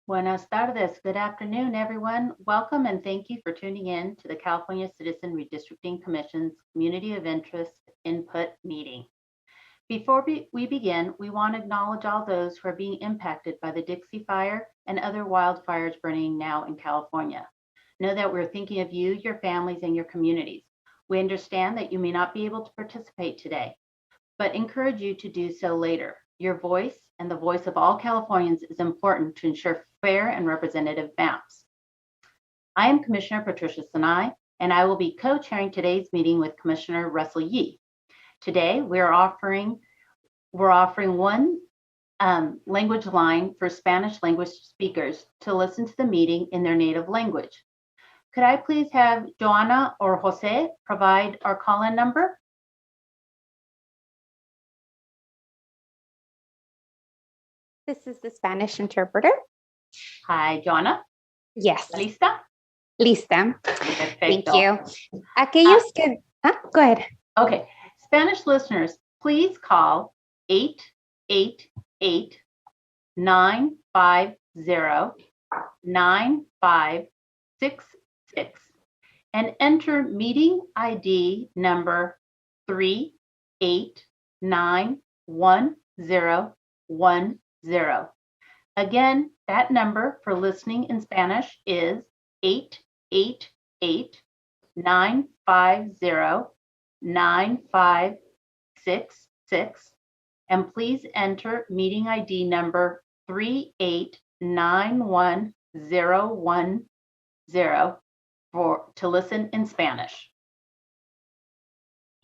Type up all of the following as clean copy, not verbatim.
Buenas tardes. Good afternoon, everyone. Welcome and thank you for tuning in to the California Citizen Redistricting Commission's Community of Interest Input Meeting. Before we begin, we want to acknowledge all those who are being impacted by the Dixie Fire and other wildfires burning now in California. Know that we're thinking of you, your families, and your communities. We understand that you may not be able to participate today, but encourage you to do so later. Your voice and the voice of all Californians is important to ensure fair and representative maps. I am Commissioner Patricia Sinai, and I will be co-chairing today's meeting with Commissioner Russell Yee. Today, we're offering one language line for Spanish language speakers to listen to the meeting in their native language. Could I please have Joanna or Jose provide our call-in number? This is the Spanish interpreter. Hi, Joanna. Yes. ¿Lista? Lista. Perfecto. Thank you. Aquellos que... go ahead. Okay. Spanish listeners, please call 888-950-9566 and enter meeting ID number 38911010. Again, that number for listening in Spanish is 888-950-9566, and please enter meeting ID number 38911010 to listen in Spanish.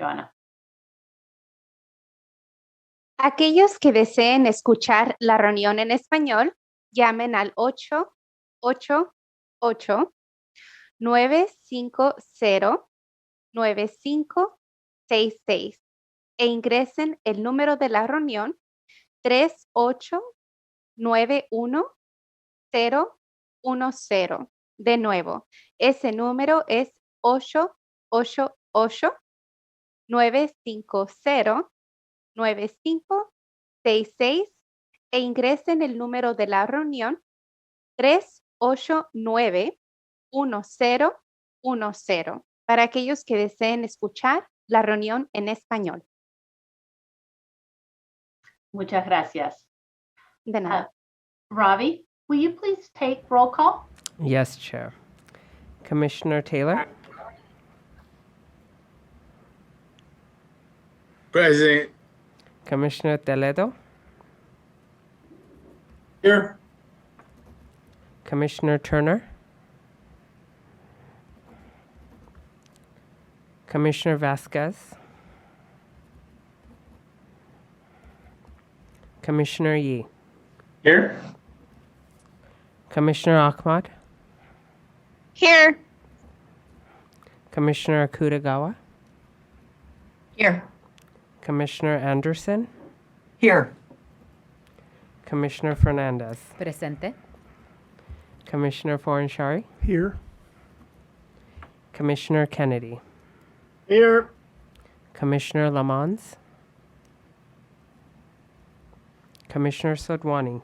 Joanna. Aquellos que deseen escuchar la reunión en español, llamen al 888-950-9566 e ingresen el número de la reunión 3891010. De nuevo, ese número es 888-950-9566 e ingresen el número de la reunión 3891010 para aquellos que deseen escuchar la reunión en español. Muchas gracias. De nada. Ravi, will you please take roll call? Yes, Chair. Commissioner Taylor? Present. Commissioner Toledo? Here. Commissioner Turner? Commissioner Vasquez? Commissioner Yee? Here. Commissioner Ahmad? Here. Commissioner Akutagawa? Here. Commissioner Anderson? Here. Commissioner Fernandez? Presente. Commissioner Foranshari? Here. Commissioner Kennedy? Here. Commissioner Lamons? Commissioner Sodwani?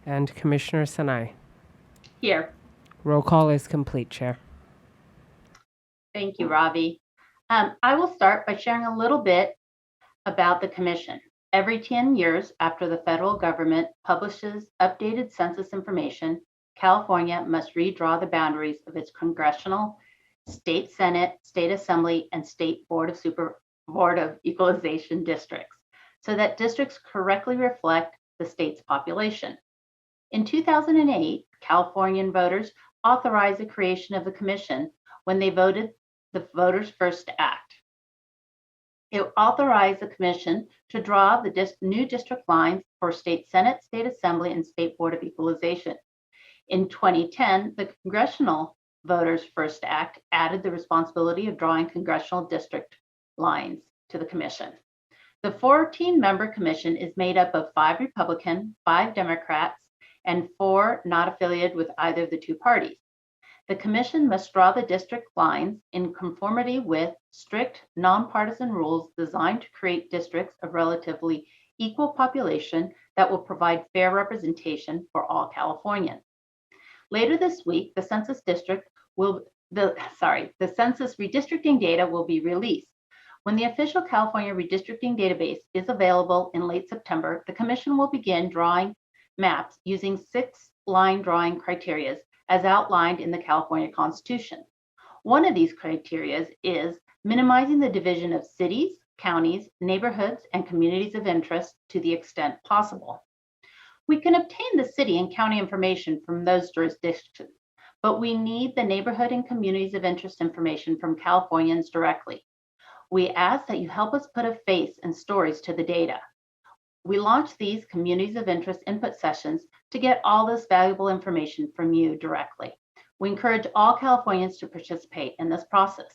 And Commissioner Sinai? Here. Roll call is complete, Chair. Thank you, Ravi. I will start by sharing a little bit about the Commission. Every 10 years after the federal government publishes updated census information, California must redraw the boundaries of its congressional, state Senate, state Assembly, and state Board of Equalization districts so that districts correctly reflect the state's population. In 2008, Californian voters authorized the creation of the Commission when they voted the Voters First Act. It authorized the Commission to draw the new district lines for state Senate, state Assembly, and state Board of Equalization. In 2010, the Congressional Voters First Act added the responsibility of drawing congressional district lines to the Commission. The 14-member Commission is made up of 5 Republican, 5 Democrats, and 4 not affiliated with either of the 2 parties. The Commission must draw the district lines in conformity with strict nonpartisan rules designed to create districts of relatively equal population that will provide fair representation for all Californians. Later this week, the census redistricting data will be released. When the official California redistricting database is available in late September, the Commission will begin drawing maps using 6 line drawing criteria as outlined in the California Constitution. One of these criteria is minimizing the division of cities, counties, neighborhoods, and communities of interest to the extent possible. We can obtain the city and county information from those jurisdictions, but we need the neighborhood and communities of interest information from Californians directly. We ask that you help us put a face and stories to the data. We launched these communities of interest input sessions to get all this valuable information from you directly. We encourage all Californians to participate in this process.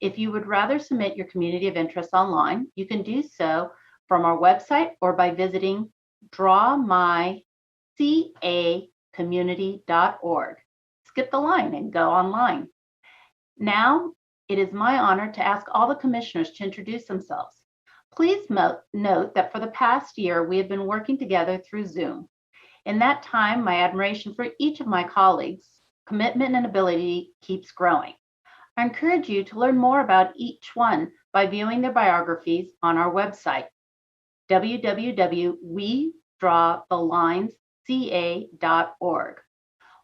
If you would rather submit your community of interest online, you can do so from our website or by visiting drawmycacommunity.org. Skip the line and go online. Now, it is my honor to ask all the commissioners to introduce themselves. Please note that for the past year, we have been working together through Zoom. In that time, my admiration for each of my colleagues' commitment and ability keeps growing. I encourage you to learn more about each one by viewing their biographies on our website, www.wedrawthelinesca.org.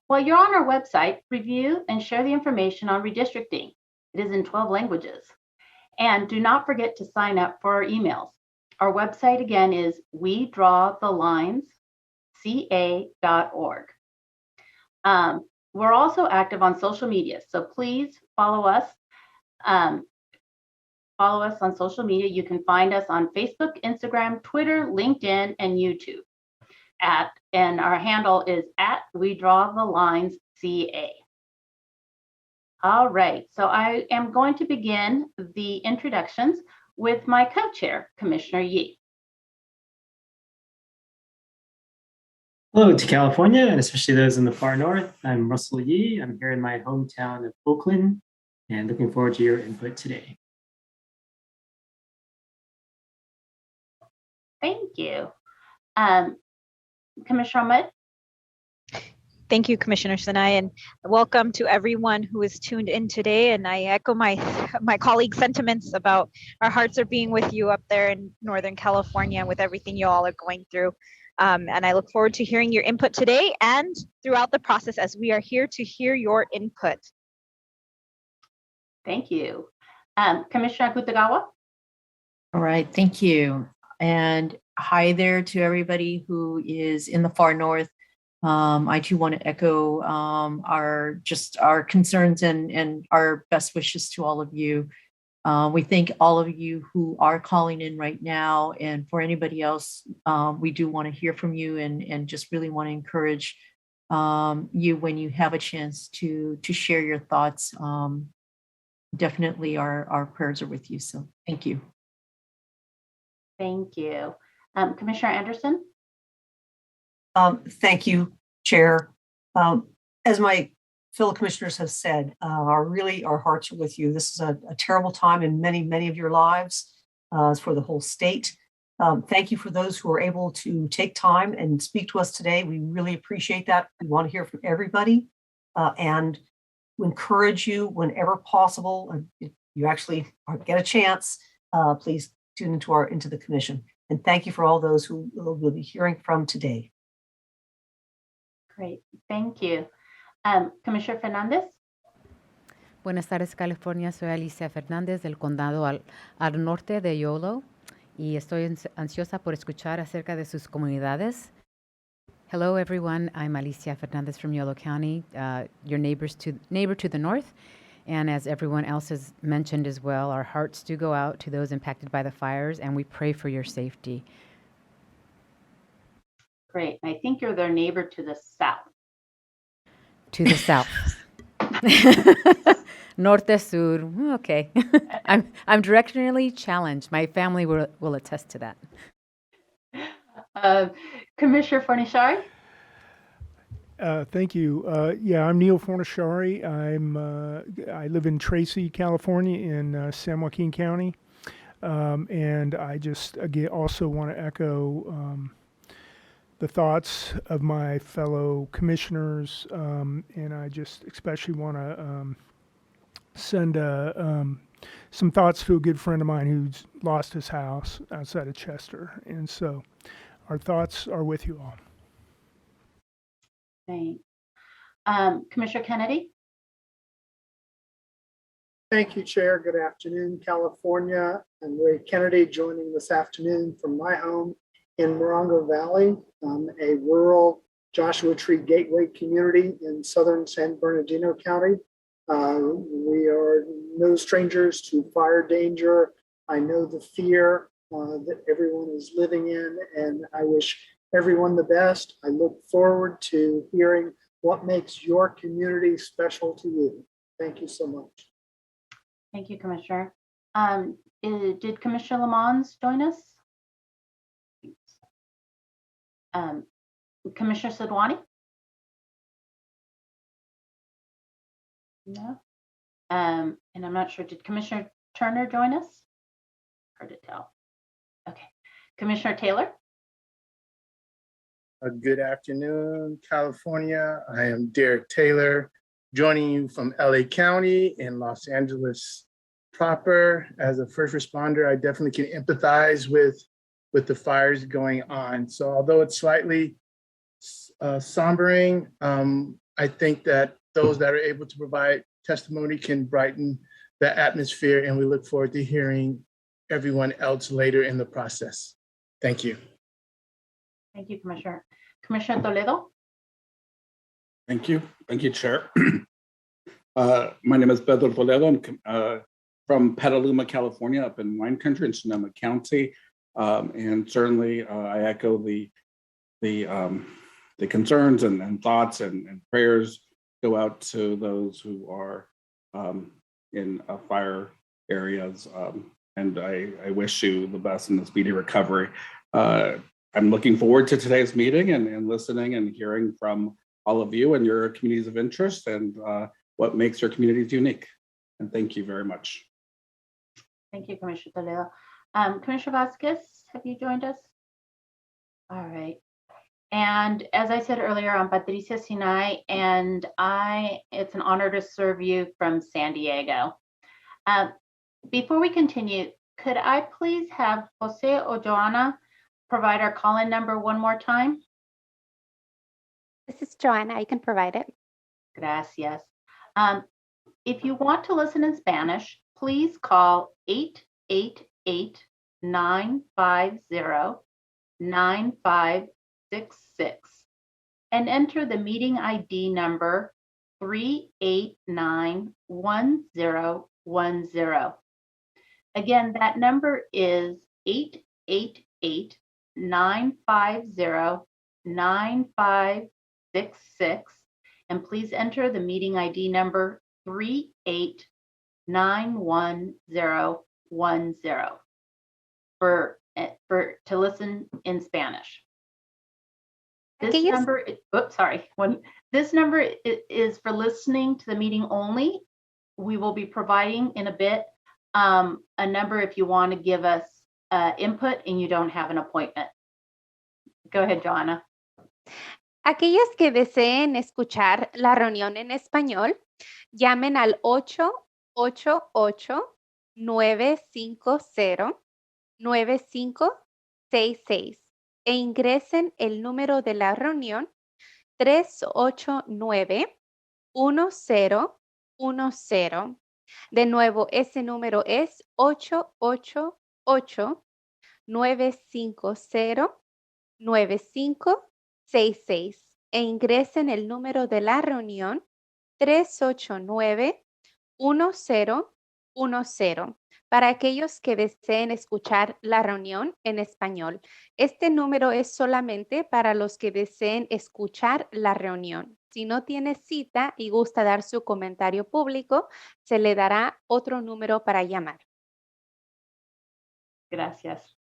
While you're on our website, review and share the information on redistricting. It is in 12 languages. And do not forget to sign up for our emails. Our website again is wedrawthelinesca.org. We're also active on social media, so please follow us. Follow us on social media. You can find us on Facebook, Instagram, Twitter, LinkedIn, and YouTube. And our handle is @WeDrawTheLinesCA. All right, so I am going to begin the introductions with my co-chair, Commissioner Yee. Hello to California, and especially those in the far north. I'm Russell Yee. I'm here in my hometown of Oakland, and looking forward to your input today. Thank you. Commissioner Ahmed? Thank you, Commissioner Sinai, and welcome to everyone who is tuned in today. And I echo my colleagues' sentiments about our hearts are being with you up there in Northern California with everything you all are going through. And I look forward to hearing your input today and throughout the process as we are here to hear your input. Thank you. Commissioner Akutagawa? All right, thank you. And hi there to everybody who is in the far north. I too want to echo our concerns and our best wishes to all of you. We thank all of you who are calling in right now, and for anybody else, we do want to hear from you and just really want to encourage you when you have a chance to share your thoughts. Definitely our prayers are with you, so thank you. Thank you. Commissioner Anderson? Thank you, Chair. As my fellow commissioners have said, our hearts are with you. This is a terrible time in many of your lives for the whole state. Thank you for those who are able to take time and speak to us today. We really appreciate that. We want to hear from everybody and encourage you whenever possible. If you actually get a chance, please tune into the commission. And thank you for all those who we'll be hearing from today. Great, thank you. Commissioner Fernandez? Buenas tardes, California. Soy Alicia Fernández del condado al norte de Yolo y estoy ansiosa por escuchar acerca de sus comunidades. Hello, everyone. I'm Alicia Fernández from Yolo County, your neighbor to the north. And as everyone else has mentioned as well, our hearts do go out to those impacted by the fires, and we pray for your safety. Great. I think you're their neighbor to the south. To the south. Norte, sur. Okay. I'm directionally challenged. My family will attest to that. Commissioner Fornishari? Thank you. I'm Neil Fornishari. I live in Tracy, California, in San Joaquin County, and I just again also want to echo the thoughts of my fellow commissioners, and I just especially want to send some thoughts to a good friend of mine who's lost his house outside of Chester. And so our thoughts are with you all. Thanks. Commissioner Kennedy? Thank you, Chair. Good afternoon, California. I'm Ray Kennedy, joining this afternoon from my home in Morongo Valley, a rural Joshua Tree Gateway community in southern San Bernardino County. We are no strangers to fire danger. I know the fear that everyone is living in, and I wish everyone the best. I look forward to hearing what makes your community special to you. Thank you so much. Thank you, Commissioner. Did Commissioner Lamons join us? Commissioner Sidwani? No. And I'm not sure, did Commissioner Turner join us? Hard to tell. Okay. Commissioner Taylor? Good afternoon, California. I am Derek Taylor, joining you from LA County in Los Angeles proper. As a first responder, I definitely can empathize with the fires going on. So although it's slightly sombering, I think that those that are able to provide testimony can brighten the atmosphere, and we look forward to hearing everyone else later in the process. Thank you. Thank you, Commissioner. Commissioner Toledo? Thank you. Thank you, Chair. My name is Pedro Toledo. I'm from Petaluma, California, up in wine country in Sonoma County. And certainly I echo the concerns and thoughts and prayers go out to those who are in fire areas. And I wish you the best in the speedy recovery. I'm looking forward to today's meeting and listening and hearing from all of you and your communities of interest and what makes your communities unique. And thank you very much. Thank you, Commissioner Toledo. Commissioner Vasquez, have you joined us? All right. And as I said earlier, I'm Patricia Sinai, and it's an honor to serve you from San Diego. Before we continue, could I please have Jose or Joanna provide our call-in number one more time? This is Joanna. I can provide it. Gracias. If you want to listen in Spanish, please call 888-950-9566 and enter the meeting ID number 3891010. Again, that number is 888-950-9566, and please enter the meeting ID number 3891010 to listen in Spanish. This number, this number is for listening to the meeting only. We will be providing in a bit a number if you want to give us input and you don't have an appointment. Go ahead, Joanna. Aquellos que deseen escuchar la reunión en español, llamen al 888-950-9566 e ingresen el número de la reunión 389-1010. De nuevo, ese número es 888-950-9566 e ingresen el número de la reunión 389-1010 para aquellos que deseen escuchar la reunión en español. Este número es solamente para los que deseen escuchar la reunión. Si no tiene cita y gusta dar su comentario público, se le dará otro número para llamar. Gracias.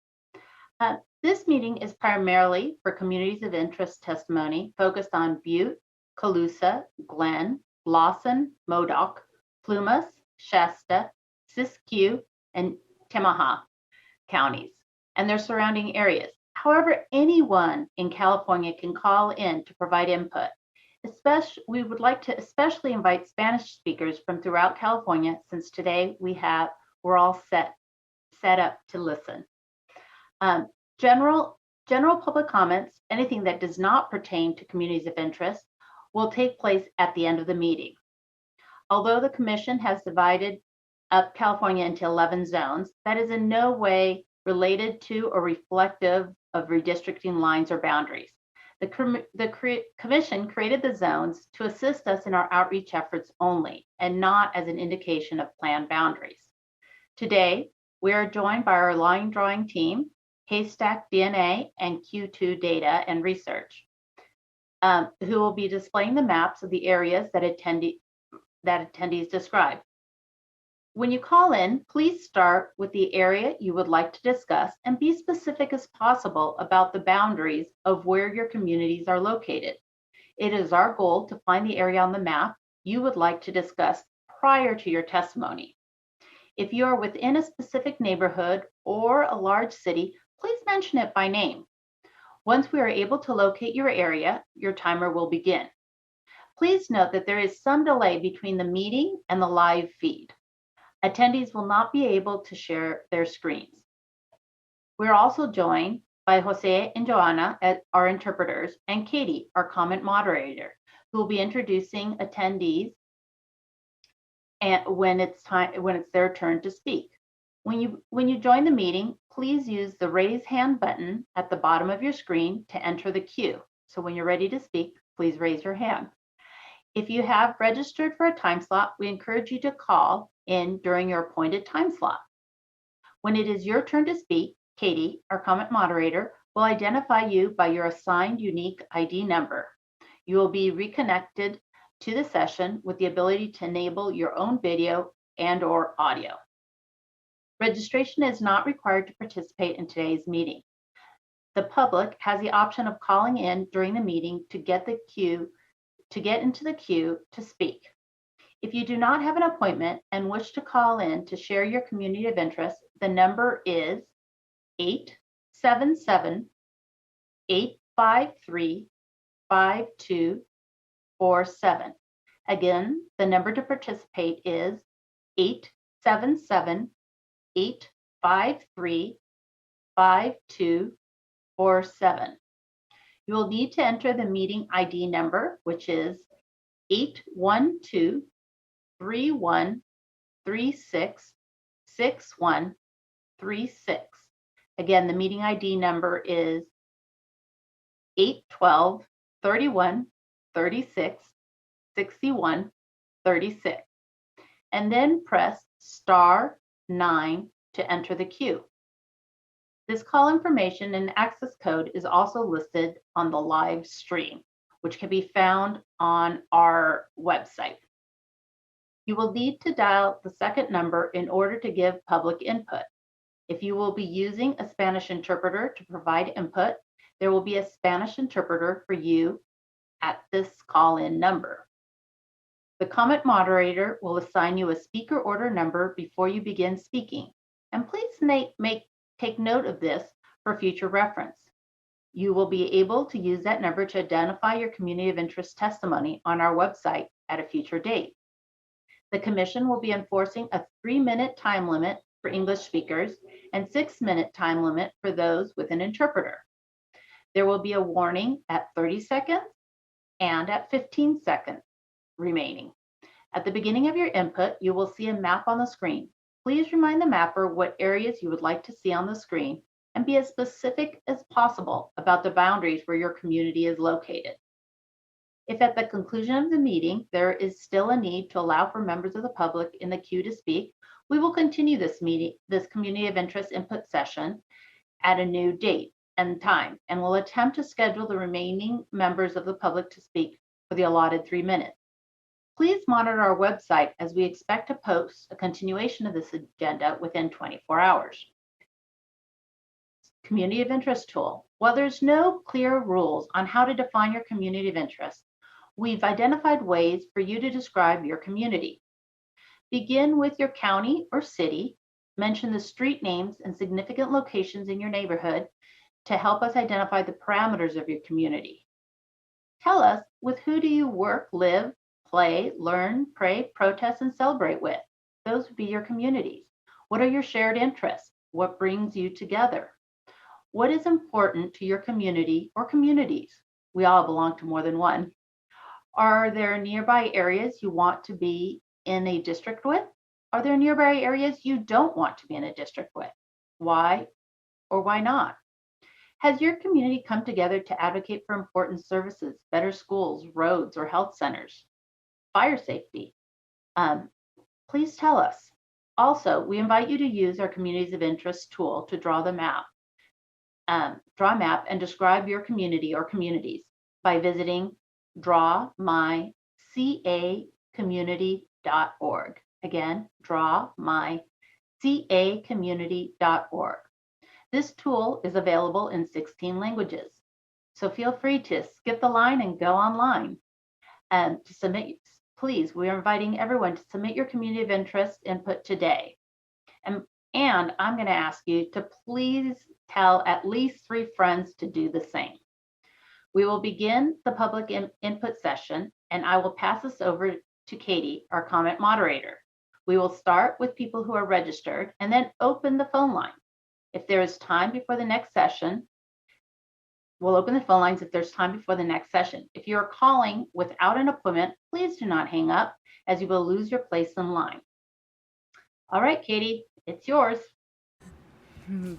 This meeting is primarily for communities of interest testimony focused on Butte, Colusa, Glenn, Lawson, Modoc, Plumas, Shasta, Siskiyou, and Temaha counties and their surrounding areas. However, anyone in California can call in to provide input. We would like to especially invite Spanish speakers from throughout California, since today we're all set up to listen. General public comments, anything that does not pertain to communities of interest, will take place at the end of the meeting. Although the Commission has divided up California into 11 zones, that is in no way related to or reflective of redistricting lines or boundaries. The Commission created the zones to assist us in our outreach efforts only, and not as an indication of planned boundaries. Today, we are joined by our line drawing team, Haystack DNA and Q2 Data and Research, who will be displaying the maps of the areas that attendees describe. When you call in, please start with the area you would like to discuss and be specific as possible about the boundaries of where your communities are located. It is our goal to find the area on the map you would like to discuss prior to your testimony. If you are within a specific neighborhood or a large city, please mention it by name. Once we are able to locate your area, your timer will begin. Please note that there is some delay between the meeting and the live feed. Attendees will not be able to share their screens. We're also joined by Jose and Joanna as our interpreters, and Katie, our comment moderator, who will be introducing attendees and when it's their turn to speak. When you join the meeting, please use the raise hand button at the bottom of your screen to enter the queue. So when you're ready to speak, please raise your hand. If you have registered for a time slot, we encourage you to call in during your appointed time slot. When it is your turn to speak, Katie, our comment moderator, will identify you by your assigned unique ID number. You will be reconnected to the session with the ability to enable your own video and/or audio. Registration is not required to participate in today's meeting. The public has the option of calling in during the meeting to get into the queue to speak. If you do not have an appointment and wish to call in to share your community of interest, the number is 877-853-5247. Again, the number to participate is 877-853-5247. You will need to enter the meeting ID number, which is 812-3136-6136. Again, the meeting ID number is 812-3136-6136. And then press *9 to enter the queue. This call information and access code is also listed on the live stream, which can be found on our website. You will need to dial the second number in order to give public input. If you will be using a Spanish interpreter to provide input, there will be a Spanish interpreter for you at this call-in number. The comment moderator will assign you a speaker order number before you begin speaking, and please take note of this for future reference. You will be able to use that number to identify your community of interest testimony on our website at a future date. The Commission will be enforcing a 3-minute time limit for English speakers and 6-minute time limit for those with an interpreter. There will be a warning at 30 seconds and at 15 seconds remaining. At the beginning of your input, you will see a map on the screen. Please remind the mapper what areas you would like to see on the screen and be as specific as possible about the boundaries where your community is located. If at the conclusion of the meeting there is still a need to allow for members of the public in the queue to speak, we will continue this community of interest input session at a new date and time, and will attempt to schedule the remaining members of the public to speak for the allotted 3 minutes. Please monitor our website as we expect to post a continuation of this agenda within 24 hours. Community of interest tool. While there's no clear rules on how to define your community of interest, we've identified ways for you to describe your community. Begin with your county or city, mention the street names and significant locations in your neighborhood, to help us identify the parameters of your community. Tell us, with who do you work, live, play, learn, pray, protest, and celebrate with? Those would be your communities. What are your shared interests? What brings you together? What is important to your community or communities? We all belong to more than one. Are there nearby areas you want to be in a district with? Are there nearby areas you don't want to be in a district with? Why or why not? Has your community come together to advocate for important services, better schools, roads, or health centers, fire safety? Please tell us. Also, we invite you to use our Communities of Interest tool to draw a map and describe your community or communities by visiting drawmycacommunity.org. Again, drawmycacommunity.org. This tool is available in 16 languages, so feel free to skip the line and go online. And to submit, please, we are inviting everyone to submit your community of interest input today. And I'm going to ask you to please tell at least 3 friends to do the same. We will begin the public input session, and I will pass this over to Katie, our comment moderator. We will start with people who are registered and then open the phone line. If there is time before the next session, we'll open the phone lines if there's time before the next session. If you're calling without an appointment, please do not hang up, as you will lose your place in line. All right, Katie, it's yours.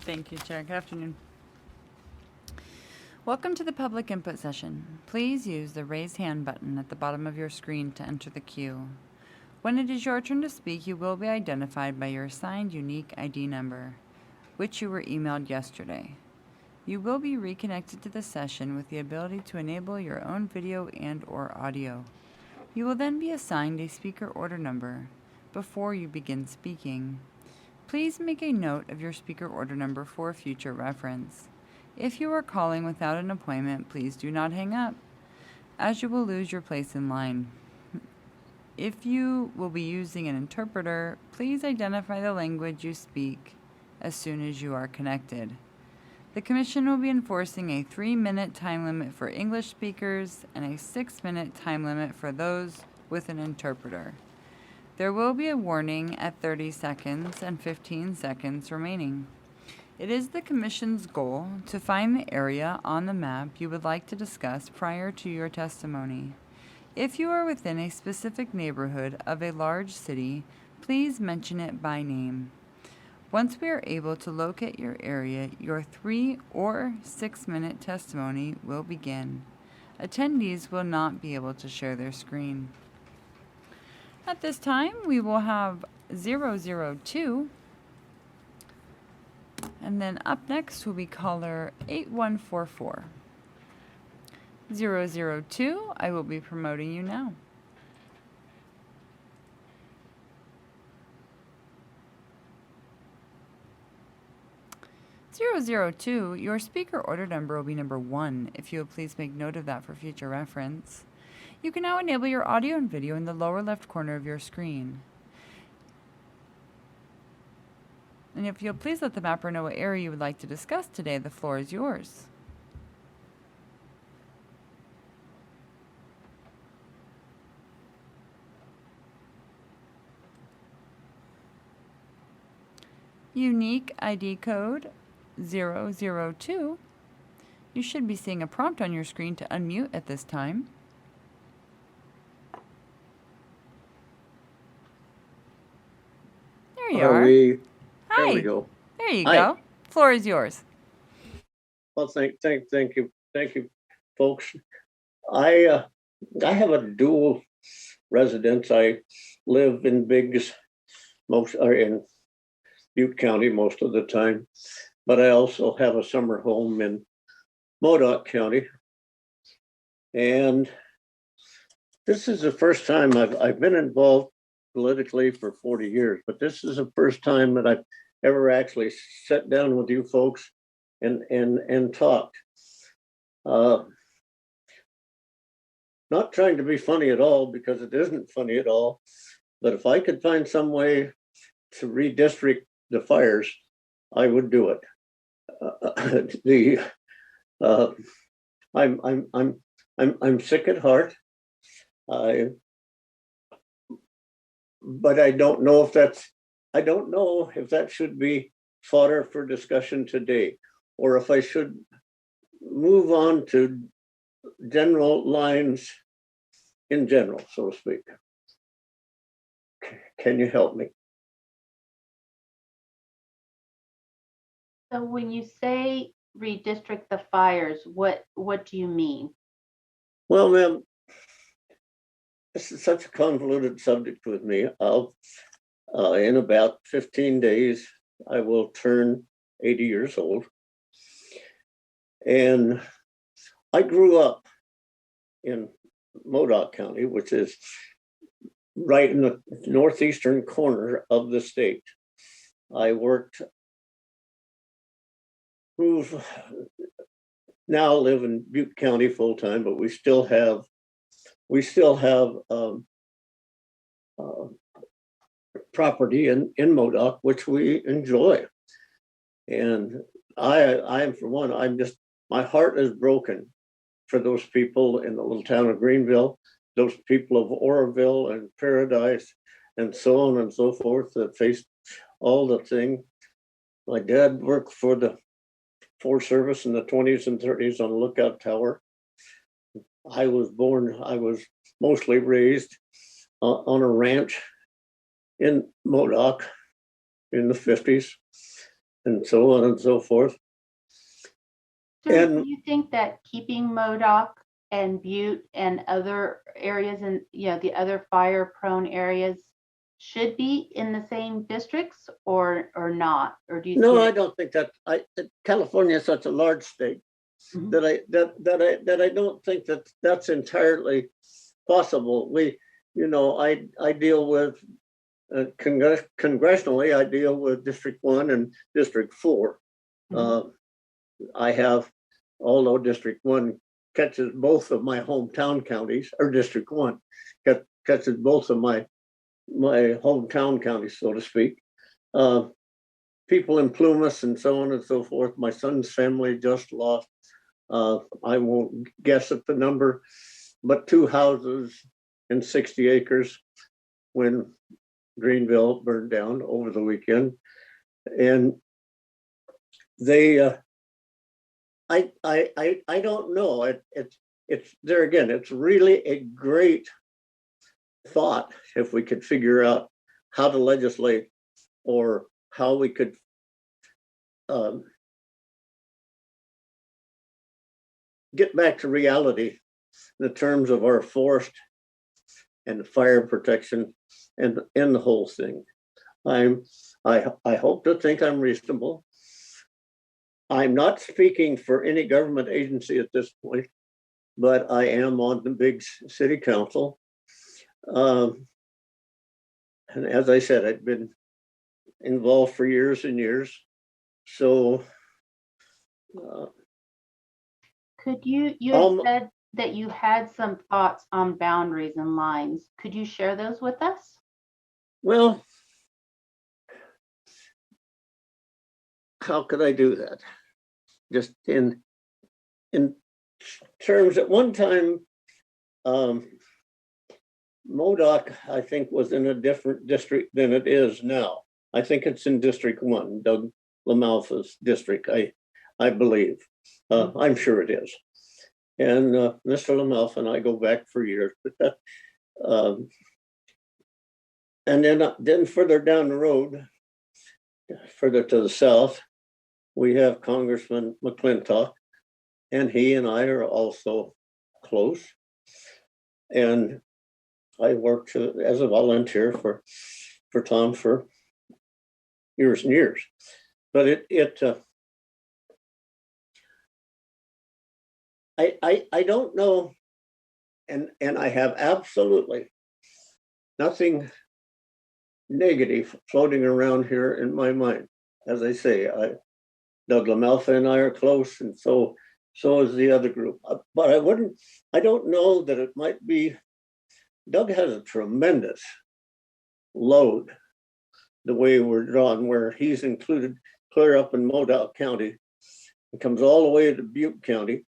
Thank you, Chair. Good afternoon. Welcome to the public input session. Please use the raise hand button at the bottom of your screen to enter the queue. When it is your turn to speak, you will be identified by your assigned unique ID number, which you were emailed yesterday. You will be reconnected to the session with the ability to enable your own video and/or audio. You will then be assigned a speaker order number before you begin speaking. Please make a note of your speaker order number for future reference. If you are calling without an appointment, please do not hang up, as you will lose your place in line. If you will be using an interpreter, please identify the language you speak as soon as you are connected. The Commission will be enforcing a 3-minute time limit for English speakers and a 6-minute time limit for those with an interpreter. There will be a warning at 30 seconds and 15 seconds remaining. It is the Commission's goal to find the area on the map you would like to discuss prior to your testimony. If you are within a specific neighborhood of a large city, please mention it by name. Once we are able to locate your area, your 3 or 6-minute testimony will begin. Attendees will not be able to share their screen. At this time, we will have 002, and then up next will be caller 8144. 002, I will be promoting you now. (002), your speaker order number will be number 1, if you will please make note of that for future reference. You can now enable your audio and video in the lower left corner of your screen. And if you'll please let the mapper know what area you would like to discuss today, the floor is yours. Unique ID code 002. You should be seeing a prompt on your screen to unmute at this time. There you are. Hi. There we go. There you Hi. go. Floor is yours. Well, thank you, folks. I have a dual residence. I live in Biggs, in Butte County most of the time, but I also have a summer home in Modoc County. And this is the first time I've been involved politically for 40 years, but this is the first time that I've ever actually sat down with you folks and talked. Not trying to be funny at all, because it isn't funny at all, but if I could find some way to redistrict the fires, I would do it. I'm sick at heart. But I don't know if that should be fodder for discussion today, or if I should move on to general lines in general, so to speak. Can you help me? So when you say redistrict the fires, what do you mean? Well, ma'am, this is such a convoluted subject with me. In about 15 days, I will turn 80 years old. And I grew up in Modoc County, which is right in the northeastern corner of the state. I worked, now live in Butte County full time, but we still have property in Modoc, which we enjoy. And I for one, my heart is broken for those people in the little town of Greenville, those people of Oroville and Paradise, and so on and so forth that faced all the thing. My dad worked for the Forest Service in the 20s and 30s on a lookout tower. I was mostly raised on a ranch in Modoc in the 50s, and so on and so forth. So do you think that keeping Modoc and Butte and other areas and the other fire-prone areas should be in the same districts or not? Or do you? No, I don't think that. California is such a large state that I don't think that's entirely possible. I deal with congressionally. I deal with District 1 and District 4. I have, although District 1 catches both of my hometown counties, or District 1 catches both of my hometown counties, so to speak. People in Plumas and so on and so forth. My son's family just lost, I won't guess at the number, but 2 houses and 60 acres when Greenville burned down over the weekend. And they, I don't know. It's there again. It's really a great thought if we could figure out how to legislate or how we could get back to reality in the terms of our forest and fire protection and the whole thing. I hope to think I'm reasonable. I'm not speaking for any government agency at this point, but I am on the big city council. And as I said, I've been involved for years and years. So could you had said that you had some thoughts on boundaries and lines. Could you share those with us? Well, how could I do that? Just in terms, at one time, Modoc, I think, was in a different district than it is now. I think it's in District 1, Doug LaMalfa's district, I believe. I'm sure it is. And Mr. LaMalfa and I go back for years. But and then further down the road, further to the south, we have Congressman McClintock, and he and I are also close. And I worked as a volunteer for Tom for years and years. But I don't know, and I have absolutely nothing negative floating around here in my mind. As I say, Doug LaMalfa and I are close, and so is the other group. But I don't know that it might be. Doug has a tremendous load the way we're drawn, where he's included clear up in Modoc County It comes all the way to Butte County.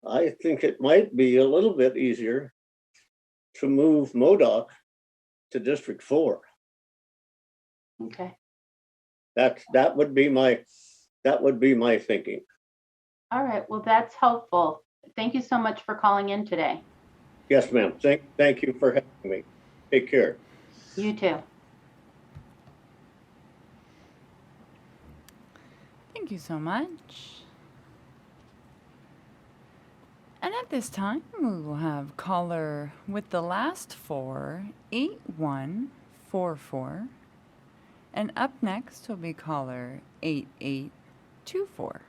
I think it might be a little bit easier to move MODOC to District 4. Okay. That would be my thinking. All right. Well, that's helpful. Thank you so much for calling in today. Yes, ma'am. Thank you for having me. Take care. You too. Thank you so much. And at this time, we will have caller with the last four, 8144. And up next will be caller 8824.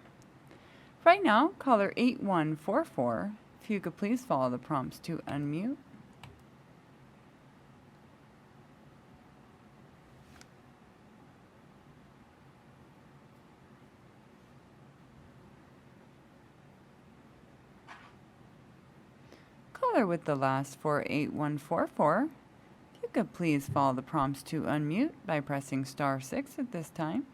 Right now, caller 8144, if you could please follow the prompts to unmute. Caller with the last four, 8144, if you could please follow the prompts to unmute by pressing *6 at this time.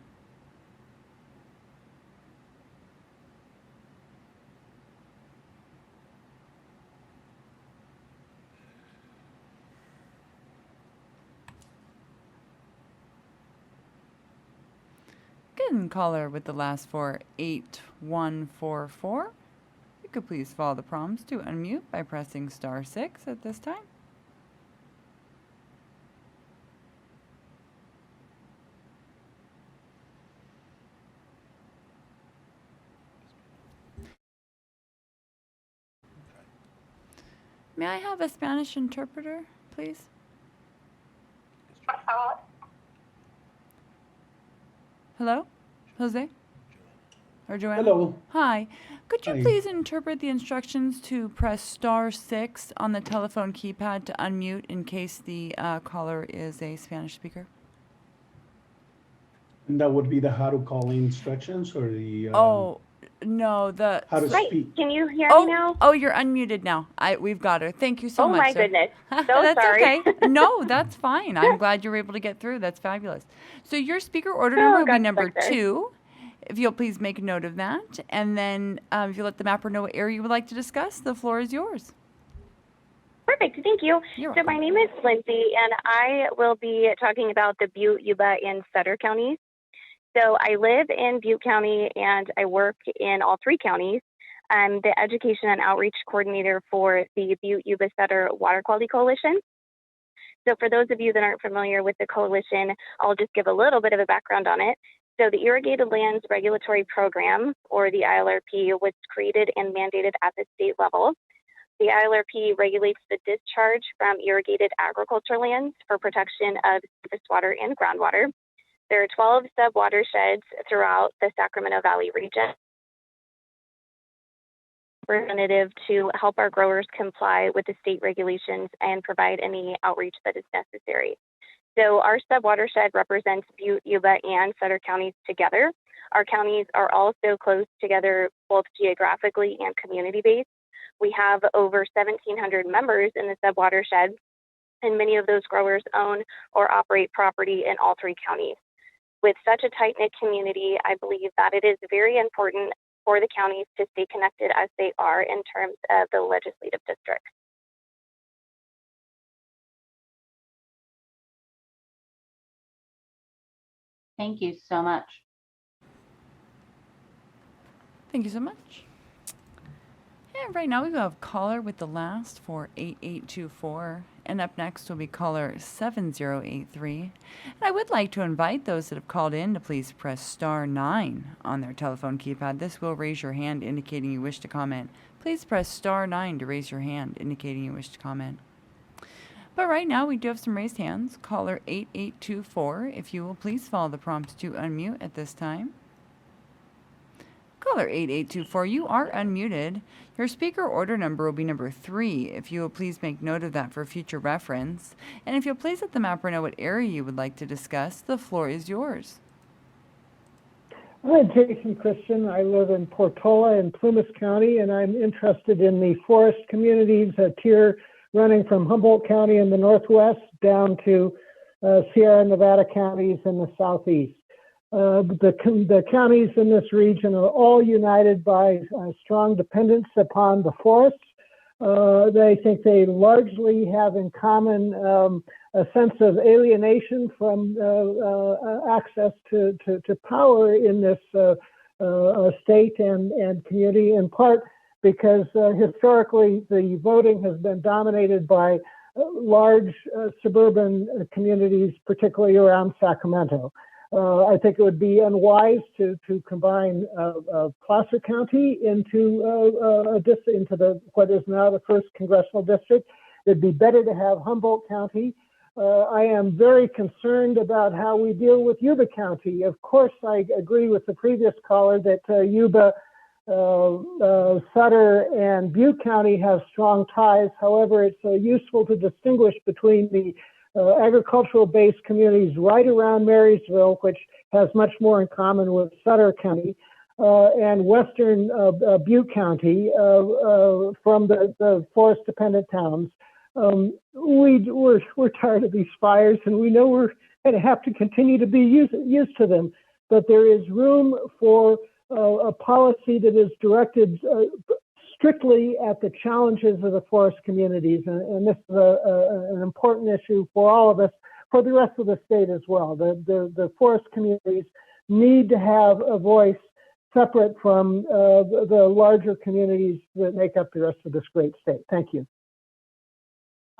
Again, caller with the last four, 8144. You could please follow the prompts to unmute by pressing *6 at this time. May I have a Spanish interpreter, please? Hello? Jose? Or Joanna? Hello. Hi. Could you Hi. please interpret the instructions to press *6 on the telephone keypad to unmute in case the caller is a Spanish speaker? And that would be the how to call in instructions or the Oh, no, the... how to Great. speak. Can you hear me now? Oh, you're unmuted now. We've got her. Thank you so Oh much. my sir. goodness. So That's sorry. okay. No, that's fine. I'm glad you were able to get through. That's fabulous. So your speaker order Oh, number will be got number stuck there. 2. If you'll please make a note of that. And then if you let the mapper know what area you would like to discuss, the floor is yours. Perfect. Thank you. You're So my name is Lindsay, and I will be talking about the Butte, Yuba, and Sutter counties. So I live in Butte County, and I work in all 3 counties. I'm the Education and Outreach Coordinator for the Butte, Yuba, Sutter Water Quality Coalition. So for those of you that aren't familiar with the coalition, I'll just give a little bit of a background on it. So the Irrigated Lands Regulatory Program, or the ILRP, was created and mandated at the state level. The ILRP regulates the discharge from irrigated agriculture lands for protection of surface water and groundwater. There are 12 sub-watersheds throughout the Sacramento Valley region. Representative to help our growers comply with the state regulations and provide any outreach that is necessary. So our sub-watershed represents Butte, Yuba, and Sutter counties together. Our counties are also close together both geographically and community-based. We have over 1,700 members in the sub-watershed, and many of those growers own or operate property in all 3 counties. With such a tight-knit community, I believe that it is very important for the counties to stay connected as they are in terms of the legislative districts. Thank you so much. Thank you so much. And right now we have caller with the last four, 8824. And up next will be caller 7083. And I would like to invite those that have called in to please press *9 on their telephone keypad. This will raise your hand indicating you wish to comment. Please press *9 to raise your hand indicating you wish to comment. But right now we do have some raised hands. Caller 8824, if you will please follow the prompts to unmute at this time. Caller 8824, you are unmuted. Your speaker order number will be number 3. If you will please make note of that for future reference. And if you'll please let the mapper know what area you would like to discuss, the floor is yours. I'm Jason Christian. I live in Portola in Plumas County, and I'm interested in the forest communities, a tier running from Humboldt County in the northwest down to Sierra Nevada counties in the southeast. The counties in this region are all united by strong dependence upon the forests. They think they largely have in common a sense of alienation from access to power in this state and community, in part because historically the voting has been dominated by large suburban communities, particularly around Sacramento. I think it would be unwise to combine Placer County into what is now the first congressional district. It'd be better to have Humboldt County. I am very concerned about how we deal with Yuba County. Of course, I agree with the previous caller that Yuba, Sutter, and Butte County have strong ties. However, it's useful to distinguish between the agricultural-based communities right around Marysville, which has much more in common with Sutter County, and western Butte County from the forest-dependent towns. We're tired of these fires, and we know we're going to have to continue to be used to them. But there is room for a policy that is directed strictly at the challenges of the forest communities, and this is an important issue for all of us, for the rest of the state as well. The forest communities need to have a voice separate from the larger communities that make up the rest of this great state. Thank you.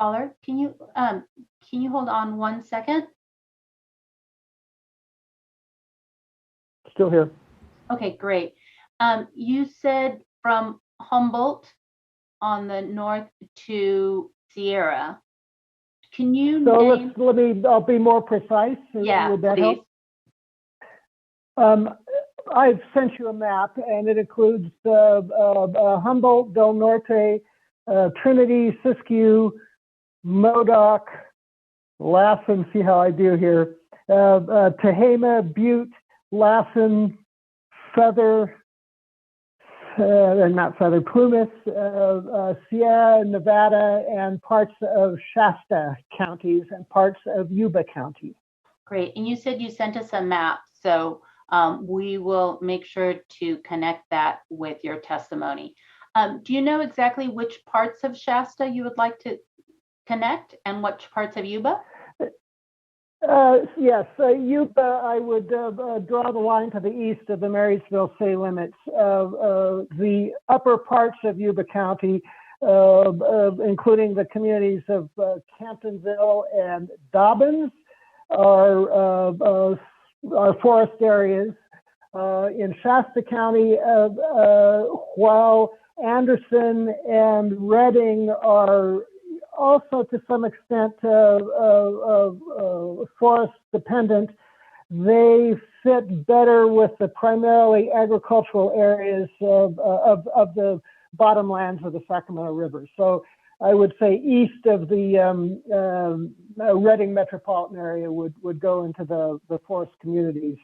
Caller, can you hold on 1 second? Still here. Okay, great. You said from Humboldt on the north to Sierra. Can you name? I'll be more precise. Yeah, Would that please. help? I've sent you a map, and it includes Humboldt, Del Norte, Trinity, Siskiyou, Modoc, Lassen, see how I do here, Tehama, Butte, Lassen, Feather, not Feather, Plumas, Sierra, Nevada, and parts of Shasta counties and parts of Yuba County. Great. And you said you sent us a map, so we will make sure to connect that with your testimony. Do you know exactly which parts of Shasta you would like to connect and which parts of Yuba? Yes, Yuba, I would draw the line to the east of the Marysville city limits. The upper parts of Yuba County, including the communities of Camptonville and Dobbins, are forest areas. In Shasta County, while Anderson and Redding are also to some extent forest dependent, they fit better with the primarily agricultural areas of the bottomlands of the Sacramento River. So I would say east of the Redding metropolitan area would go into the forest communities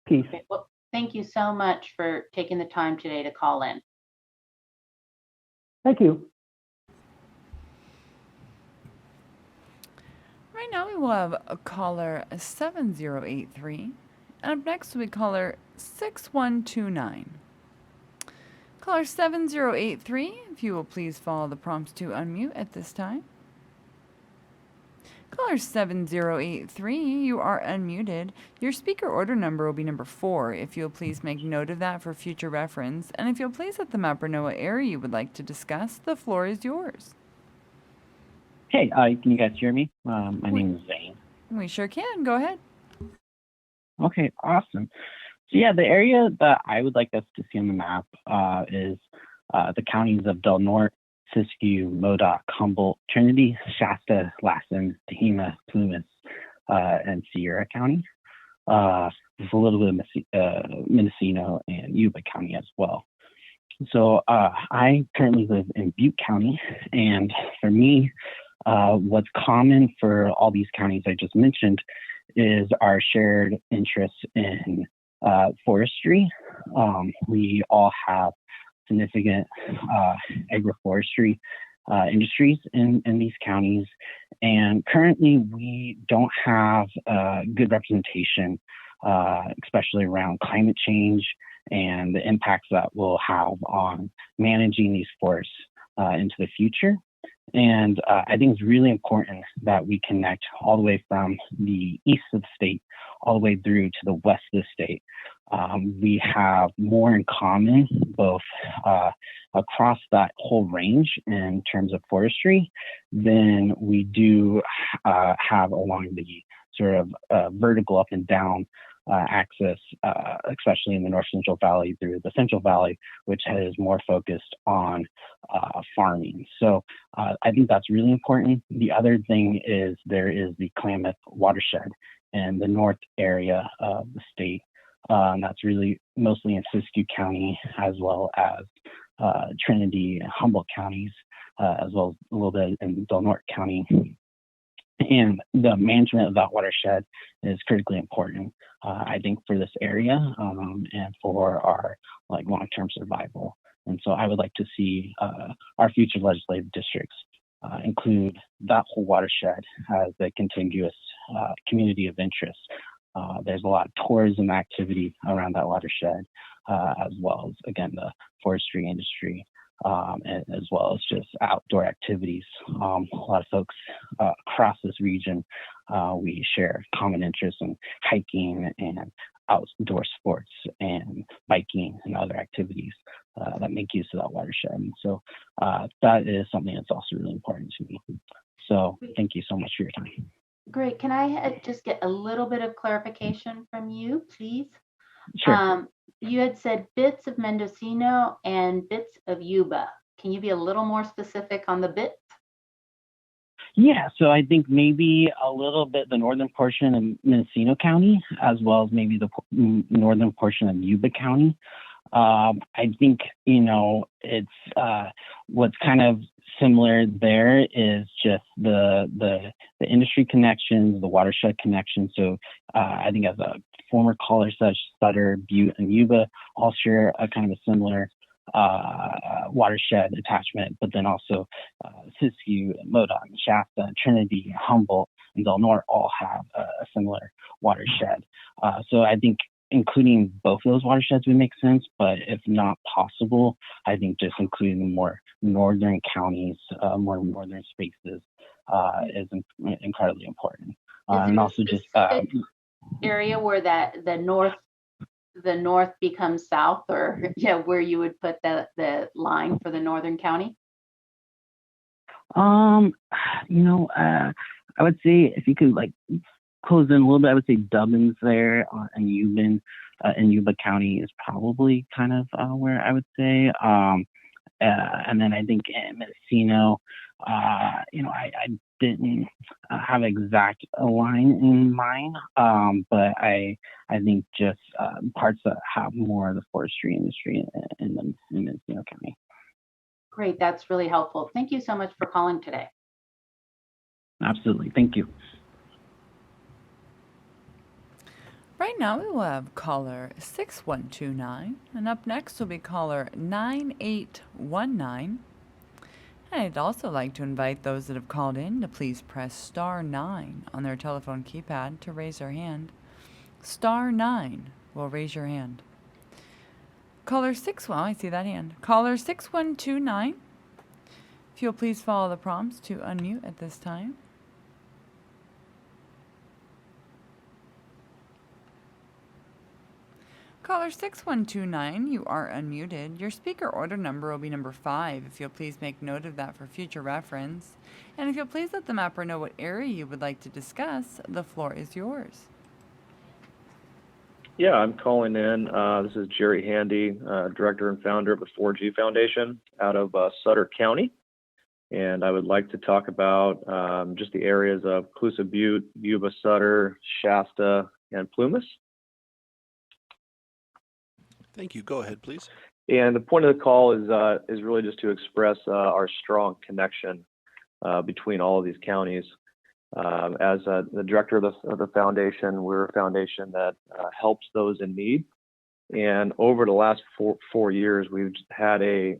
piece. Okay, well, thank you so much for taking the time today to call in. Thank you. Right now we will have a caller 7083. And up next will be caller 6129. Caller 7083, if you will please follow the prompts to unmute at this time. Caller 7083, you are unmuted. Your speaker order number will be number 4. If you'll please make note of that for future reference. And if you'll please let the mapper know what area you would like to discuss, the floor is yours. Hey, can you guys hear me? My name is Zane. We sure can. Go ahead. Okay, awesome. So yeah, the area that I would like us to see on the map is the counties of Del Norte, Siskiyou, Modoc, Humboldt, Trinity, Shasta, Lassen, Tehama, Plumas, and Sierra County. There's a little bit of Mendocino and Yuba County as well. So I currently live in Butte County, and for me, what's common for all these counties I just mentioned is our shared interest in forestry. We all have significant agroforestry industries in these counties, And currently, we don't have good representation, especially around climate change and the impacts that will have on managing these forests into the future. And I think it's really important that we connect all the way from the east of the state all the way through to the west of the state. We have more in common, both across that whole range in terms of forestry, than we do have along the sort of vertical up and down axis, especially in the North Central Valley through the Central Valley, which is more focused on farming. So I think that's really important. The other thing is there is the Klamath watershed in the north area of the state. That's really mostly in Siskiyou County, as well as Trinity and Humboldt counties, as well as a little bit in Del Norte County. And the management of that watershed is critically important, I think, for this area and for our long-term survival. And so I would like to see our future legislative districts include that whole watershed as a contiguous community of interest. There's a lot of tourism activity around that watershed, as well as, again, the forestry industry, and as well as just outdoor activities. A lot of folks across this region, we share common interests in hiking and outdoor sports and biking and other activities that make use of that watershed. And so that is something that's also really important to me. So thank you so much for your time. Great. Can I just get a little bit of clarification from you, please? Sure. You had said bits of Mendocino and bits of Yuba. Can you be a little more specific on the bits? Yeah, so I think maybe a little bit the northern portion of Mendocino County, as well as maybe the northern portion of Yuba County. I think, it's what's kind of similar there is just the industry connections, the watershed connections. So I think as a former caller such Sutter, Butte, and Yuba all share a kind of a similar watershed attachment, but then also Siskiyou, Modoc, Shasta, Trinity, Humboldt, and Del Norte all have a similar watershed. So I think including both of those watersheds would make sense, but if not possible, I think just including the more northern counties, more northern spaces is incredibly important. And also just area where the north becomes south, or where you would put the line for the northern county? I would say if you could close in a little bit, I would say Dubbins there and Yuba County is probably kind of where I would say. And then I think in Mendocino, I didn't have an exact line in mind, but I think just parts that have more of the forestry industry in Mendocino County. Great, that's really helpful. Thank you so much for calling today. Absolutely, thank you. Right now we will have caller 6129, and up next will be caller 9819. I'd also like to invite those that have called in to please press star 9 on their telephone keypad to raise their hand. Star 9 will raise your hand. Caller 61, I see that hand. Caller 6129, if you'll please follow the prompts to unmute at this time. Caller 6129, you are unmuted. Your speaker order number will be number 5. If you'll please make note of that for future reference. And if you'll please let the mapper know what area you would like to discuss, the floor is yours. Yeah, I'm calling in. This is Jerry Handy, director and founder of the 4G Foundation out of Sutter County. And I would like to talk about just the areas of Colusa Butte, Yuba, Sutter, Shasta, and Plumas. Thank you. Go ahead, please. And the point of the call is really just to express our strong connection between all of these counties. As the director of the foundation, we're a foundation that helps those in need. And over the last four years, we've had a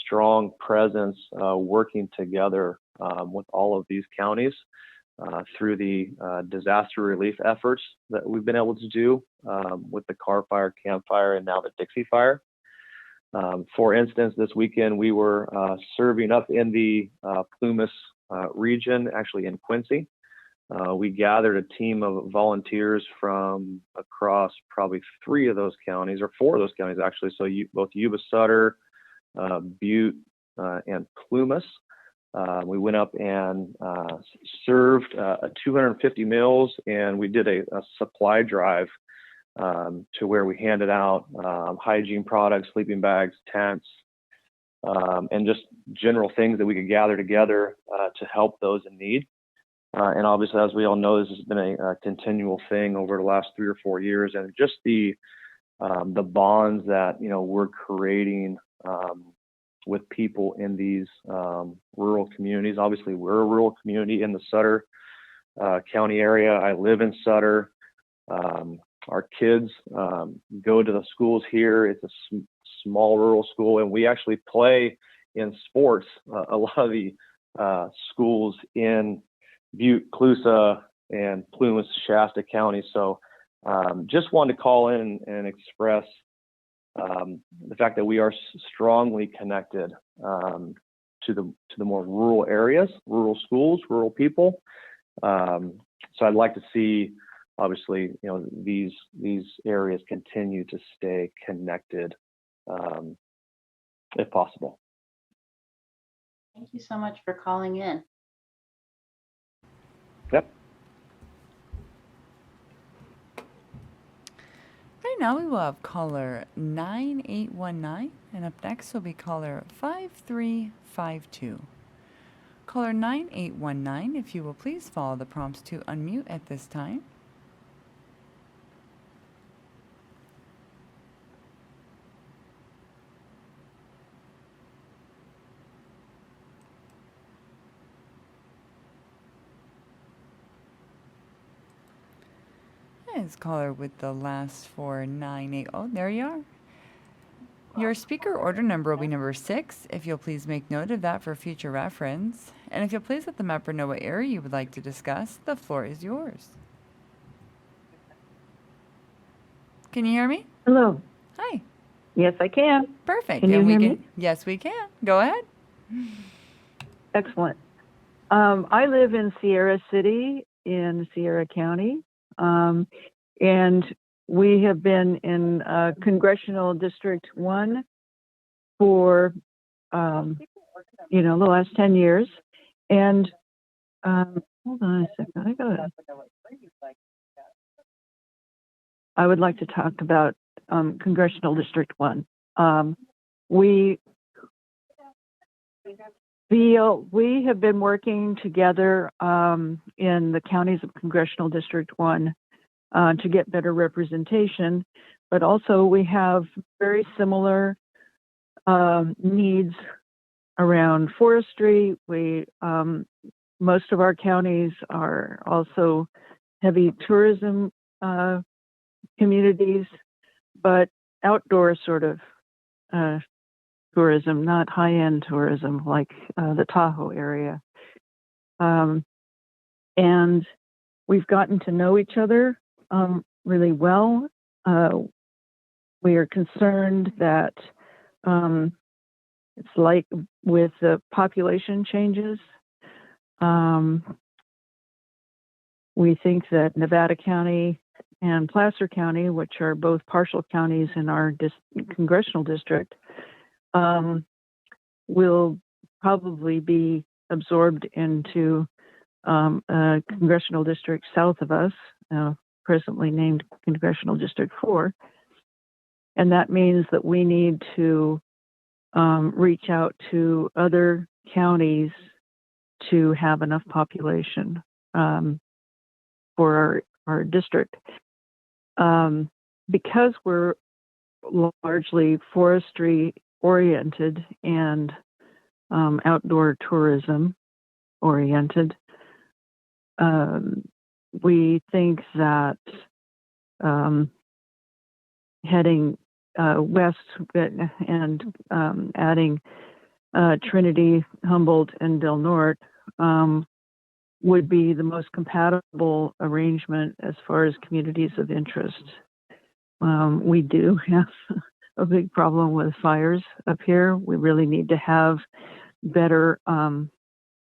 strong presence working together with all of these counties through the disaster relief efforts that we've been able to do with the Carr Fire, Camp Fire, and now the Dixie Fire. For instance, this weekend we were serving up in the Plumas region, actually in Quincy. We gathered a team of volunteers from across probably 3 of those counties, or 4 of those counties actually. So both Yuba Sutter, Butte, and Plumas. We went up and served 250 meals, and we did a supply drive to where we handed out hygiene products, sleeping bags, tents, and just general things that we could gather together to help those in need. And obviously, as we all know, this has been a continual thing over the last 3 or 4 years, and just the bonds that we're creating with people in these rural communities. Obviously, we're a rural community in the Sutter County area. I live in Sutter. Our kids go to the schools here. It's a small rural school, and we actually play in sports. A lot of the schools in Butte, Colusa, and Plumas, Shasta County. So just wanted to call in and express the fact that we are strongly connected to the more rural areas, rural schools, rural people. So I'd like to see, obviously, these areas continue to stay connected, if possible. Thank you so much for calling in. Yep. Right now we will have caller 9819, and up next will be caller 5352. Caller 9819, if you will please follow the prompts to unmute at this time. Is caller with the last 498. Oh, there you are. Your speaker order number will be number 6. If you'll please make note of that for future reference. And if you'll please let the mapper know what area you would like to discuss, the floor is yours. Can you hear me? Hello. Hi. Yes, I can. Perfect. Can you and we hear can me? Yes, we can. Go ahead. Excellent. I live in Sierra City in Sierra County. And we have been in Congressional District 1 for, the last 10 years. And hold on a second. I would like to talk about Congressional District 1. We have been working together in the counties of Congressional District 1 to get better representation, but also we have very similar needs around forestry. Most of our counties are also heavy tourism communities, but outdoor sort of tourism, not high-end tourism like the Tahoe area. And we've gotten to know each other really well. We are concerned that it's like with the population changes. We think that Nevada County and Placer County, which are both partial counties in our congressional district, will probably be absorbed into a congressional district south of us, presently named Congressional District 4. And that means that we need to reach out to other counties to have enough population for our district. Because we're largely forestry oriented and outdoor tourism oriented, we think that heading west and adding Trinity, Humboldt, and Del Norte would be the most compatible arrangement as far as communities of interest. We do have a big problem with fires up here. We really need to have better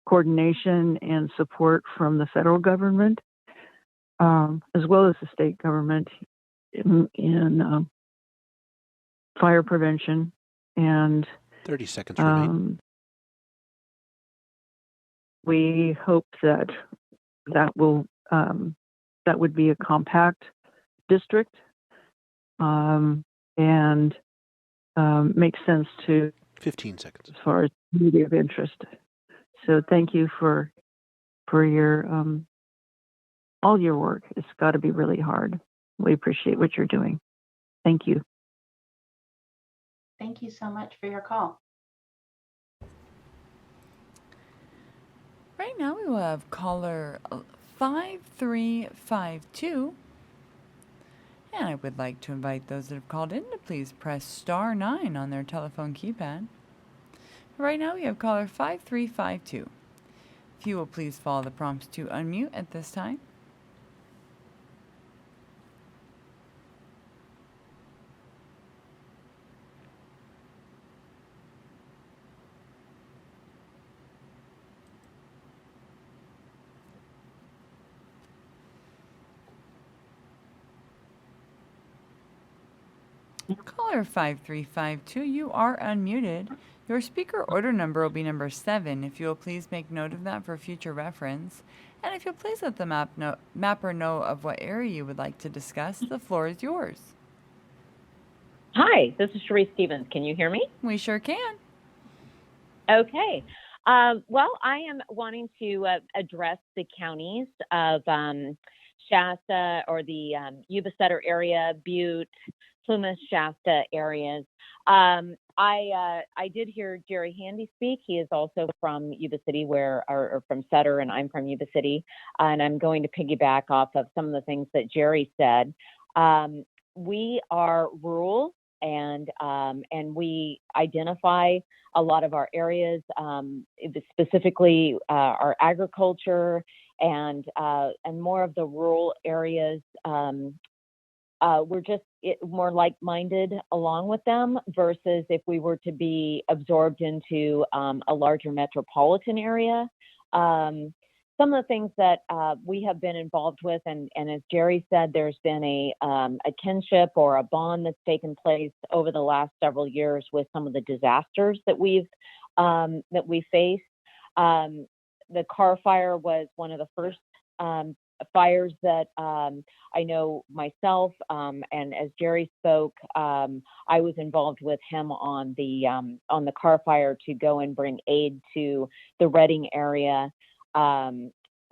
coordination and support from the federal government, as well as the state government in fire prevention. And 30 seconds remain. we hope that that would be a compact district and makes sense to 15 seconds as far as community of interest. So thank you for your all your work. It's got to be really hard. We appreciate what you're doing. Thank you. Thank you so much for your call. Right now we will have caller 5352. And I would like to invite those that have called in to please press *9 on their telephone keypad. Right now we have caller 5352. If you will please follow the prompts to unmute at this time. Caller 5352, you are unmuted. Your speaker order number will be number 7. If you will please make note of that for future reference. And if you'll please let the mapper know of what area you would like to discuss, the floor is yours. Hi, this is Cherise Stevens. Can you hear me? We sure can. Okay. Well, I am wanting to address the counties of Shasta or the Yuba Sutter area, Butte, Plymouth, Shasta areas. I did hear Jerry Handy speak. He is also from Yuba City, or from Sutter, and I'm from Yuba City. And I'm going to piggyback off of some of the things that Jerry said. We are rural, and we identify a lot of our areas, specifically our agriculture and more of the rural areas. We're just more like-minded along with them versus if we were to be absorbed into a larger metropolitan area. Some of the things that we have been involved with, and as Jerry said, there's been a kinship or a bond that's taken place over the last several years with some of the disasters that we've faced. The Carr Fire was one of the first fires that I know myself, and as Jerry spoke, I was involved with him on the Carr Fire to go and bring aid to the Redding area.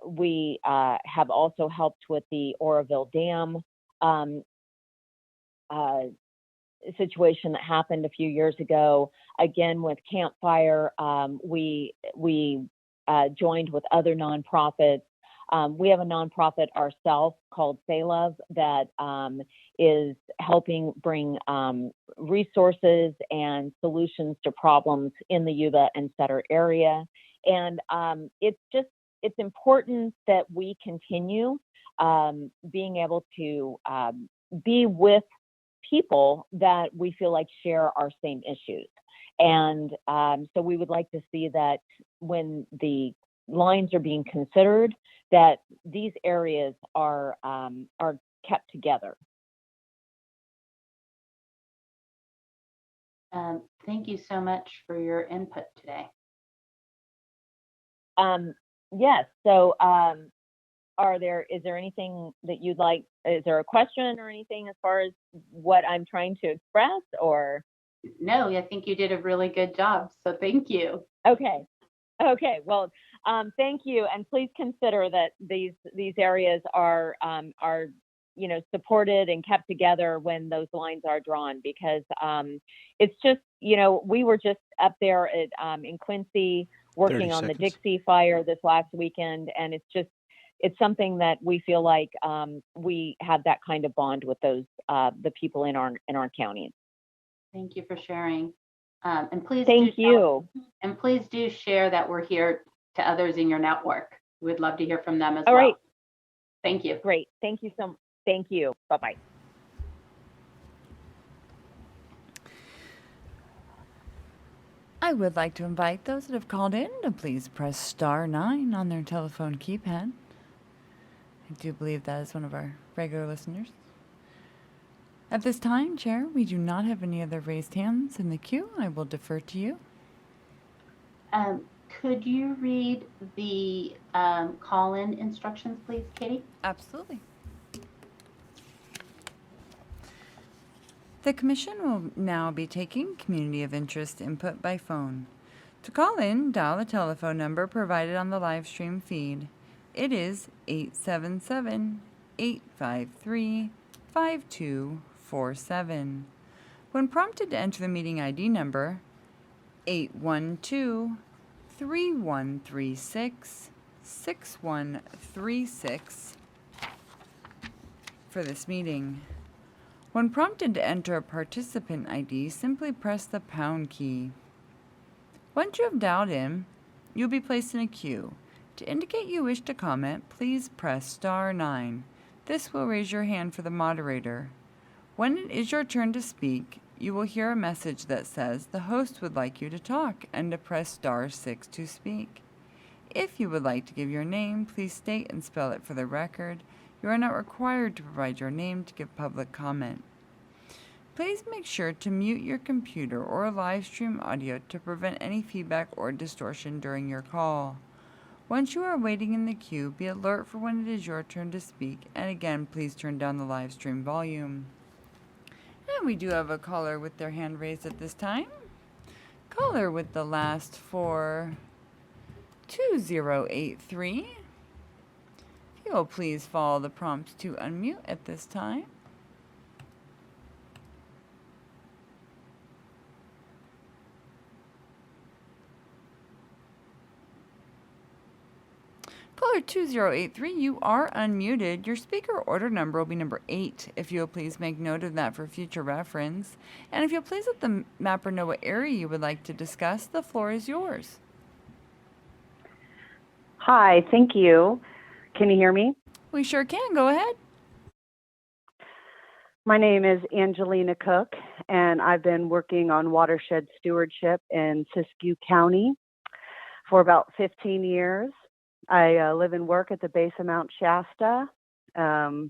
We have also helped with the Oroville Dam situation that happened a few years ago. Again, with Camp Fire, we joined with other nonprofits. We have a nonprofit ourselves called Say Love that is helping bring resources and solutions to problems in the Yuba and Sutter area. And it's important that we continue being able to be with people that we feel like share our same issues. And so we would like to see that when the lines are being considered, that these areas are kept together. Thank you so much for your input today. Yes. So, is there anything that you'd like? Is there a question or anything as far as what I'm trying to express, or? No, I think you did a really good job. So thank you. Okay. Well, thank you, and please consider that these areas are supported and kept together when those lines are drawn, because it's just we were just up there at in Quincy working on the Dixie Fire this last weekend, and it's something that we feel like we have that kind of bond with those the people in our counties. Thank you for sharing. And please Thank you. And please do share that we're here to others in your network. We'd love to hear from them as All well. right. Thank you. Great. Thank you so much. Thank you. Bye-bye. I would like to invite those that have called in to please press star 9 on their telephone keypad. I do believe that is one of our regular listeners. At this time, Chair, we do not have any other raised hands in the queue. I will defer to you. Could you read the call-in instructions, please, Katie? Absolutely. The Commission will now be taking community of interest input by phone. To call in, dial the telephone number provided on the live stream feed. It is 877-853-5247. When prompted to enter the meeting ID number, 812-3136-6136 for this meeting. When prompted to enter a participant ID, simply press the pound key. Once you have dialed in, you'll be placed in a queue. To indicate you wish to comment, please press star 9. This will raise your hand for the moderator. When it is your turn to speak, you will hear a message that says the host would like you to talk and to press star 6 to speak. If you would like to give your name, please state and spell it for the record. You are not required to provide your name to give public comment. Please make sure to mute your computer or live stream audio to prevent any feedback or distortion during your call. Once you are waiting in the queue, be alert for when it is your turn to speak, and again, please turn down the live stream volume. And we do have a caller with their hand raised at this time. Caller with the last 42083. If you will please follow the prompts to unmute at this time. Caller 2083, you are unmuted. Your speaker order number will be number 8. If you'll please make note of that for future reference. And if you'll please let the mapper know what area you would like to discuss, the floor is yours. Hi, thank you. Can you hear me? We sure can. Go ahead. My name is Angelina Cook, and I've been working on watershed stewardship in Siskiyou County for about 15 years. I live and work at the base of Mount Shasta, the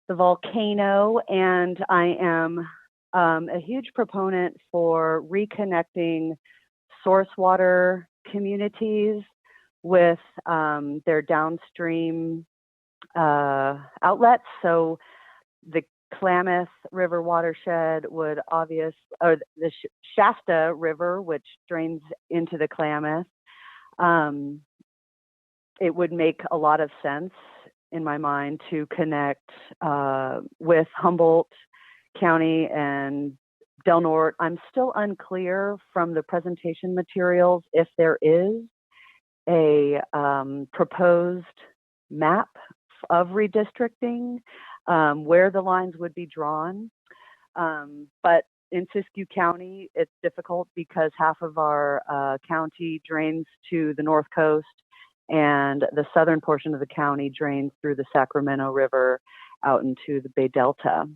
volcano, and I am a huge proponent for reconnecting source water communities with their downstream outlets. So the Klamath River watershed would or the Shasta River, which drains into the Klamath. It would make a lot of sense in my mind to connect with Humboldt County and Del Norte. I'm still unclear from the presentation materials if there is a proposed map of redistricting, where the lines would be drawn. But in Siskiyou County, it's difficult because half of our county drains to the north coast, and the southern portion of the county drains through the Sacramento River out into the Bay Delta.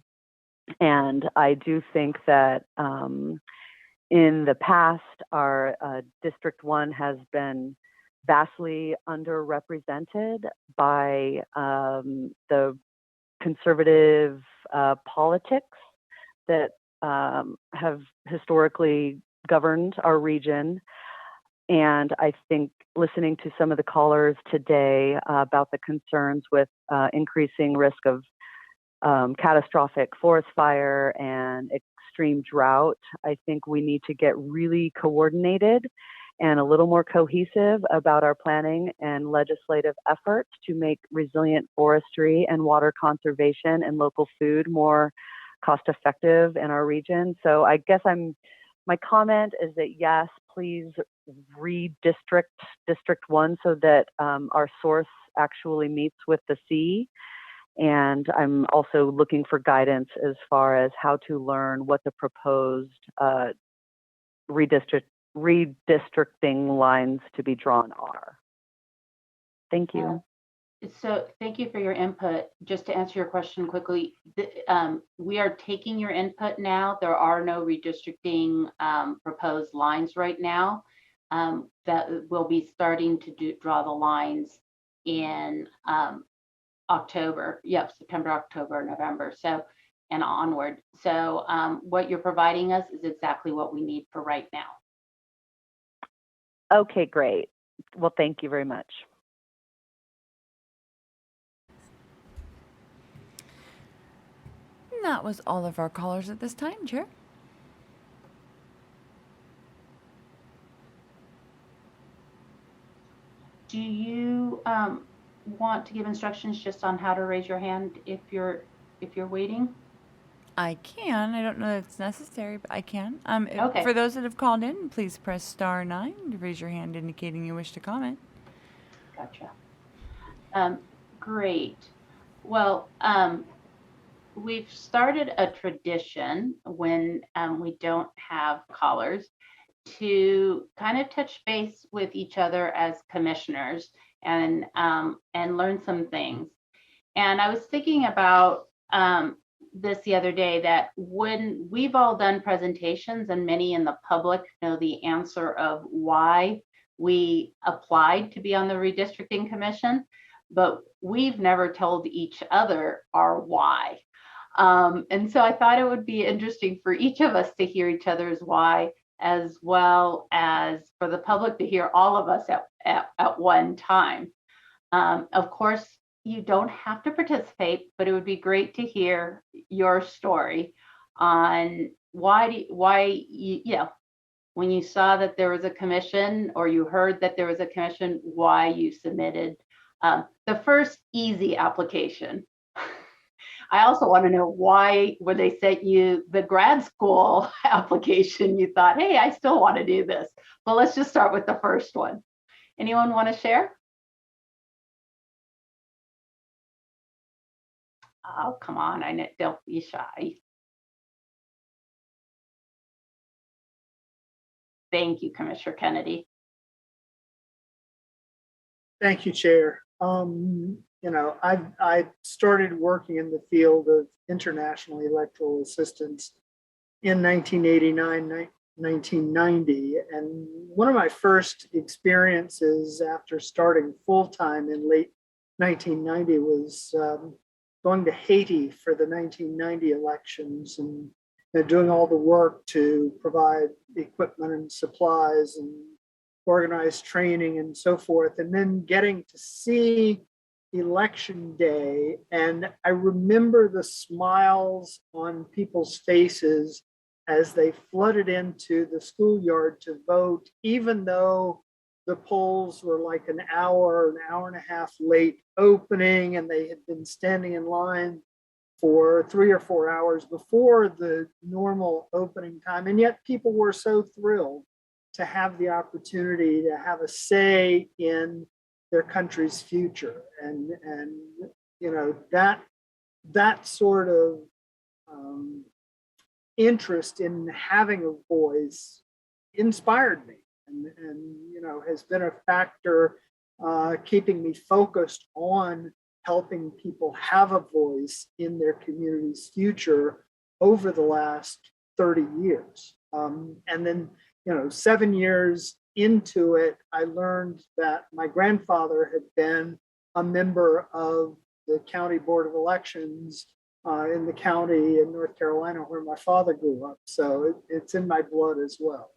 And I do think that in the past, our District 1 has been vastly underrepresented by the conservative politics that have historically governed our region. And I think listening to some of the callers today about the concerns with increasing risk of catastrophic forest fire and extreme drought, I think we need to get really coordinated and a little more cohesive about our planning and legislative efforts to make resilient forestry and water conservation and local food more cost effective in our region. So I guess my comment is that yes, please redistrict District 1 so that our source actually meets with the sea. And I'm also looking for guidance as far as how to learn what the proposed redistricting lines to be drawn are. Thank you. So thank you for your input. Just to answer your question quickly, we are taking your input now. There are no redistricting proposed lines right now. That will be starting to draw the lines in October. Yep, September, October, November. So, and onward. So what you're providing us is exactly what we need for right now. Okay, great. Well, thank you very much. And that was all of our callers at this time, Chair. Do you want to give instructions just on how to raise your hand if you're waiting? I can. I don't know if it's necessary, but I can. Okay. For those that have called in, please press *9 to raise your hand indicating you wish to comment. Gotcha. Great. Well, we've started a tradition when we don't have callers to kind of touch base with each other as commissioners and learn some things. And I was thinking about this the other day, that when we've all done presentations and many in the public know the answer of why we applied to be on the Redistricting Commission, but we've never told each other our why. And so I thought it would be interesting for each of us to hear each other's why, as well as for the public to hear all of us at one time. Of course, you don't have to participate, but it would be great to hear your story on why when you saw that there was a commission, or you heard that there was a commission, why you submitted the first easy application. I also want to know why, when they sent you the grad school application, you thought, hey, I still want to do this. But let's just start with the first one. Anyone want to share? Oh, come on, I know, don't be shy. Thank you, Commissioner Kennedy. Thank you, Chair. I started working in the field of international electoral assistance in 1989, 1990. And one of my first experiences after starting full-time in late 1990 was going to Haiti for the 1990 elections and doing all the work to provide equipment and supplies and organize training and so forth, and then getting to see election day. And I remember the smiles on people's faces as they flooded into the schoolyard to vote, even though the polls were like an hour and a half late opening, and they had been standing in line for 3 or 4 hours before the normal opening time. And yet people were so thrilled to have the opportunity to have a say in their country's future. And that sort of interest in having a voice inspired me and has been a factor keeping me focused on helping people have a voice in their community's future over the last 30 years. And then 7 years into it, I learned that my grandfather had been a member of the county board of elections in the county in North Carolina where my father grew up. So it's in my blood as well.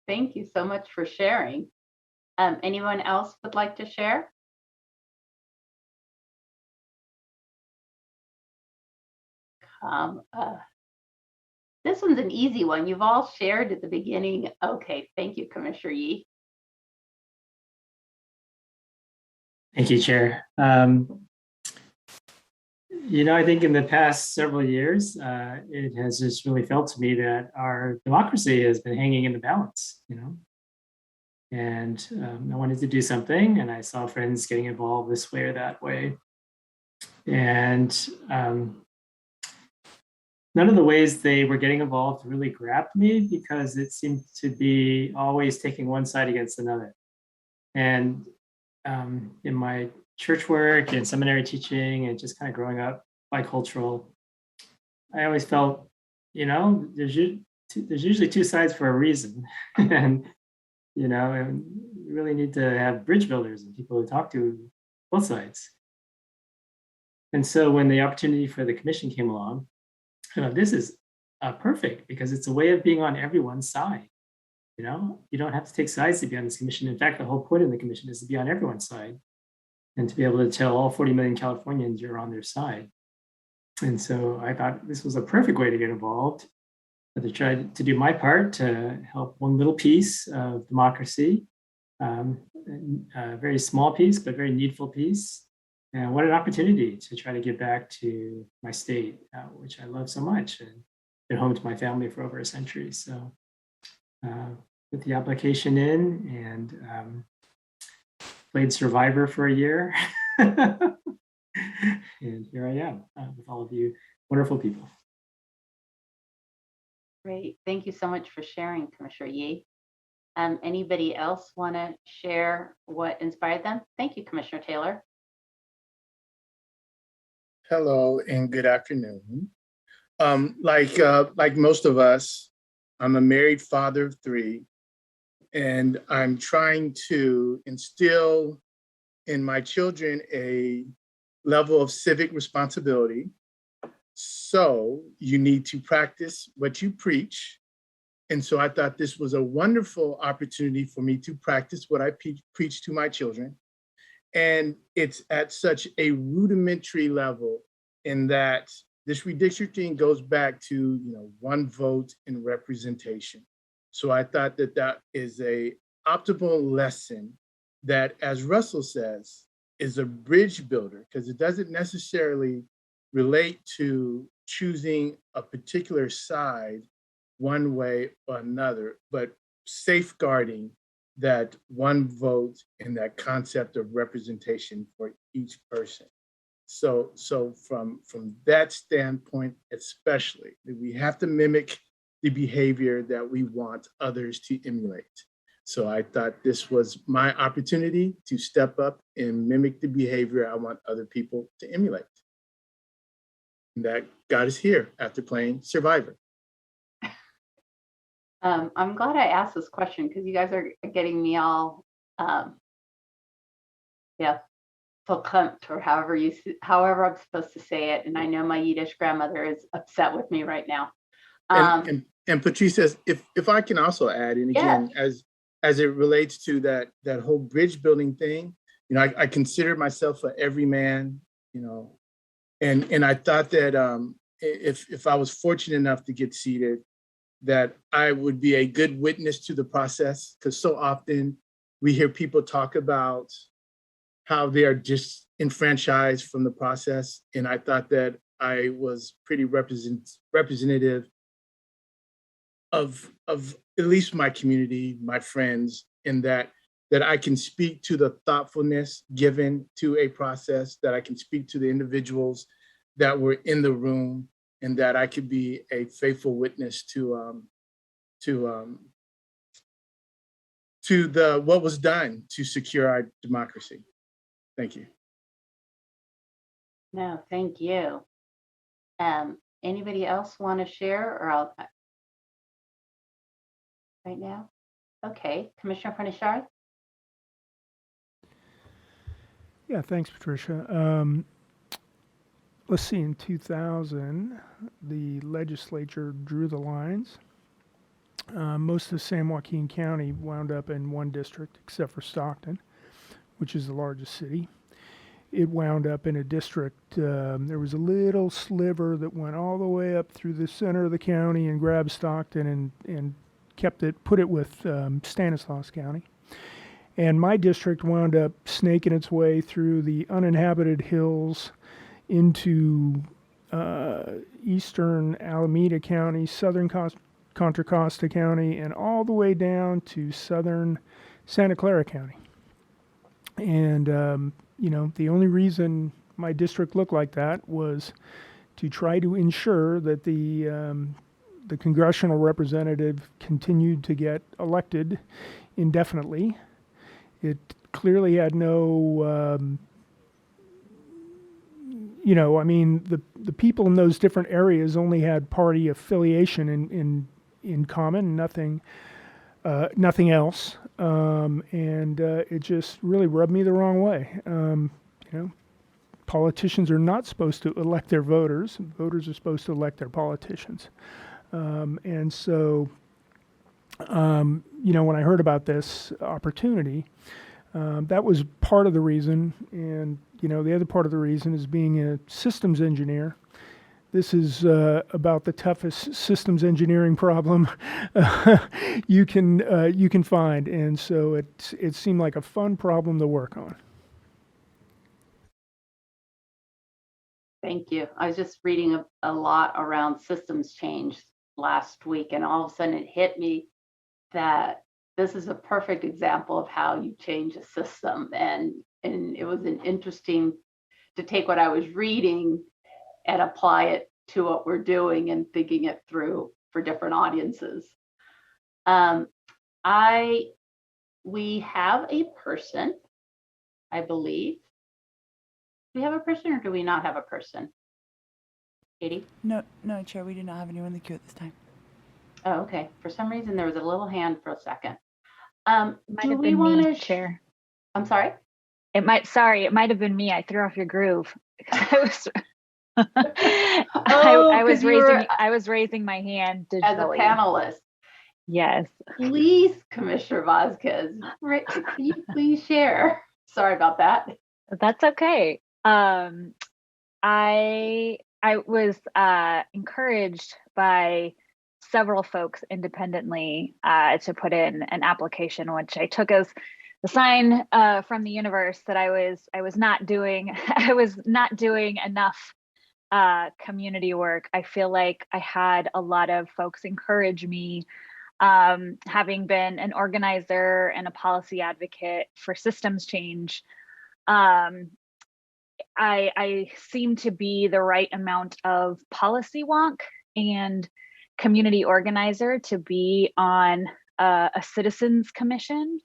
Thank you so much for sharing. Anyone else would like to share? This one's an easy one. You've all shared at the beginning. Okay, thank you, Commissioner Yee. Thank you, Chair. I think in the past several years, it has just really felt to me that our democracy has been hanging in the balance, and I wanted to do something, and I saw friends getting involved this way or that way. And none of the ways they were getting involved really grabbed me because it seemed to be always taking one side against another. And in my church work and seminary teaching and just kind of growing up bicultural, I always felt, there's usually two sides for a reason. And, and you really need to have bridge builders and people who talk to both sides. And so when the opportunity for the commission came along, this is perfect because it's a way of being on everyone's side. You don't have to take sides to be on this commission. In fact, the whole point of the commission is to be on everyone's side and to be able to tell all 40 million Californians you're on their side. And so I thought this was a perfect way to get involved, to try to do my part to help one little piece of democracy, a very small piece, but very needful piece. And what an opportunity to try to give back to my state, which I love so much and been home to my family for over a century. So put the application in and played Survivor for a year. And here I am with all of you wonderful people. Great. Thank you so much for sharing, Commissioner Yee. Anybody else want to share what inspired them? Thank you, Commissioner Taylor. Hello and good afternoon. Like most of us, I'm a married father of 3, and I'm trying to instill in my children a level of civic responsibility. So you need to practice what you preach. And so I thought this was a wonderful opportunity for me to practice what I preach to my children. And it's at such a rudimentary level in that this redistricting goes back to, one vote in representation. So I thought that that is a optimal lesson that, as Russell says, is a bridge builder, because it doesn't necessarily relate to choosing a particular side one way or another, but safeguarding that one vote and that concept of representation for each person. So from that standpoint, especially, we have to mimic the behavior that we want others to emulate. So I thought this was my opportunity to step up and mimic the behavior I want other people to emulate. And that got us here after playing Survivor. I'm glad I asked this question because you guys are getting me all, verklempt, or however I'm supposed to say it. And I know my Yiddish grandmother is upset with me right now. And Patrice says, if I can also add, and again, as it relates to that whole bridge building thing, I consider myself an everyman, and I thought that if I was fortunate enough to get seated, that I would be a good witness to the process, because so often we hear people talk about how they are disenfranchised from the process. And I thought that I was pretty representative of at least my community, my friends, in that I can speak to the thoughtfulness given to a process, that I can speak to the individuals that were in the room, and that I could be a faithful witness to what was done to secure our democracy. Thank you. No, thank you. Anybody else want to share, or I'll right now? Okay, Commissioner Pranishar. Yeah, thanks, Patricia. Let's see, in 2000, the legislature drew the lines. Most of San Joaquin County wound up in one district, except for Stockton, which is the largest city. It wound up in a district, there was a little sliver that went all the way up through the center of the county and grabbed Stockton and put it with Stanislaus County. And my district wound up snaking its way through the uninhabited hills into eastern Alameda County, southern Contra Costa County, and all the way down to southern Santa Clara County. And, the only reason my district looked like that was to try to ensure that the congressional representative continued to get elected indefinitely. It clearly had no, you know, I mean, the people in those different areas only had party affiliation in common, nothing else. And it just really rubbed me the wrong way. You know, politicians are not supposed to elect their voters. Voters are supposed to elect their politicians. And so, you know, when I heard about this opportunity, that was part of the reason. And, you know, the other part of the reason is being a systems engineer. This is about the toughest systems engineering problem you can find. And so it seemed like a fun problem to work on. Thank you. I was just reading a lot around systems change last week, and all of a sudden it hit me that this is a perfect example of how you change a system. And it was an interesting to take what I was reading and apply it to what we're doing and thinking it through for different audiences. We have a person, I believe. Do we have a person or do we not have a person? Katie? No, Chair, we do not have anyone in the queue at this time. Oh, okay. For some reason, there was a little hand for a second. Might have been me, Chair. I'm sorry? It might have been me. I threw off your groove. I was raising my hand digitally. As a panelist. Yes. Please, Commissioner Vasquez, can you please share? Sorry about that. That's okay. I was encouraged by several folks independently to put in an application, which I took as the sign from the universe that I was not doing enough community work. I feel like I had a lot of folks encourage me, having been an organizer and a policy advocate for systems change. I seem to be the right amount of policy wonk and community organizer to be on a citizens commission.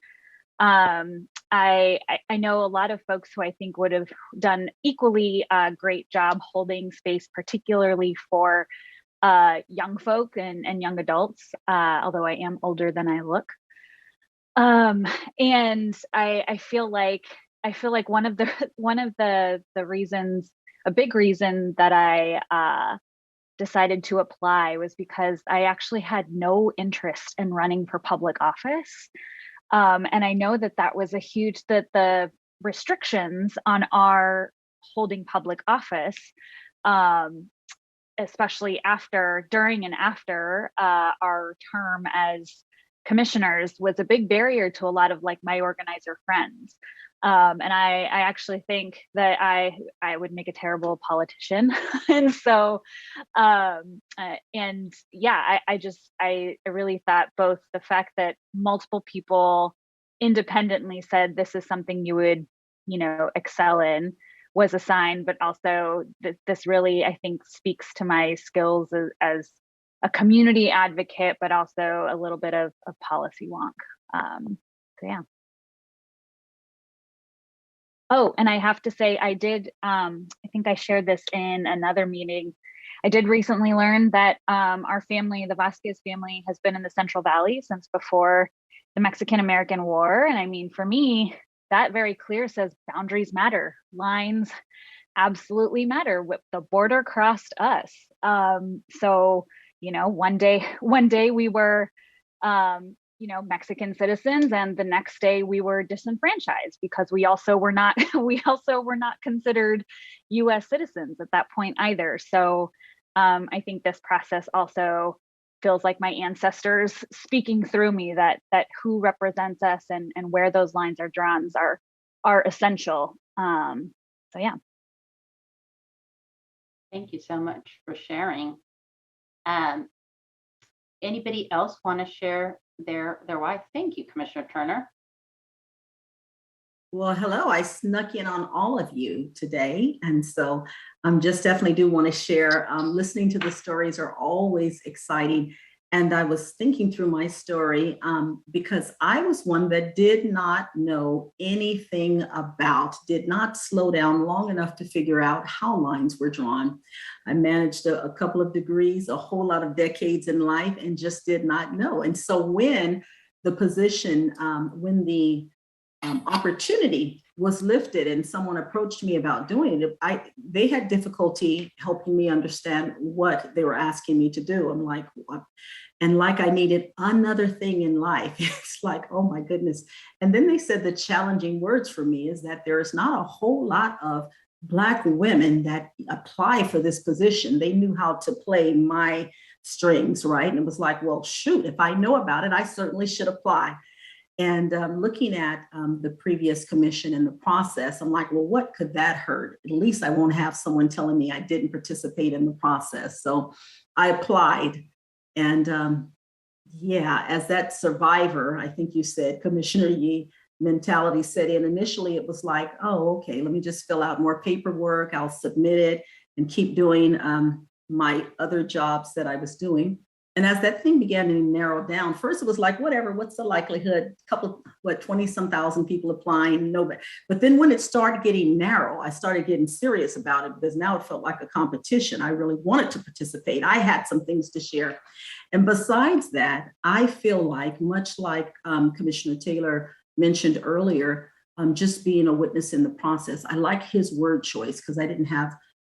I know a lot of folks who I think would have done equally great job holding space, particularly for young folk and young adults, although I am older than I look. And I feel like one of the reasons, a big reason that I decided to apply was because I actually had no interest in running for public office. And I know that was that the restrictions on our holding public office, especially during and after our term as commissioners, was a big barrier to a lot of like my organizer friends. And I actually think that I would make a terrible politician. And so, and yeah, I really thought both the fact that multiple people independently said this is something you would, excel in was a sign, but also that this really, I think, speaks to my skills as a community advocate, but also a little bit of policy wonk. So yeah. Oh, and I have to say, I did, I think I shared this in another meeting. I did recently learn that our family, the Vasquez family, has been in the Central Valley since before the Mexican-American War. And I mean, for me, that very clear says boundaries matter. Lines absolutely matter. The border crossed us. So, one day we were, Mexican citizens, and the next day we were disenfranchised because we also were not considered U.S. citizens at that point either. So I think this process also feels like my ancestors speaking through me that who represents us and where those lines are drawn are essential. So yeah. Thank you so much for sharing. Anybody else want to share their why? Thank you, Commissioner Turner. Well, hello. I snuck in on all of you today. And so just definitely do want to share. Listening to the stories are always exciting. And I was thinking through my story because I was one that did not know anything about, did not slow down long enough to figure out how lines were drawn. I managed a couple of degrees, a whole lot of decades in life, and just did not know. And so when the position, when the opportunity was lifted and someone approached me about doing it, they had difficulty helping me understand what they were asking me to do. I'm like, what? And like I needed another thing in life. It's like, oh my goodness. And then they said the challenging words for me is that there is not a whole lot of Black women that apply for this position. They knew how to play my strings, right? And it was like, well, shoot, if I know about it, I certainly should apply. And looking at the previous commission and the process, I'm like, well, what could that hurt? At least I won't have someone telling me I didn't participate in the process. So I applied. And yeah, as that survivor, I think you said, Commissioner Yee, mentality set in. Initially, it was like, oh, okay, let me just fill out more paperwork. I'll submit it and keep doing my other jobs that I was doing. And as that thing began to narrow down, first it was like, whatever, what's the likelihood? A couple, 20-some thousand people applying, nobody. But then when it started getting narrow, I started getting serious about it because now it felt like a competition. I really wanted to participate. I had some things to share. And besides that, I feel like, much like Commissioner Taylor mentioned earlier, just being a witness in the process, I like his word choice because I didn't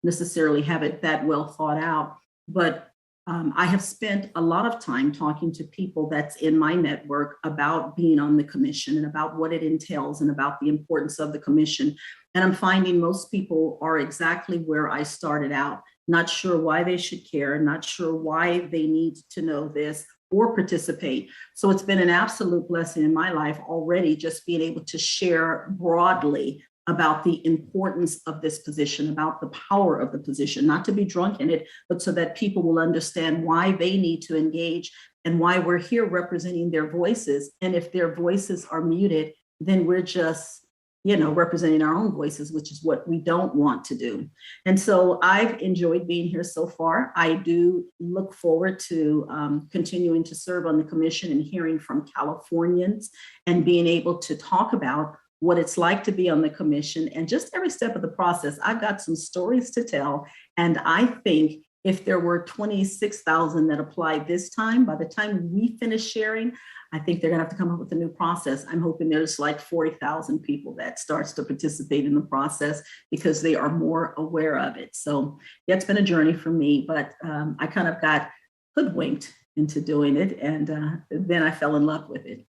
necessarily have it that well thought out. But I have spent a lot of time talking to people that's in my network about being on the commission and about what it entails and about the importance of the commission. And I'm finding most people are exactly where I started out, not sure why they should care, not sure why they need to know this or participate. So it's been an absolute blessing in my life already, just being able to share broadly about the importance of this position, about the power of the position, not to be drunk in it, but so that people will understand why they need to engage and why we're here representing their voices. And if their voices are muted, then we're just, representing our own voices, which is what we don't want to do. And so I've enjoyed being here so far. I do look forward to continuing to serve on the commission and hearing from Californians and being able to talk about what it's like to be on the commission and just every step of the process. I've got some stories to tell. And I think if there were 26,000 that applied this time, by the time we finish sharing, I think they're gonna have to come up with a new process. I'm hoping there's like 40,000 people that starts to participate in the process because they are more aware of it. So yeah, it's been a journey for me, but I kind of got hoodwinked into doing it. And then I fell in love with it.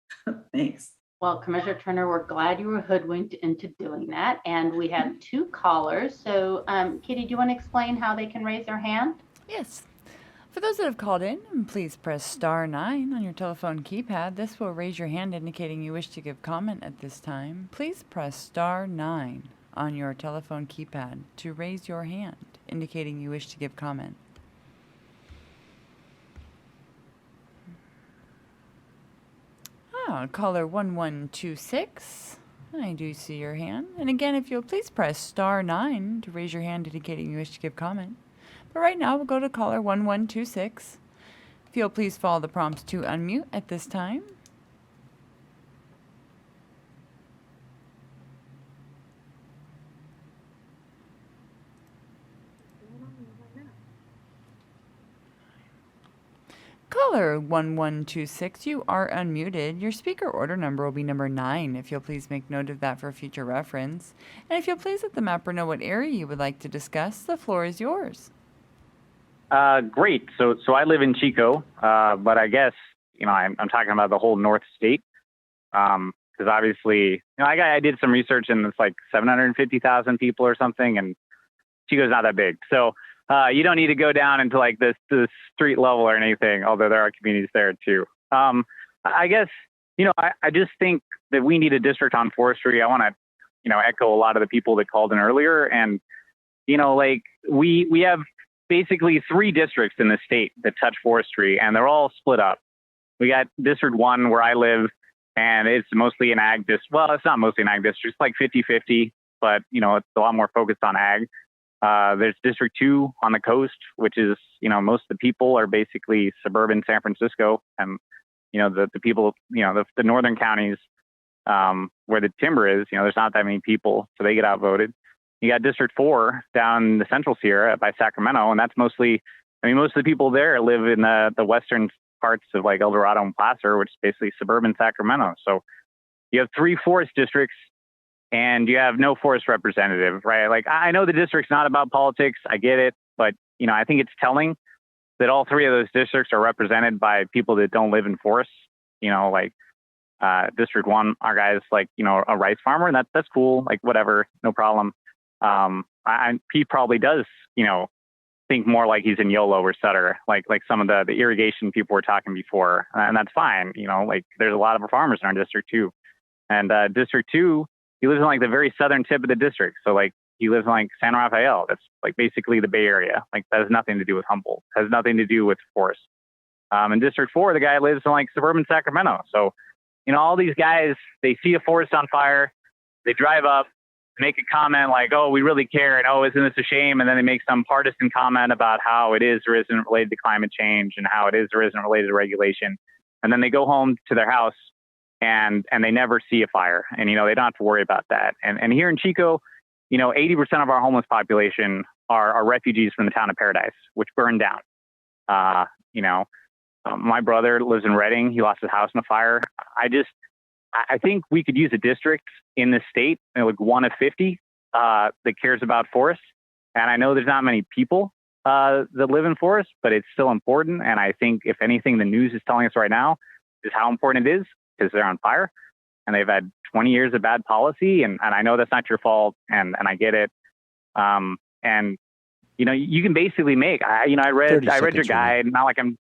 Thanks. Well, Commissioner Turner, we're glad you were hoodwinked into doing that. And we have 2 callers. So Kitty, do you want to explain how they can raise their hand? Yes. For those that have called in, please press *9 on your telephone keypad. This will raise your hand indicating you wish to give comment at this time. Please press *9 on your telephone keypad to raise your hand indicating you wish to give comment. Caller 1126. I do see your hand. And again, if you'll please press *9 to raise your hand indicating you wish to give comment. But right now, we'll go to caller 1126. If you'll please follow the prompts to unmute at this time. Caller 1126, you are unmuted. Your speaker order number will be number 9, if you'll please make note of that for future reference. And if you'll please let the mapper know what area you would like to discuss, the floor is yours. Great. So I live in Chico, but I guess, I'm talking about the whole North State. Because obviously, I did some research and it's like 750,000 people or something, and Chico's not that big. So you don't need to go down into like the street level or anything, although there are communities there too. I guess, I just think that we need a district on forestry. I want to, echo a lot of the people that called in earlier. And, we have basically 3 districts in the state that touch forestry, and they're all split up. We got District 1 where I live, and it's mostly an ag district. Well, it's not mostly an ag district. It's like 50-50, but, it's a lot more focused on ag. There's District 2 on the coast, which is, most of the people are basically suburban San Francisco. And, the people, the northern counties where the timber is, there's not that many people, so they get outvoted. You got District 4 down in the Central Sierra by Sacramento, and that's mostly, most of the people there live in the western parts of like El Dorado and Placer, which is basically suburban Sacramento. So you have 3 forest districts and you have no forest representative, right? Like, I know the district's not about politics, I get it, but I think it's telling that all 3 of those districts are represented by people that don't live in forests. District 1, our guy's like, a rice farmer, and that's cool, like whatever, no problem. He probably does, think more like he's in Yolo or Sutter, like some of the irrigation people were talking before, and that's fine. Like there's a lot of farmers in our district too, and District 2, he lives in like the very southern tip of the district. So like he lives in like San Rafael. That's like basically the Bay Area. Like that has nothing to do with Humboldt. It has nothing to do with forest. In District 4, the guy lives in like suburban Sacramento. So all these guys, they see a forest on fire, they drive up, make a comment like, oh, we really care, and oh, isn't this a shame? And then they make some partisan comment about how it is or isn't related to climate change and how it is or isn't related to regulation. And then they go home to their house and they never see a fire. And, they don't have to worry about that. And here in Chico, 80% of our homeless population are refugees from the town of Paradise, which burned down. My brother lives in Redding. He lost his house in a fire. I think we could use a district in the state, like 1 of 50, that cares about forests. And I know there's not many people that live in forests, but it's still important. And I think, if anything, the news is telling us right now is how important it is, because they're on fire and they've had 20 years of bad policy. And I know that's not your fault, and I get it. And you can basically make. I read your guide. Not like I'm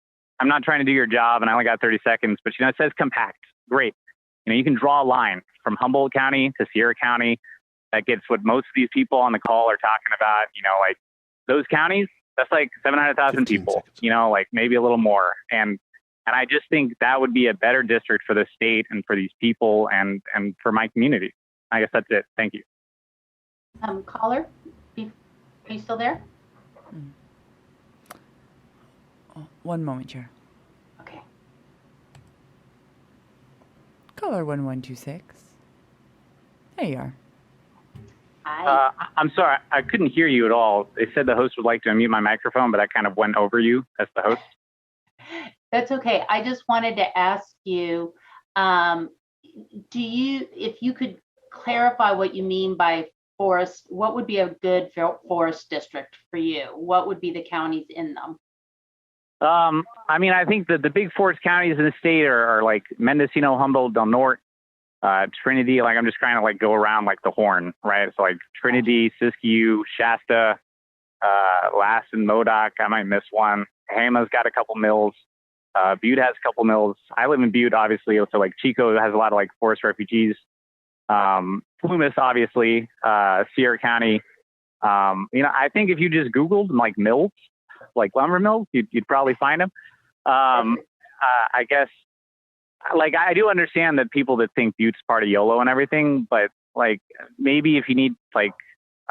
not trying to do your job, and I only got 30 seconds. But it says compact. Great. You can draw a line from Humboldt County to Sierra County that gets what most of these people on the call are talking about. Like those counties, that's like 700,000 people, like maybe a little more. And I just think that would be a better district for the state and for these people and for my community. I guess that's it. Thank you. Caller, are you still there? One moment, Chair. Okay. Caller 1126. There you are. I'm sorry, I couldn't hear you at all. They said the host would like to unmute my microphone, but I kind of went over you as the host. That's okay. I just wanted to ask you, if you could clarify what you mean by forest, what would be a good forest district for you? What would be the counties in them? I think that the big forest counties in the state are like Mendocino, Humboldt, Del Norte, Trinity. Like I'm just trying to like go around like the horn, right? So like Trinity, Siskiyou, Shasta, Lassen, Modoc. I might miss one. Hama's got a couple mills. Butte has a couple mills. I live in Butte, obviously. So like Chico has a lot of like forest refugees. Plumas, obviously, Sierra County. I think if you just Googled like mills, like lumber mills, you'd probably find them. I guess, like, I do understand that people that think Butte's part of YOLO and everything, but like maybe if you need like,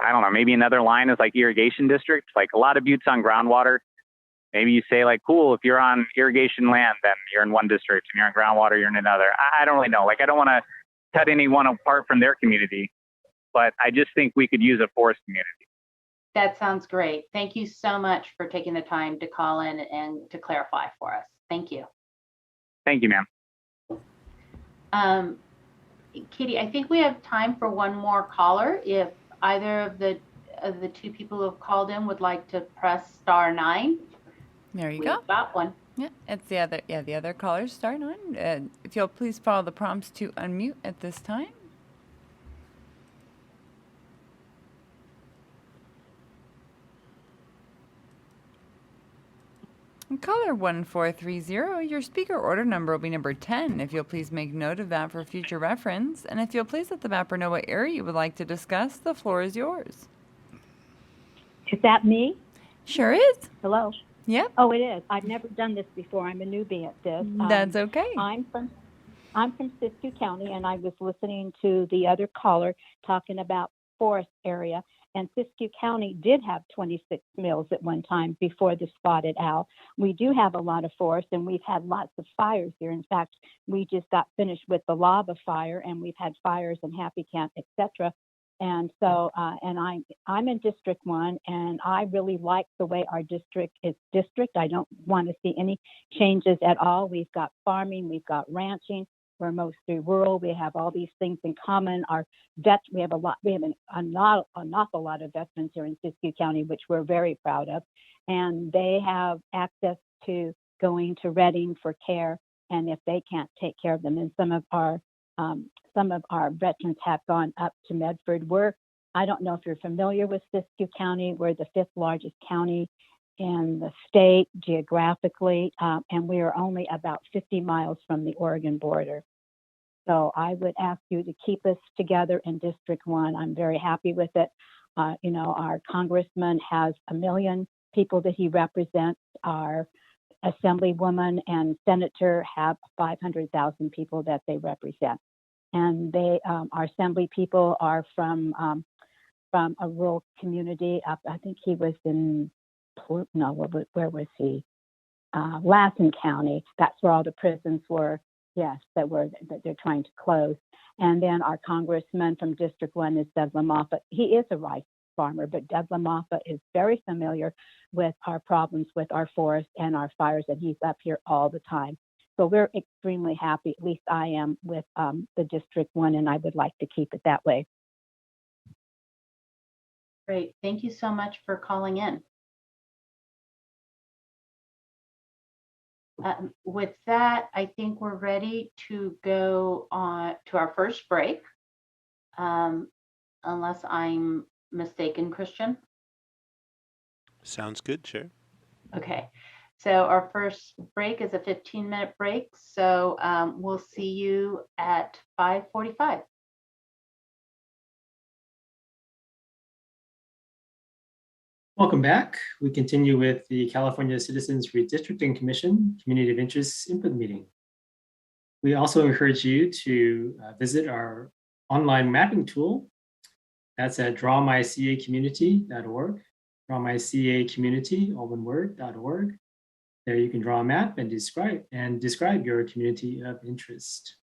I don't know, maybe another line is like irrigation district. Like a lot of Butte's on groundwater. Maybe you say like, cool, if you're on irrigation land, then you're in one district, and you're on groundwater, you're in another. I don't really know. Like I don't want to cut anyone apart from their community, but I just think we could use a forest community. That sounds great. Thank you so much for taking the time to call in and to clarify for us. Thank you. Thank you, ma'am. Kitty, I think we have time for one more caller. If either of the two people who have called in would like to press *9. There you go. We've got one. Yeah, it's the other. Yeah, the other callers *9. If you'll please follow the prompts to unmute at this time. Caller 1430, your speaker order number will be number 10. If you'll please make note of that for future reference. And if you'll please let the mapper know what area you would like to discuss, the floor is yours. Is that me? Sure is. Hello? Yep. Oh, it is. I've never done this before. I'm a newbie at this. That's okay. I'm from Siskiyou County, and I was listening to the other caller talking about forest area. And Siskiyou County did have 26 mills at one time before the spotted owl. We do have a lot of forest, and we've had lots of fires here. In fact, we just got finished with the lava fire, and we've had fires in Happy Camp, etc. And so, I'm in District 1, and I really like the way our district is district. I don't want to see any changes at all. We've got farming, we've got ranching. We're mostly rural. We have all these things in common. Our vets, we have an awful lot of veterans here in Siskiyou County, which we're very proud of. And they have access to going to Redding for care. And if they can't take care of them, and some of our veterans have gone up to Medford. I don't know if you're familiar with Siskiyou County. We're the 5th largest county in the state geographically, and we are only about 50 miles from the Oregon border. So I would ask you to keep us together in District 1. I'm very happy with it. Our congressman has 1 million people that he represents. Our assemblywoman and senator have 500,000 people that they represent. And our assembly people are from a rural community up, I think he was in, where was he? Lassen County. That's where all the prisons were, yes, that they're trying to close. And then our congressman from District 1 is Doug LaMoffa. He is a rice farmer, but Doug LaMoffa is very familiar with our problems with our forest and our fires, and he's up here all the time. So we're extremely happy, at least I am, with the District 1, and I would like to keep it that way. Great. Thank you so much for calling in. With that, I think we're ready to go on to our first break, unless I'm mistaken, Christian. Sounds good, Chair. Okay, so our first break is a 15-minute break. So we'll see you at 5:45. Welcome back. We continue with the California Citizens Redistricting Commission Community of Interest Input Meeting. We also encourage you to visit our online mapping tool. That's at drawmycacommunity.org, drawmycacommunity, all one word.org. There you can draw a map and describe your community of interest.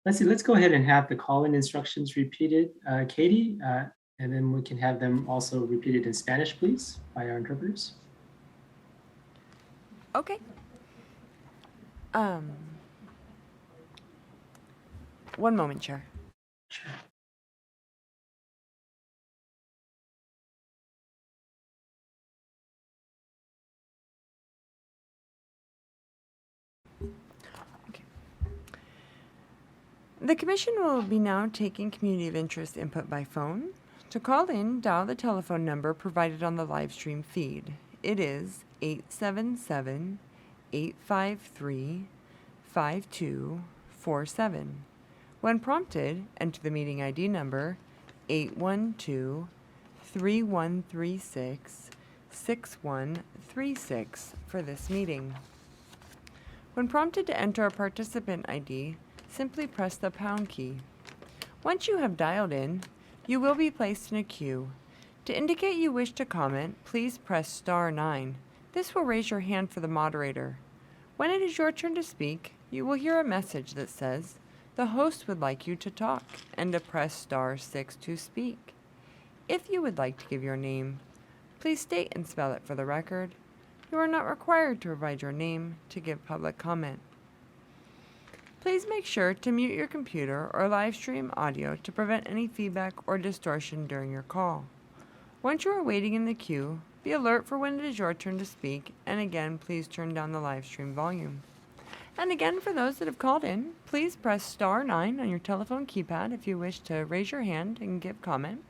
Let's go ahead and have the call-in instructions repeated, Katie, and then we can have them also repeated in Spanish, please, by our interpreters. Okay. One moment, Chair. Sure. The Commission will be now taking community of interest input by phone. To call in, dial the telephone number provided on the live stream feed. It is 877-853-5247. When prompted, enter the meeting ID number 812-3136-6136 for this meeting. When prompted to enter a participant ID, simply press the pound key. Once you have dialed in, you will be placed in a queue. To indicate you wish to comment, please press star 9. This will raise your hand for the moderator. When it is your turn to speak, you will hear a message that says, "The host would like you to talk," and to press star 6 to speak. If you would like to give your name, please state and spell it for the record. You are not required to provide your name to give public comment. Please make sure to mute your computer or live stream audio to prevent any feedback or distortion during your call. Once you are waiting in the queue, be alert for when it is your turn to speak, and again, please turn down the live stream volume. And again, for those that have called in, please press star 9 on your telephone keypad if you wish to raise your hand and give comment.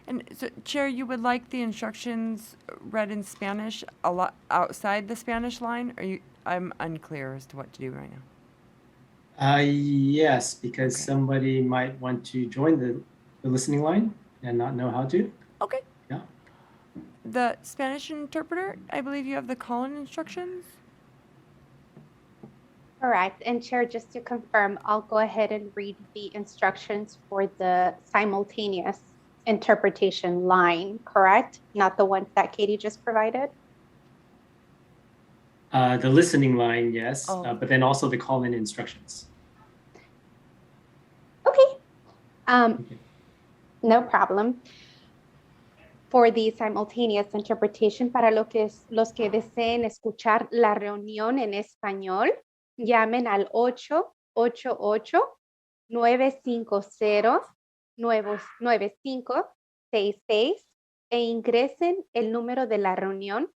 And so, Chair, you would like the instructions read in Spanish a lot outside the Spanish line, or I'm unclear as to what to do right now. Yes, because somebody might want to join the listening line and not know how to. Okay. Yeah. The Spanish interpreter, I believe you have the call-in instructions. Correct. And Chair, just to confirm, I'll go ahead and read the instructions for the simultaneous interpretation line, correct? Not the ones that Katie just provided? The listening line, yes, Oh. but then also the call-in instructions. No problem. For the simultaneous interpretation, para los que deseen escuchar la reunión en español, llamen al 888-950-9566 e ingresen el número de la reunión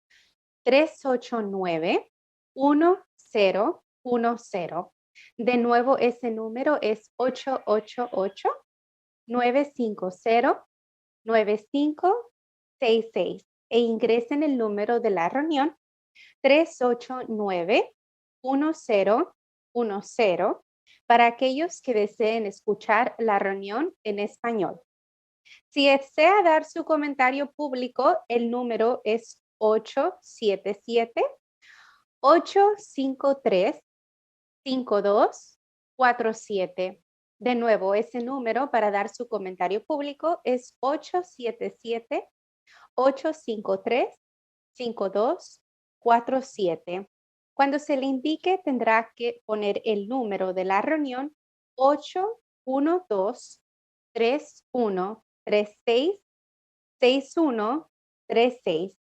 389-1010. De nuevo, ese número es 888-950-9566 e ingresen el número de la reunión 389-1010 para aquellos que deseen escuchar la reunión en español. Si desea dar su comentario público, el número es 877-853-5247. De nuevo, ese número para dar su comentario público es 877-853-5247. Cuando se le indique, tendrá que poner el número de la reunión 812-3136-6136.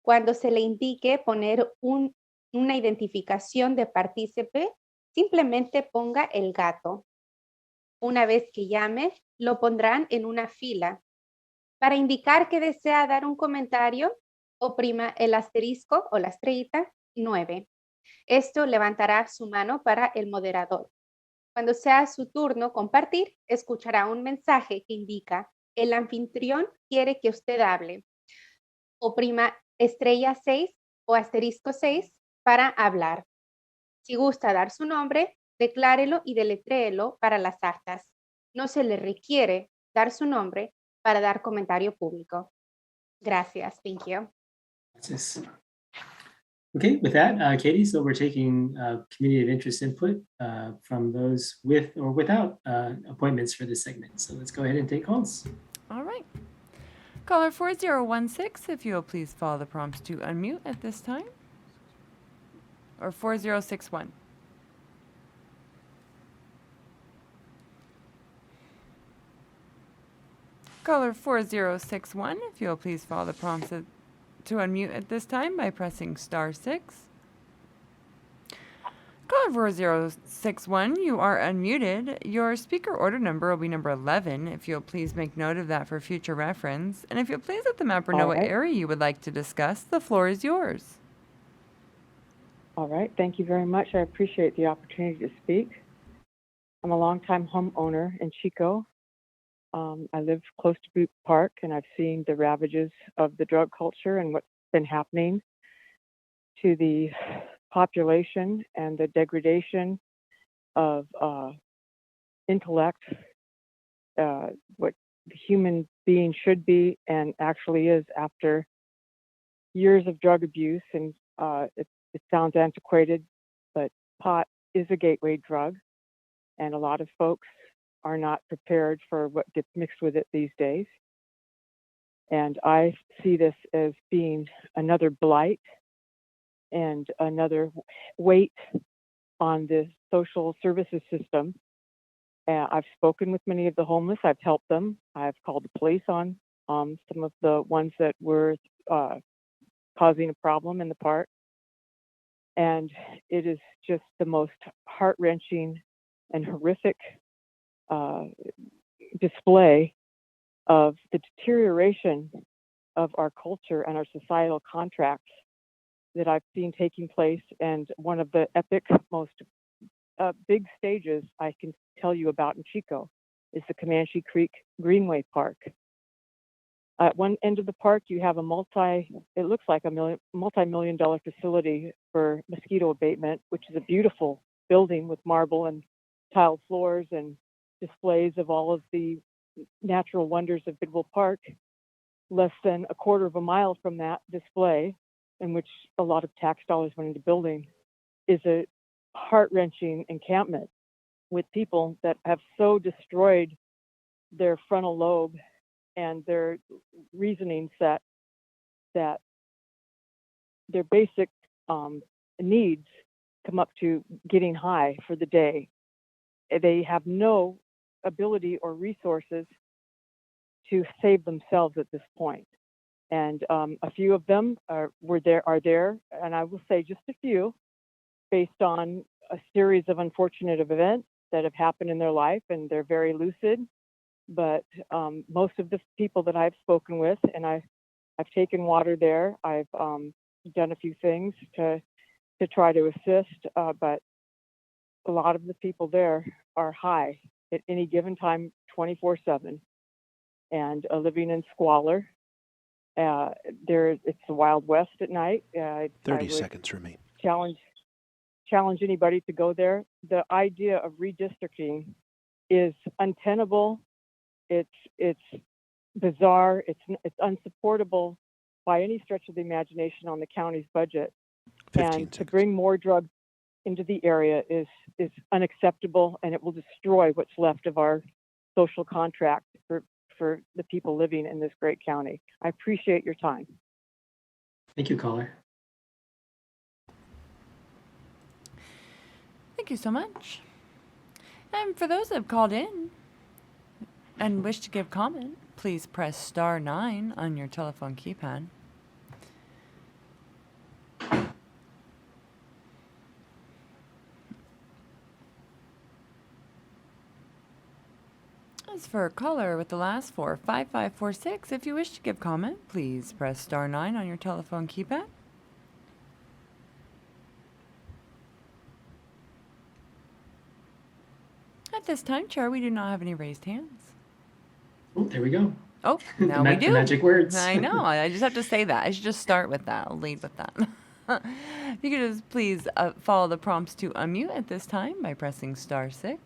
Cuando se le indique poner una identificación de partícipe, simplemente ponga el gato. Una vez que llame, lo pondrán en una fila. Para indicar que desea dar un comentario, oprima el asterisco o la estrellita 9. Esto levantará su mano para el moderador. Cuando sea su turno compartir, escuchará un mensaje que indica: el anfitrión quiere que usted hable. Oprima estrella 6 o asterisco 6 para hablar. Si gusta dar su nombre, declárelo y deletréelo para las actas. No se le requiere dar su nombre para dar comentario público. Gracias. Thank you. Yes. Okay, with that, Katie, so we're taking community of interest input from those with or without appointments for this segment. So let's go ahead and take calls. All right. Caller 4016, if you will please follow the prompts to unmute at this time. Or 4061. Caller 4061, if you will please follow the prompts to unmute at this time by pressing *6. Caller 4061, you are unmuted. Your speaker order number will be number 11. If you'll please make note of that for future reference. And if you'll please let the mapper know what area you would like to discuss, the floor is yours. All right. Thank you very much. I appreciate the opportunity to speak. I'm a longtime homeowner in Chico. I live close to Butte Park, and I've seen the ravages of the drug culture and what's been happening to the population and the degradation of intellect, what the human being should be and actually is after years of drug abuse. And it sounds antiquated, but pot is a gateway drug, and a lot of folks are not prepared for what gets mixed with it these days. And I see this as being another blight and another weight on the social services system. I've spoken with many of the homeless. I've helped them. I've called the police on some of the ones that were causing a problem in the park. And it is just the most heart-wrenching and horrific display of the deterioration of our culture and our societal contracts that I've seen taking place. And one of the epic, most big stages I can tell you about in Chico is the Comanche Creek Greenway Park. At one end of the park, you have it looks like a multi-million-dollar facility for mosquito abatement, which is a beautiful building with marble and tiled floors and displays of all of the natural wonders of Bidwell Park. Less than a quarter of a mile from that display, in which a lot of tax dollars went into building, is a heart-wrenching encampment with people that have so destroyed their frontal lobe and their reasoning set that their basic needs come up to getting high for the day. They have no ability or resources to save themselves at this point. And a few of them are there, and I will say just a few, based on a series of unfortunate events that have happened in their life, and they're very lucid. But most of the people that I've spoken with, and I've taken water there, I've done a few things to try to assist, but a lot of the people there are high at any given time, 24/7, and living in squalor. It's the Wild West at night. 30 seconds remain. Challenge anybody to go there. The idea of redistricting is untenable. It's bizarre. It's unsupportable by any stretch of the imagination on the county's budget. And to bring more drugs into the area is unacceptable, and it will destroy what's left of our social contract for the people living in this great county. I appreciate your time. Thank you, caller. Thank you so much. And for those that have called in and wish to give comment, please press *9 on your telephone keypad. As for a caller with the last four, 5546, if you wish to give comment, please press *9 on your telephone keypad. At this time, Chair, we do not have any raised hands. Oh, there we go. Oh, now we do. The magic words. I know. I just have to say that. I should just start with that. I'll lead with that. If you could just please follow the prompts to unmute at this time by pressing *6.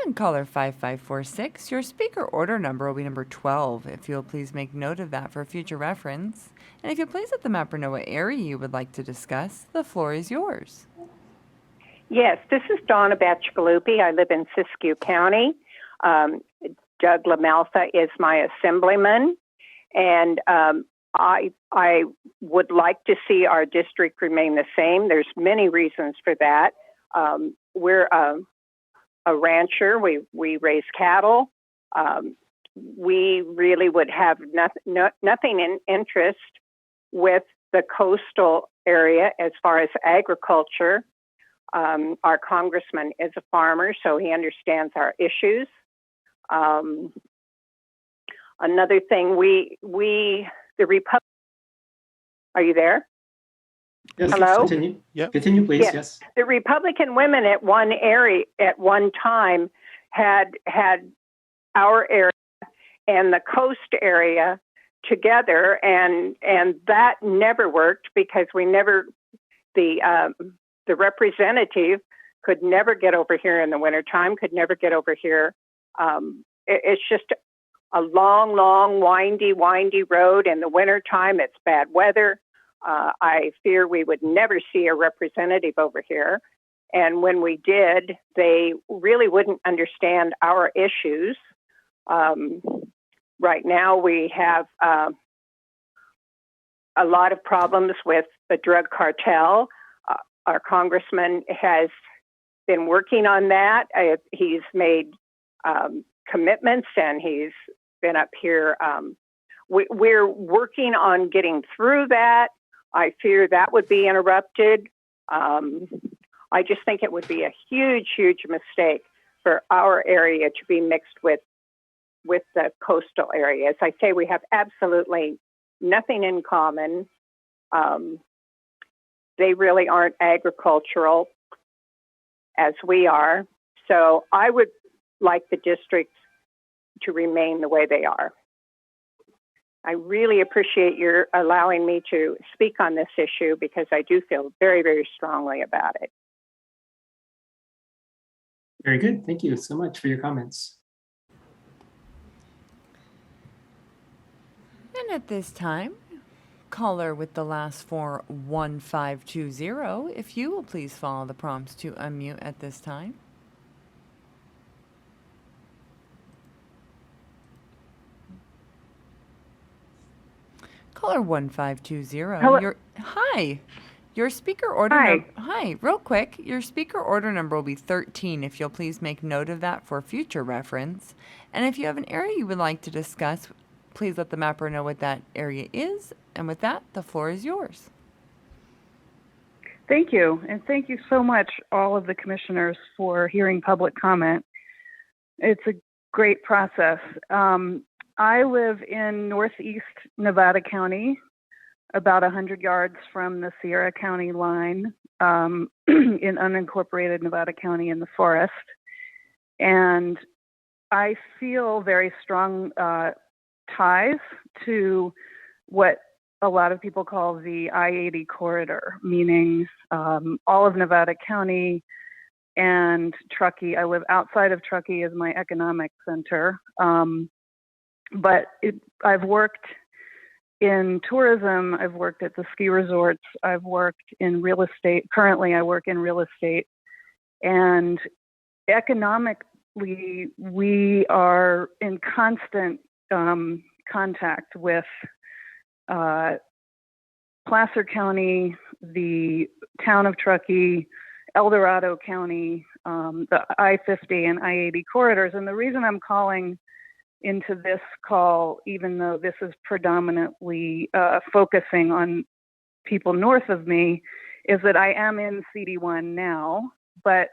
And caller 5546, your speaker order number will be number 12. If you'll please make note of that for future reference. And if you'll please let the mapper know what area you would like to discuss, the floor is yours. Yes, this is Donna Batchgalupi. I live in Siskiyou County. Doug LaMalfa is my assemblyman, and I would like to see our district remain the same. There's many reasons for that. We're a rancher. We raise cattle. We really would have nothing in interest with the coastal area as far as agriculture. Our congressman is a farmer, so he understands our issues. Another thing, the Republic. Are you there? Yes, hello? Continue. Yep. Continue, please. Yes. The Republican women at one time had our area and the coast area together, and that never worked because the representative could never get over here in the wintertime, could never get over here. It's just a long, windy road. In the wintertime, it's bad weather. I fear we would never see a representative over here. And when we did, they really wouldn't understand our issues. Right now, we have a lot of problems with the drug cartel. Our congressman has been working on that. He's made commitments, and he's been up here. We're working on getting through that. I fear that would be interrupted. I just think it would be a huge mistake for our area to be mixed with the coastal area. As I say, we have absolutely nothing in common. They really aren't agricultural as we are. So I would like the districts to remain the way they are. I really appreciate your allowing me to speak on this issue because I do feel very, very strongly about it. Very good. Thank you so much for your comments. And at this time, caller with the last four 1520, if you will please follow the prompts to unmute at this time. Caller 1520. Hello. Hi. Your speaker order Hi. Hi, real quick. Your speaker order number will be 13 if you'll please make note of that for future reference. And if you have an area you would like to discuss, please let the mapper know what that area is. And with that, the floor is yours. Thank you. And thank you so much, all of the commissioners, for hearing public comment. It's a great process. I live in northeast Nevada County, about 100 yards from the Sierra County line, in unincorporated Nevada County in the forest. And I feel very strong ties to what a lot of people call the I-80 corridor, meaning all of Nevada County and Truckee. I live outside of Truckee as my economic center. But I've worked in tourism, I've worked at the ski resorts, I've worked in real estate. Currently, I work in real estate. And economically, we are in constant contact with Placer County, the town of Truckee, El Dorado County, the I-50 and I-80 corridors. And the reason I'm calling into this call, even though this is predominantly focusing on people north of me, is that I am in CD1 now, but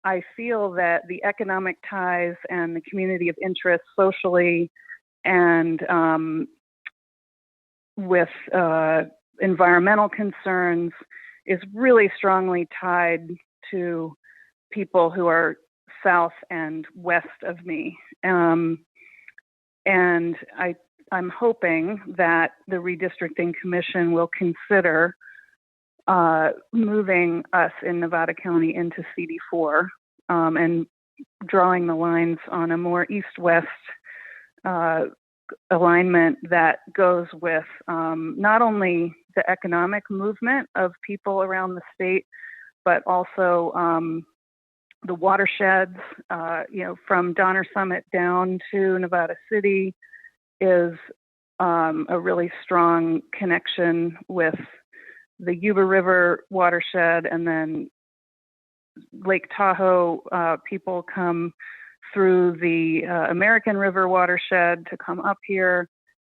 I feel that the economic ties and the community of interest socially and with environmental concerns is really strongly tied to people who are south and west of me. And I'm hoping that the Redistricting Commission will consider moving us in Nevada County into CD4 and drawing the lines on a more east-west alignment that goes with not only the economic movement of people around the state, but also the watersheds, from Donner Summit down to Nevada City is a really strong connection with the Yuba River watershed, and then Lake Tahoe. People come through the American River watershed to come up here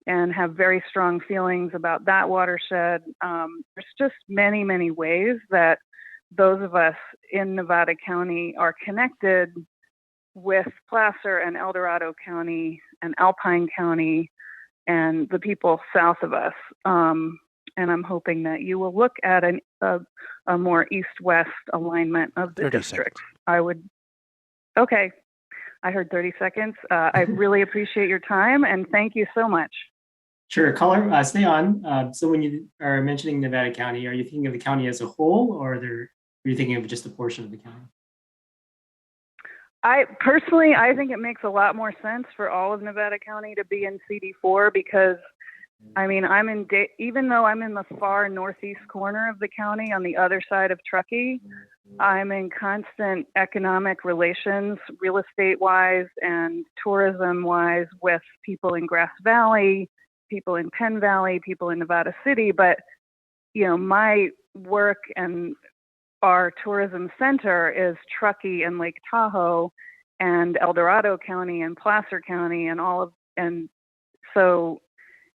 and have very strong feelings about that watershed. There's just many, many ways that those of us in Nevada County are connected with Placer and El Dorado County and Alpine County and the people south of us. And I'm hoping that you will look at a more east-west alignment of the district. Okay, I heard 30 seconds. I really appreciate your time, and thank you so much. Sure, caller, stay on. So when you are mentioning Nevada County, are you thinking of the county as a whole, or are you thinking of just a portion of the county? I think it makes a lot more sense for all of Nevada County to be in CD4 because, I mean, even though I'm in the far northeast corner of the county on the other side of Truckee, I'm in constant economic relations, real estate-wise and tourism-wise, with people in Grass Valley, people in Penn Valley, people in Nevada City. But, my work and our tourism center is Truckee and Lake Tahoe and El Dorado County and Placer County and so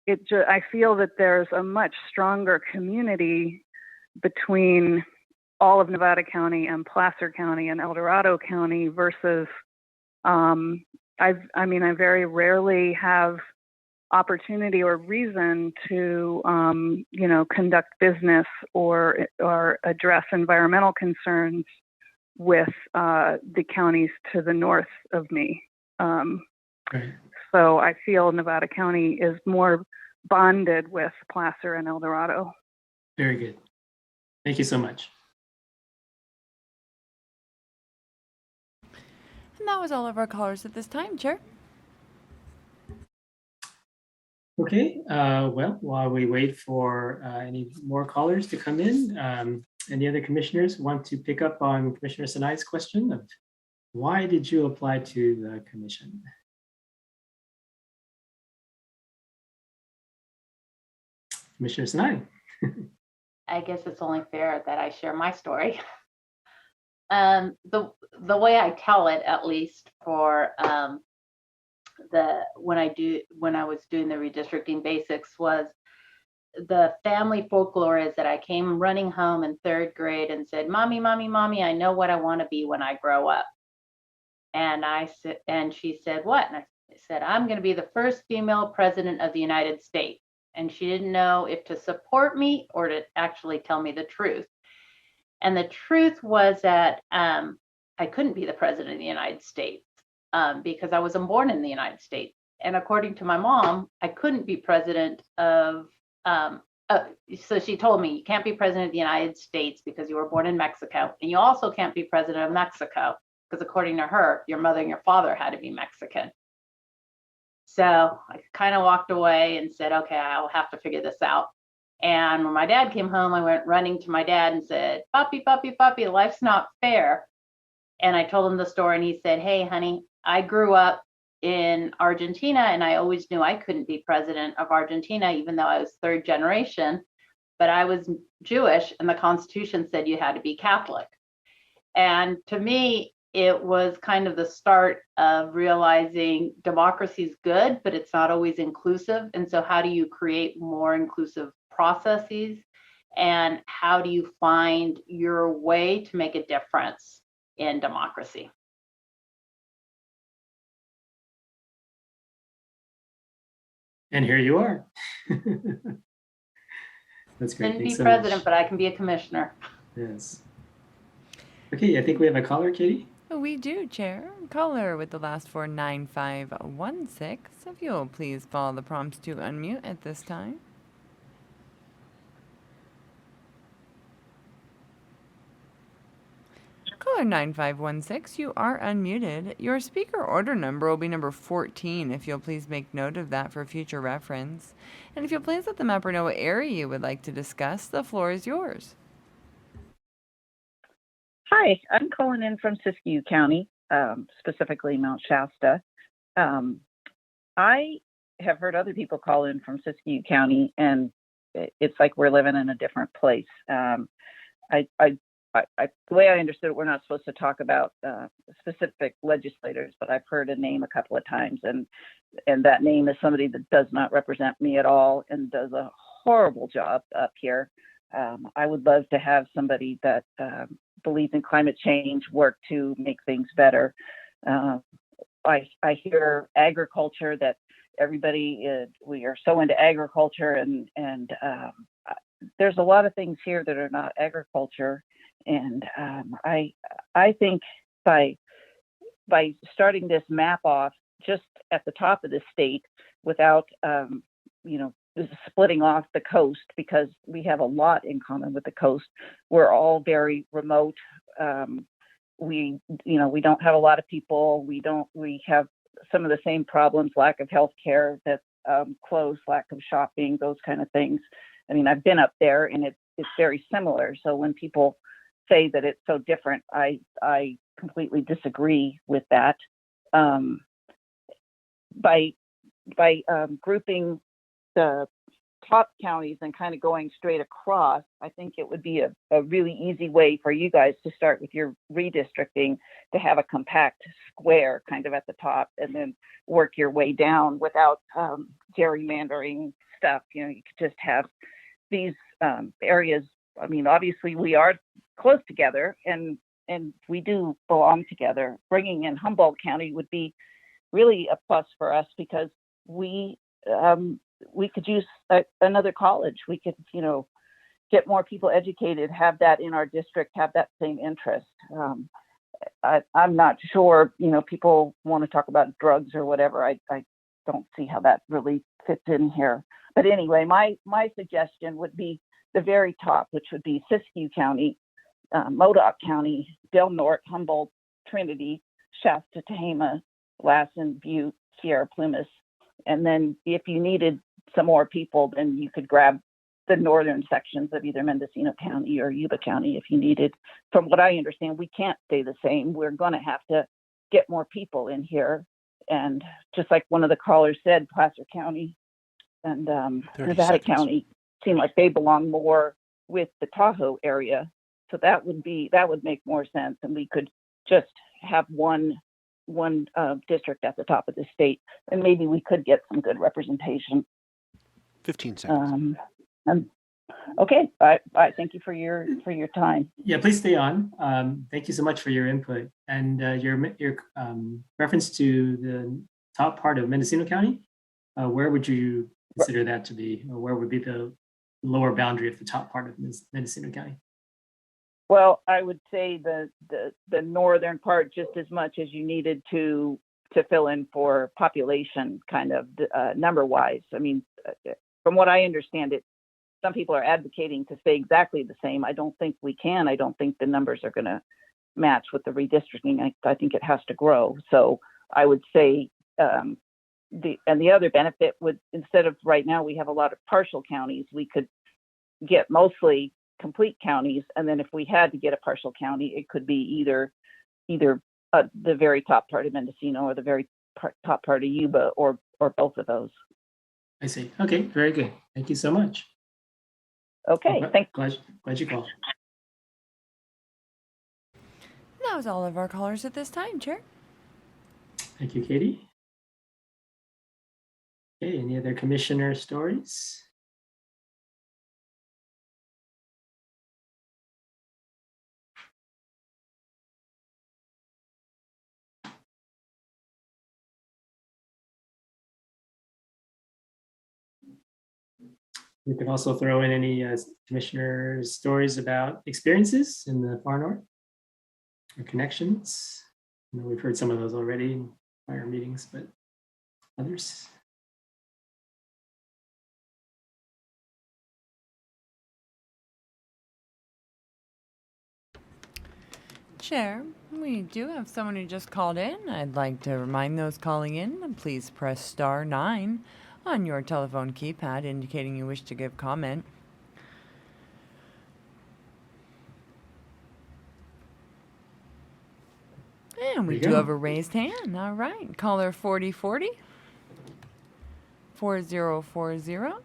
I feel that there's a much stronger community between all of Nevada County and Placer County and El Dorado County versus I very rarely have opportunity or reason to conduct business or address environmental concerns with the counties to the north of me. So I feel Nevada County is more bonded with Placer and El Dorado. Very good. Thank you so much. And that was all of our callers at this time, Chair. Okay, well, while we wait for any more callers to come in, any other commissioners want to pick up on Commissioner Sinai's question of why did you apply to the commission? Commissioner Sinai. I guess it's only fair that I share my story. The way I tell it, at least for when I was doing the redistricting basics, was the family folklore is that I came running home in 3rd grade and said, "Mommy, mommy, mommy, I know what I want to be when I grow up." And she said, "What?" And I said, "I'm going to be the first female president of the United States." And she didn't know if to support me or to actually tell me the truth. And the truth was that I couldn't be the president of the United States because I wasn't born in the United States. And according to my mom, I couldn't be president of, so she told me, you can't be president of the United States because you were born in Mexico. And you also can't be president of Mexico because according to her, your mother and your father had to be Mexican. So I kind of walked away and said, okay, I'll have to figure this out. And when my dad came home, I went running to my dad and said, "Papi, papi, papi, life's not fair." And I told him the story and he said, "Hey, honey, I grew up in Argentina and I always knew I couldn't be president of Argentina, even though I was 3rd generation, but I was Jewish and the Constitution said you had to be Catholic." And to me, it was kind of the start of realizing democracy is good, but it's not always inclusive. And so how do you create more inclusive processes? And how do you find your way to make a difference in democracy? And here you are. That's great. Couldn't be so president, much. but I can be a commissioner. Yes. Okay, I think we have a caller, Katie. We do, Chair. Caller with the last 4 9516. If you'll please follow the prompts to unmute at this time. Caller 9516, you are unmuted. Your speaker order number will be number 14, if you'll please make note of that for future reference. And if you'll please let the mapper know what area you would like to discuss, the floor is yours. Hi, I'm calling in from Siskiyou County, specifically Mount Shasta. I have heard other people call in from Siskiyou County, and it's like we're living in a different place. The way I understood it, we're not supposed to talk about specific legislators, but I've heard a name a couple of times, and that name is somebody that does not represent me at all and does a horrible job up here. I would love to have somebody that believes in climate change work to make things better. I hear agriculture, that everybody we are so into agriculture, and there's a lot of things here that are not agriculture. And I think by starting this map off just at the top of the state without splitting off the coast, because we have a lot in common with the coast. We're all very remote. We don't have a lot of people. We have some of the same problems: lack of health care, that's closed, lack of shopping, those kind of things. I mean, I've been up there and it's very similar. So when people say that it's so different, I completely disagree with that. By grouping the top counties and kind of going straight across, I think it would be a really easy way for you guys to start with your redistricting, to have a compact square kind of at the top and then work your way down without gerrymandering stuff. You could just have these areas. I mean, obviously we are close together and we do belong together. Bringing in Humboldt County would be really a plus for us, because we could use another college. We could, get more people educated, have that in our district, have that same interest. I'm not sure, people want to talk about drugs or whatever. I don't see how that really fits in here. But anyway, my suggestion would be the very top, which would be Siskiyou County, Modoc County, Del Norte, Humboldt, Trinity, Shasta, Tehama, Lassen, Butte, Sierra Plumas. And then if you needed some more people, then you could grab the northern sections of either Mendocino County or Yuba County if you needed. From what I understand, we can't stay the same. We're going to have to get more people in here. And just like one of the callers said, Placer County and Nevada County seem like they belong more with the Tahoe area. So that would make more sense. And we could just have one district at the top of the state, and maybe we could get some good representation. 15 seconds. Okay, I thank you for your time. Yeah, please stay on. Thank you so much for your input and your reference to the top part of Mendocino County. Where would you consider that to be, or where would be the lower boundary of the top part of Mendocino County? Well, I would say the northern part just as much as you needed to fill in for population, kind of number wise. I mean, from what I understand it, some people are advocating to stay exactly the same. I don't think we can. I don't think the numbers are going to match with the redistricting. I think it has to grow. So I would say the other benefit would, instead of right now we have a lot of partial counties, we could get mostly complete counties, and then if we had to get a partial county, it could be either the very top part of Mendocino or the very top part of Yuba, or both of those. I see. Okay, very good. Thank you so much. Okay, thanks. Glad you called. That was all of our callers at this time, Chair. Thank you, Katie. Okay, any other commissioner stories? We can also throw in any commissioner stories about experiences in the far north or connections. I know we've heard some of those already in prior meetings, but others. Chair, we do have someone who just called in. I'd like to remind those calling in, please press star 9 on your telephone keypad indicating you wish to give comment. And we do have a raised hand. All right, caller 4040 4040.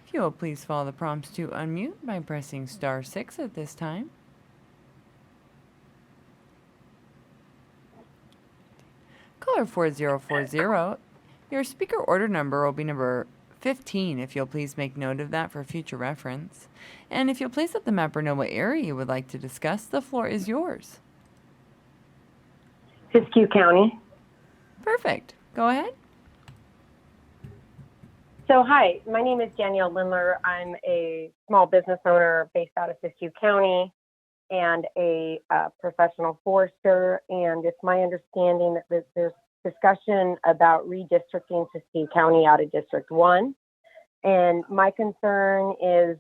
If you will please follow the prompts to unmute by pressing star 6 at this time. Caller 4040, your speaker order number will be number 15, if you'll please make note of that for future reference. And if you'll please let the mapper know what area you would like to discuss, the floor is yours. Siskiyou County. Perfect. Go ahead. So, hi, my name is Danielle Lindler. I'm a small business owner based out of Siskiyou County and a professional forester. And it's my understanding that there's discussion about redistricting Siskiyou County out of District 1. And my concern is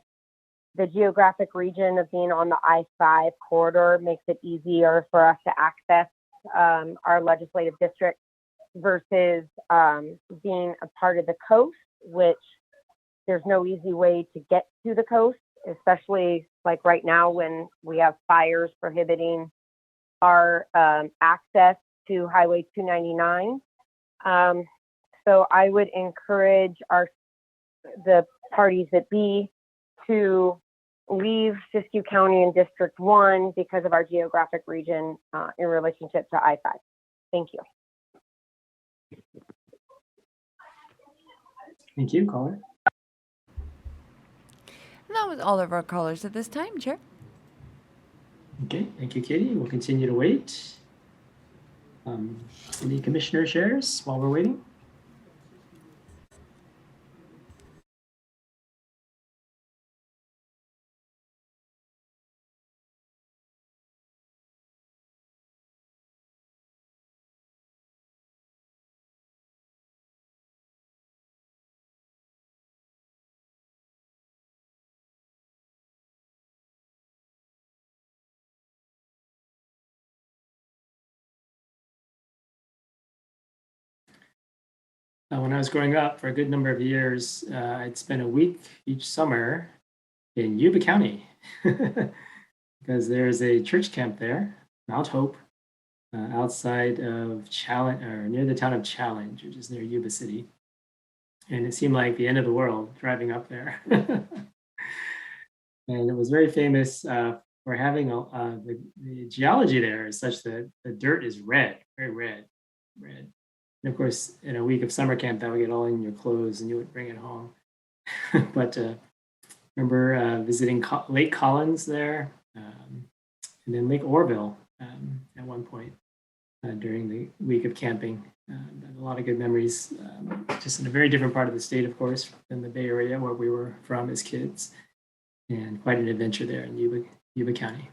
the geographic region of being on the I-5 corridor makes it easier for us to access our legislative district versus being a part of the coast, which there's no easy way to get to the coast, especially like right now when we have fires prohibiting our access to Highway 299. So I would encourage the parties that be to leave Siskiyou County in District 1 because of our geographic region in relationship to I-5. Thank you. Thank you, caller. That was all of our callers at this time, Chair. Okay, thank you, Katie. We'll continue to wait. Any commissioner shares while we're waiting? when I was growing up for a good number of years, I'd spend a week each summer in Yuba County because there's a church camp there, Mount Hope, outside of Challenge or near the town of Challenge, which is near Yuba City. And it seemed like the end of the world driving up there. And it was very famous for having the geology there is such that the dirt is red, very red. And of course, in a week of summer camp, that would get all in your clothes and you would bring it home. But remember visiting Lake Collins there, and then Lake Orville at one point during the week of camping. A lot of good memories, just in a very different part of the state, of course, than the Bay Area where we were from as kids. And quite an adventure there in Yuba County.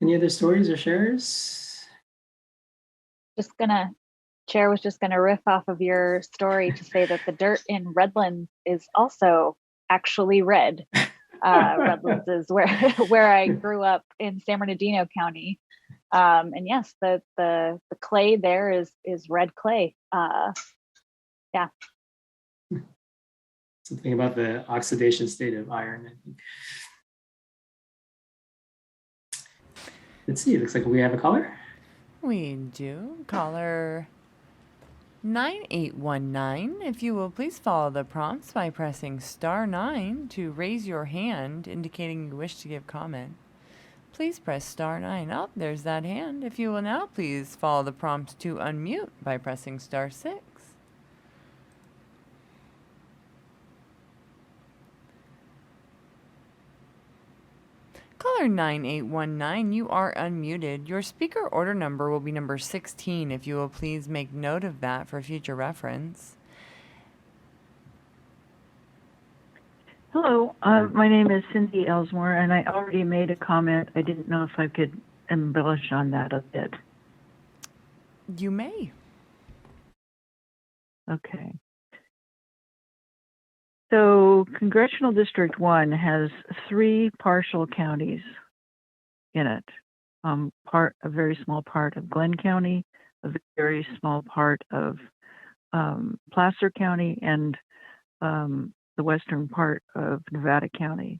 Any other stories or shares? Chair was just gonna riff off of your story to say that the dirt in Redlands is also actually red. Redlands is where I grew up in San Bernardino County. And yes, the clay there is red clay. Yeah. Something about the oxidation state of iron, I think. Let's see, it looks like we have a caller. We do. Caller 9819. If you will please follow the prompts by pressing *9 to raise your hand, indicating you wish to give comment. Please press *9. Oh, there's that hand. If you will now please follow the prompt to unmute by pressing *6. Caller 9819, you are unmuted. Your speaker order number will be number 16. If you will please make note of that for future reference. Hello, my name is Cindy Elsmore, and I already made a comment. I didn't know if I could embellish on that a bit. You may. Okay. So Congressional District 1 has 3 partial counties in it. A very small part of Glenn County, a very small part of Placer County, and the western part of Nevada County.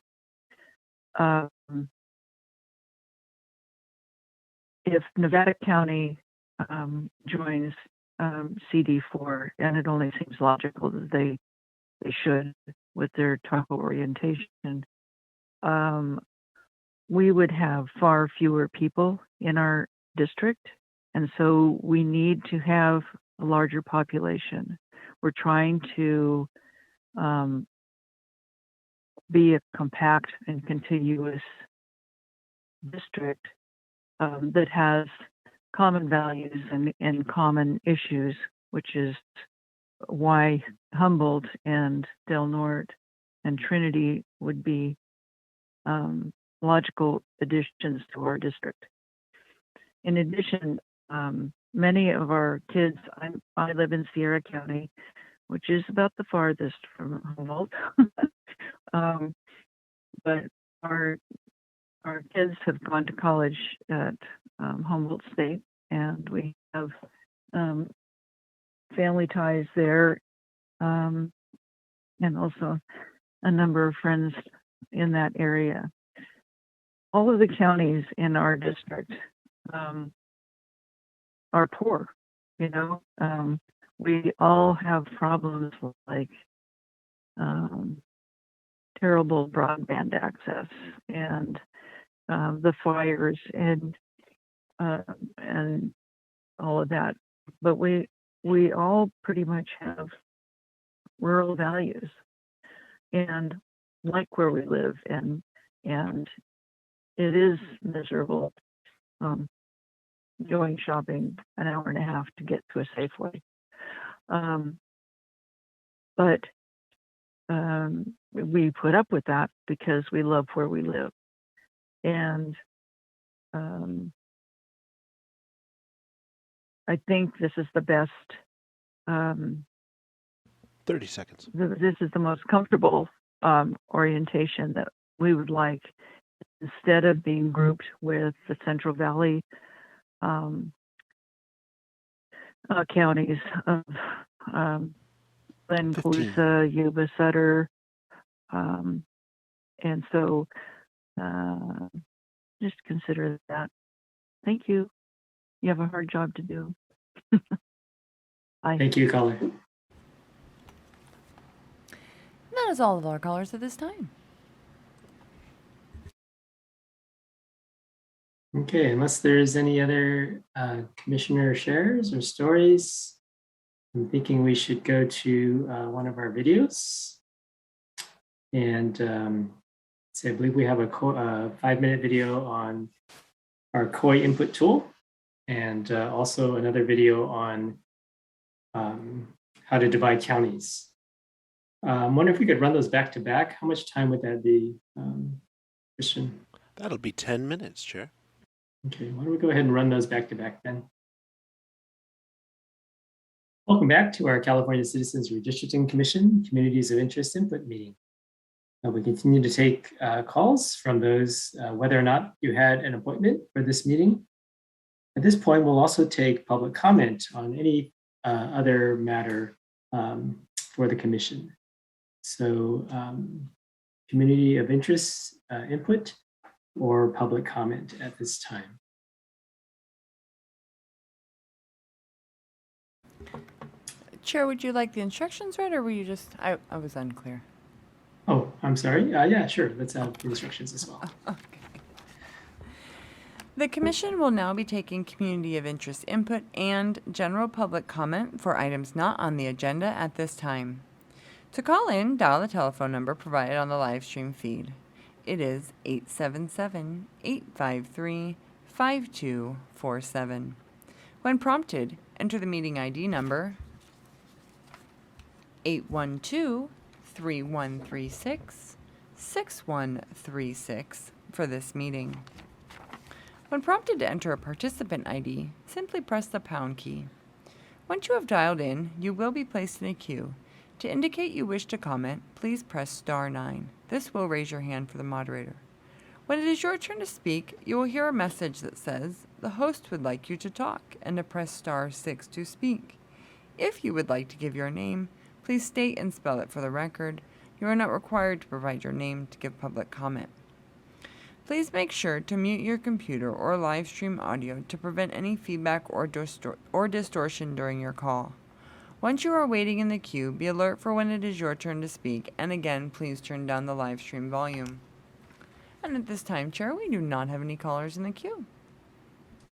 If Nevada County joins CD4, and it only seems logical that they should with their tribal orientation, we would have far fewer people in our district, and so we need to have a larger population. We're trying to be a compact and contiguous district that has common values and common issues, which is why Humboldt and Del Norte and Trinity would be logical additions to our district. In addition, many of our kids, I live in Sierra County, which is about the farthest from Humboldt, but our kids have gone to college at Humboldt State, and we have family ties there, and also a number of friends in that area. All of the counties in our district are poor, you know. We all have problems like terrible broadband access and the fires and all of that. But we all pretty much have rural values and like where we live, and it is miserable going shopping an hour and a half to get to a Safeway. But we put up with that because we love where we live. And I think this is the best. 30 seconds. This is the most comfortable orientation that we would like, instead of being grouped with the Central Valley counties of Glen, 15. Colusa, Yuba, Sutter. And so just consider that. Thank you. You have a hard job to do. Bye. Thank you, caller. That is all of our callers at this time. Okay, unless there's any other commissioner shares or stories, I'm thinking we should go to one of our videos. And so I believe we have a 5-minute video on our COI input tool, and also another video on how to divide counties. I wonder if we could run those back to back. How much time would that be, Christian? That'll be 10 minutes, Chair. Okay, why don't we go ahead and run those back to back then? Welcome back to our California Citizens Redistricting Commission Communities of Interest Input meeting. We continue to take calls from those, whether or not you had an appointment for this meeting. At this point, we'll also take public comment on any other matter for the commission. So community of interest input or public comment at this time. Chair, would you like the instructions read, or were you just, I was unclear. Oh, I'm sorry. Yeah, sure. Let's have the instructions as well. Okay. The Commission will now be taking community of interest input and general public comment for items not on the agenda at this time. To call in, dial the telephone number provided on the live stream feed. It is 877-853-5247. When prompted, enter the meeting ID number 812-3136-6136 for this meeting. When prompted to enter a participant ID, simply press the pound key. Once you have dialed in, you will be placed in a queue. To indicate you wish to comment, please press star 9. This will raise your hand for the moderator. When it is your turn to speak, you will hear a message that says, the host would like you to talk, and to press star 6 to speak. If you would like to give your name, please state and spell it for the record. You are not required to provide your name to give public comment. Please make sure to mute your computer or live stream audio to prevent any feedback or distortion during your call. Once you are waiting in the queue, be alert for when it is your turn to speak, and again, please turn down the live stream volume. And at this time, Chair, we do not have any callers in the queue.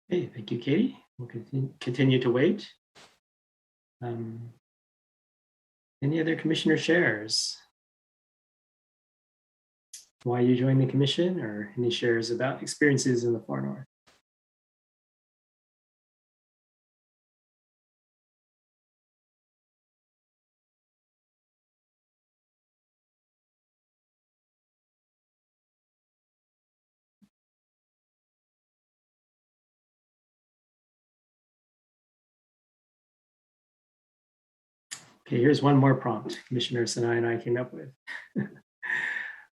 Hey, thank you, Katie. We'll continue to wait. Any other commissioner shares? Why you joined the commission, or any shares about experiences in the far north? Okay, here's one more prompt Commissioner Sinai and I came up with.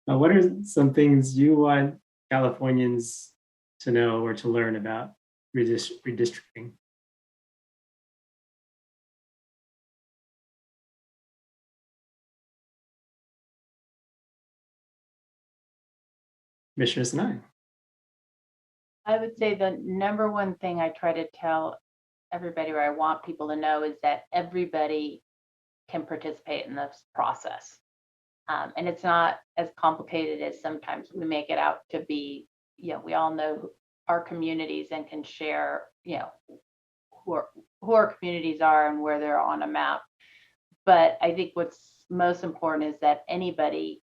What are some things you want Californians to know or to learn about redistricting? Commissioner Sinai. I would say the number one thing I try to tell everybody, or I want people to know, is that everybody can participate in this process. And it's not as complicated as sometimes we make it out to be. We all know our communities and can share, who our communities are and where they're on a map. But I think what's most important is that anybody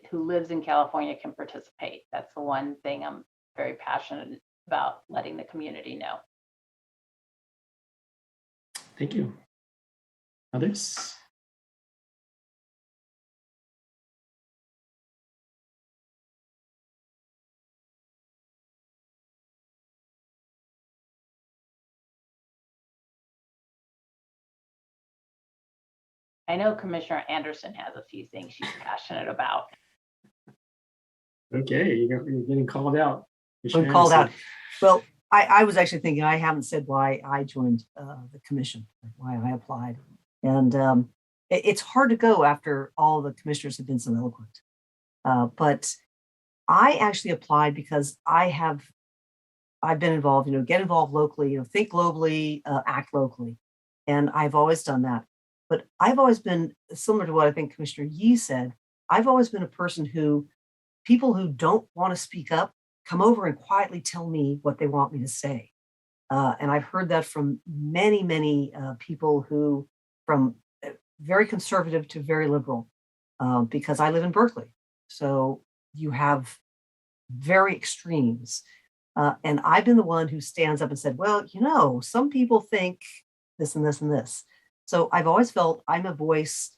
who lives in California can participate. That's the one thing I'm very passionate about letting the community know. Thank you. Others? I know Commissioner Anderson has a few things she's passionate about. Okay, you're getting called out. I'm called out. Well, I was actually thinking I haven't said why I joined the commission, why I applied. And it's hard to go after all the commissioners have been so eloquent. But I actually applied because I've been involved, get involved locally, think globally, act locally. And I've always done that. But I've always been similar to what I think Commissioner Yee said. I've always been a person who people who don't want to speak up come over and quietly tell me what they want me to say. And I've heard that from many, many people who, from very conservative to very liberal, because I live in Berkeley. So you have very extremes. And I've been the one who stands up and said, well, some people think this and this and this. So I've always felt I'm a voice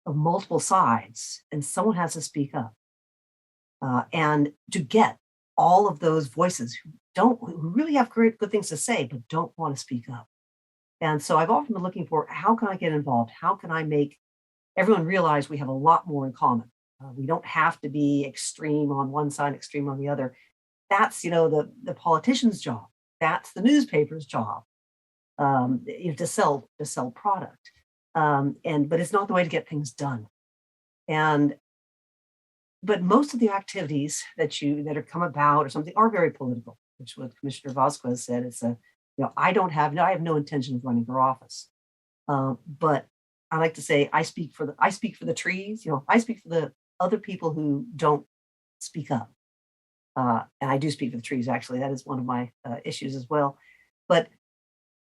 of multiple sides and someone has to speak up. And to get all of those voices who really have good things to say, but don't want to speak up. And so I've often been looking for, how can I get involved? How can I make everyone realize we have a lot more in common? We don't have to be extreme on one side, extreme on the other. That's, the politician's job. That's the newspaper's job, to sell product. But it's not the way to get things done. But most of the activities that are come about or something are very political, which what Commissioner Vasquez said. It's I have no intention of running for office. But I like to say I speak for the trees. I speak for the other people who don't speak up. And I do speak for the trees. Actually, that is one of my issues as well. But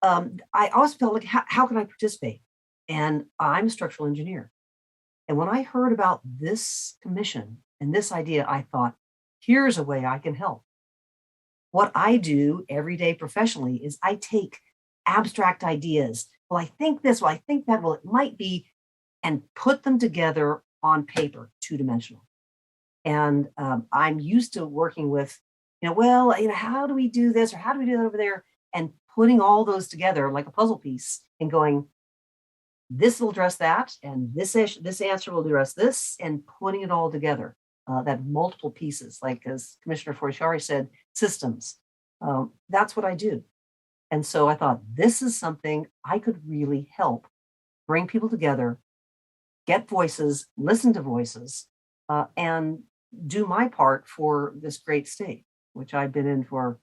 I always felt like, how can I participate? And I'm a structural engineer. And when I heard about this commission and this idea, I thought, here's a way I can help. What I do every day professionally is I take abstract ideas. Well, I think this, well, I think that, well, it might be, and put them together on paper, two-dimensional. And I'm used to working with, how do we do this or how do we do that over there? And putting all those together like a puzzle piece and going, this will address that, and this answer will address this, and putting it all together, that multiple pieces, like as Commissioner Forciari said, systems. That's what I do. And so I thought, this is something I could really help bring people together, get voices, listen to voices, and do my part for this great state, which I've been in for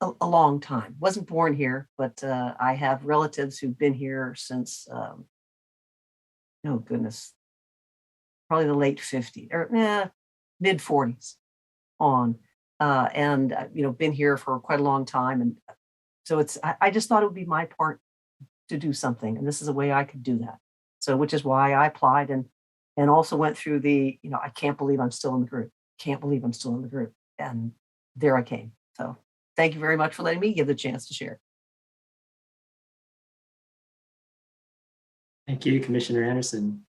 a long time. Wasn't born here, but I have relatives who've been here since, probably the late 50s or mid 40s on, and been here for quite a long time. And so I just thought it would be my part to do something, and this is a way I could do that. So, which is why I applied and also went through I can't believe I'm still in the group. Can't believe I'm still in the group, and there I came. So. Thank you very much for letting me give the chance to share. Thank you, Commissioner Anderson.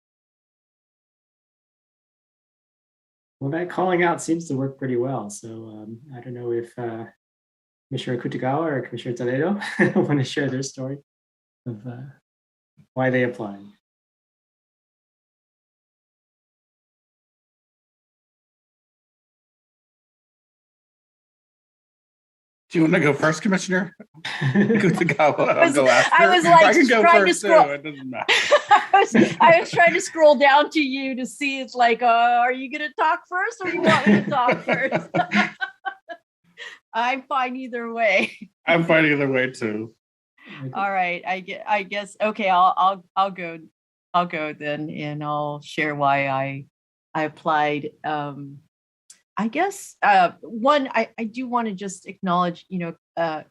Well, that calling out seems to work pretty well. So I don't know if Commissioner Kutagawa or Commissioner Toledo want to share their story of why they applied. Do you want to go first, Commissioner? Kutagawa, I'll go after. I was like I can go trying first to scroll. too. It doesn't matter. I was trying to scroll down to you to see. It's like, are you going to talk first, or do you want me to talk first? I'm fine either way. I'm fine either way too. All right, I guess. Okay, I'll go. I'll go then, and I'll share why I applied. I guess one, I do want to just acknowledge,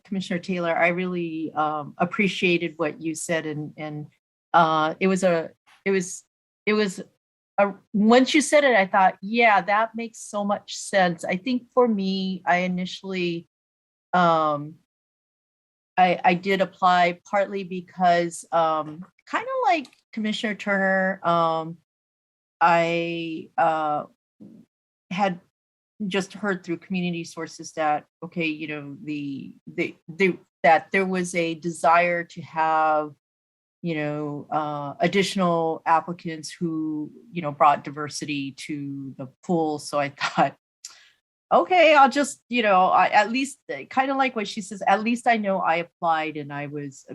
Commissioner Taylor, I really appreciated what you said, and it was once you said it, I thought, yeah, that makes so much sense. I think for me, I initially, I did apply partly because kind of like Commissioner Turner, I had just heard through community sources that, okay, that there was a desire to have additional applicants who, brought diversity to the pool. So I thought, okay, I'll just, at least kind of like what she says, at least I know I applied and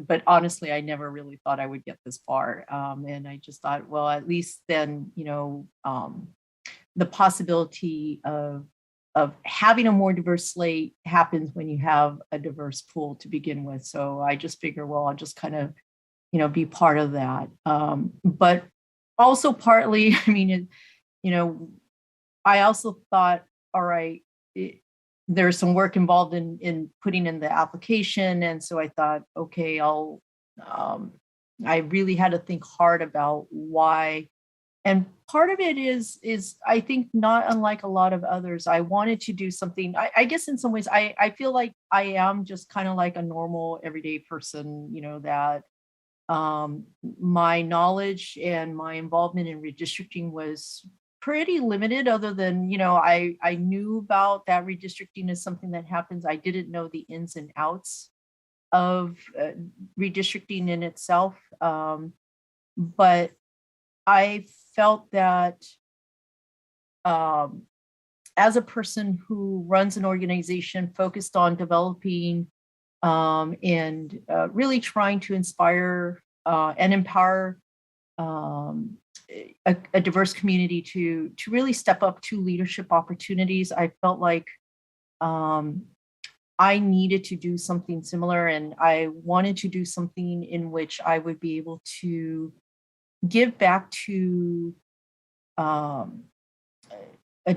but honestly, I never really thought I would get this far. And I just thought, well, at least then, the possibility of having a more diverse slate happens when you have a diverse pool to begin with. So I just figure, well, I'll just kind of, be part of that. But also partly, I also thought, all right, there's some work involved in putting in the application. And so I thought, okay, I really had to think hard about why. And part of it is I think not unlike a lot of others, I wanted to do something, I guess in some ways, I feel like I am just kind of like a normal everyday person, that my knowledge and my involvement in redistricting was pretty limited, other than, I knew about that redistricting is something that happens. I didn't know the ins and outs of redistricting in itself. But I felt that as a person who runs an organization focused on developing and really trying to inspire and empower a diverse community to really step up to leadership opportunities, I felt like I needed to do something similar, and I wanted to do something in which I would be able to give back to a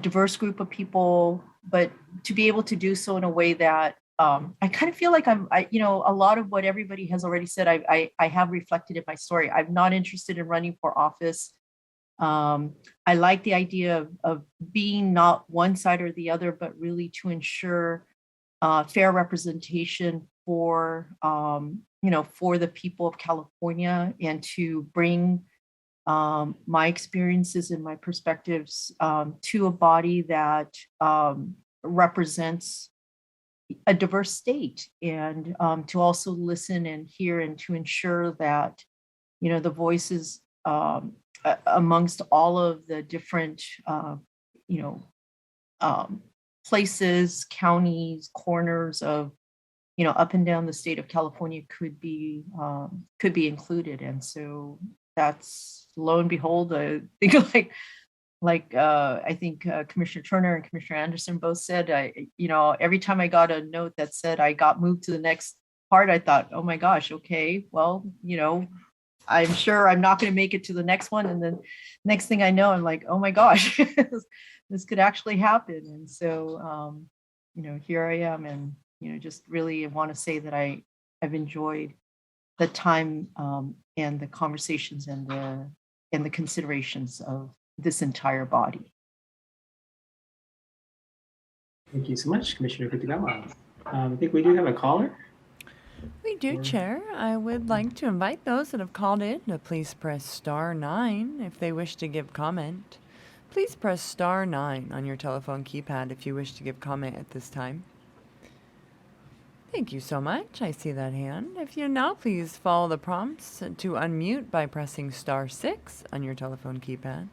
diverse group of people, but to be able to do so in a way that I kind of feel like a lot of what everybody has already said, I have reflected in my story. I'm not interested in running for office. I like the idea of being not one side or the other, but really to ensure fair representation for, for the people of California, and to bring my experiences and my perspectives to a body that represents a diverse state, and to also listen and hear, and to ensure that, the voices amongst all of the different, places, counties, corners of, up and down the state of California could be included. And so that's, lo and behold, I think I think Commissioner Turner and Commissioner Anderson both said, every time I got a note that said I got moved to the next part, I thought, oh my gosh, okay, well, I'm sure I'm not going to make it to the next one. And then next thing I know, I'm like, oh my gosh, this could actually happen. And so, here I am, and, just really want to say that I've enjoyed the time and the conversations and the considerations of this entire body. Thank you so much, Commissioner Kitagawa. I think we do have a caller. We do, Chair. I would like to invite those that have called in to please press star 9 if they wish to give comment. Please press star 9 on your telephone keypad if you wish to give comment at this time. Thank you so much. I see that hand. If you now please follow the prompts to unmute by pressing star 6 on your telephone keypad.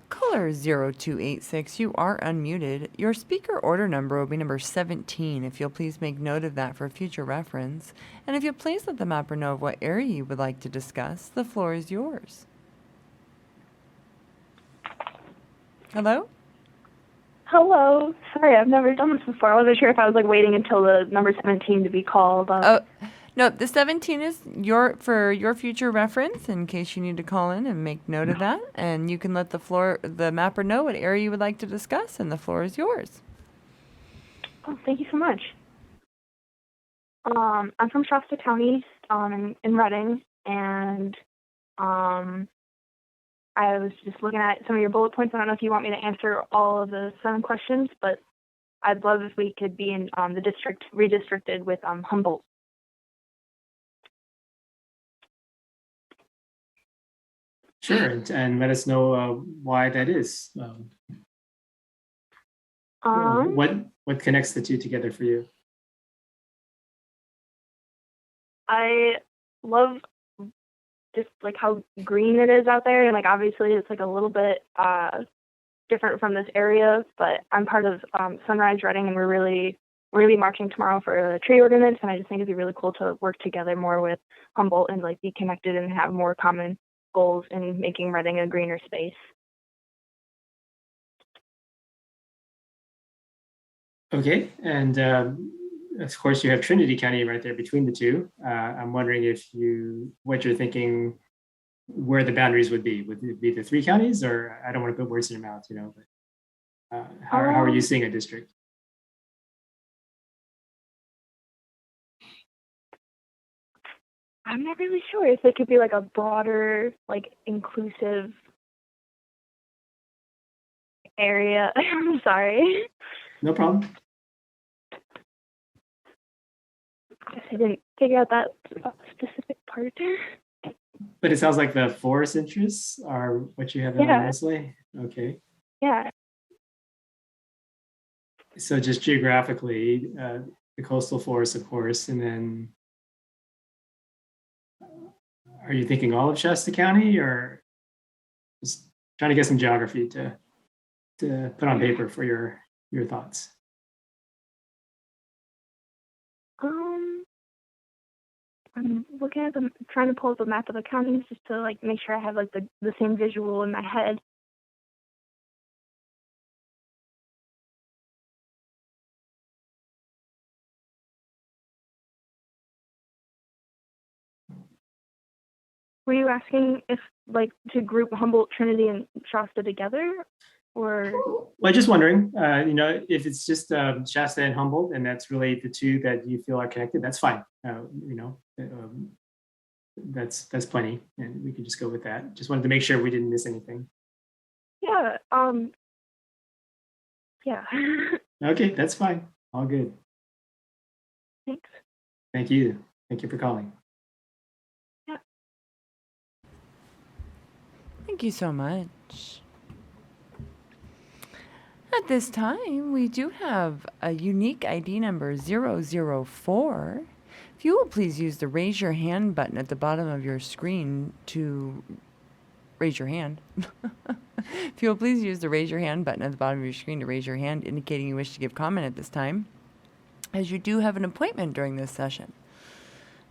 Caller 0286, you are unmuted. Your speaker order number will be number 17. If you'll please make note of that for future reference. And if you'll please let the mapper know what area you would like to discuss, the floor is yours. Hello? Hello. Sorry, I've never done this before. I wasn't sure if I was waiting until the number 17 to be called. No, the 17 is for your future reference in case you need to call in and make note of that. And you can let the mapper know what area you would like to discuss, and the floor is yours. Oh, thank you so much. I'm from Shasta County, in Redding, and I was just looking at some of your bullet points. I don't know if you want me to answer all of the 7 questions, but I'd love if we could be in the district redistricted with Humboldt. Sure, and let us know why that is. What connects the two together for you? I love just like how green it is out there, and like obviously it's like a little bit different from this area, but I'm part of Sunrise Reading, and we're gonna be marching tomorrow for a tree ordinance, and I just think it'd be really cool to work together more with Humboldt and like be connected and have more common goals in making Reading a greener space. Okay, and of course you have Trinity County right there between the two. I'm wondering what you're thinking, where the boundaries would be. Would it be the three counties, or I don't want to put words in your mouth, but how are you seeing a district? I'm not really sure if it could be like a broader, like inclusive area. I'm sorry. No problem. I didn't figure out that specific part. But it sounds like the forest interests are what you have in mind mostly. Okay. Yeah. So just geographically, the coastal forest, of course, and then are you thinking all of Shasta County, or just trying to get some geography to put on paper for your thoughts? I'm looking at trying to pull up a map of the counties just to like make sure I have like the same visual in my head. Were you asking if like to group Humboldt, Trinity, and Shasta together, or? Well, just wondering, if it's just Shasta and Humboldt, and that's really the two that you feel are connected, that's fine. That's plenty, and we can just go with that. Just wanted to make sure we didn't miss anything. Yeah. Yeah. Okay, that's fine. All good. Thanks. Thank you. Thank you for calling. Yeah. Thank you so much. At this time, we do have a unique ID number 004. If you will please use the raise your hand button at the bottom of your screen to raise your hand. If you will please use the raise your hand button at the bottom of your screen to raise your hand, indicating you wish to give comment at this time, as you do have an appointment during this session.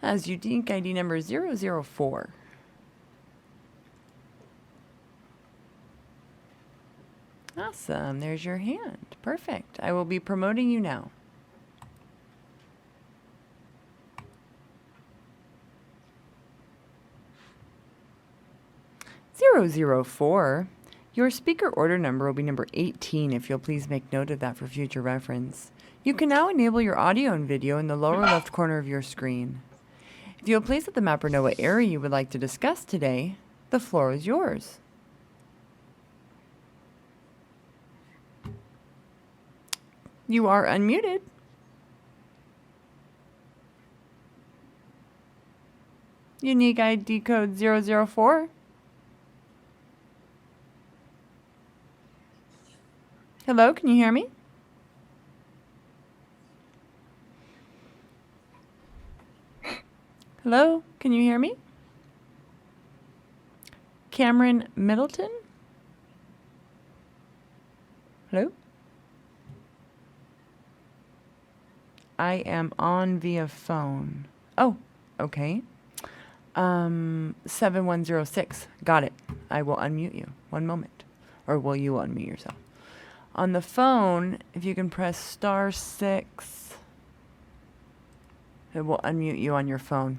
As unique ID number 004. Awesome. There's your hand. Perfect. I will be promoting you now. (004). Your speaker order number will be number 18, if you'll please make note of that for future reference. You can now enable your audio and video in the lower left corner of your screen. If you'll please let the mapper know what area you would like to discuss today, the floor is yours. You are unmuted. Unique ID code 004. Hello, can you hear me? Hello, can you hear me? Cameron Middleton? Hello? I am on via phone. Oh, okay. 7106. Got it. I will unmute you. One moment. Or will you unmute yourself? On the phone, if you can press *6, it will unmute you on your phone.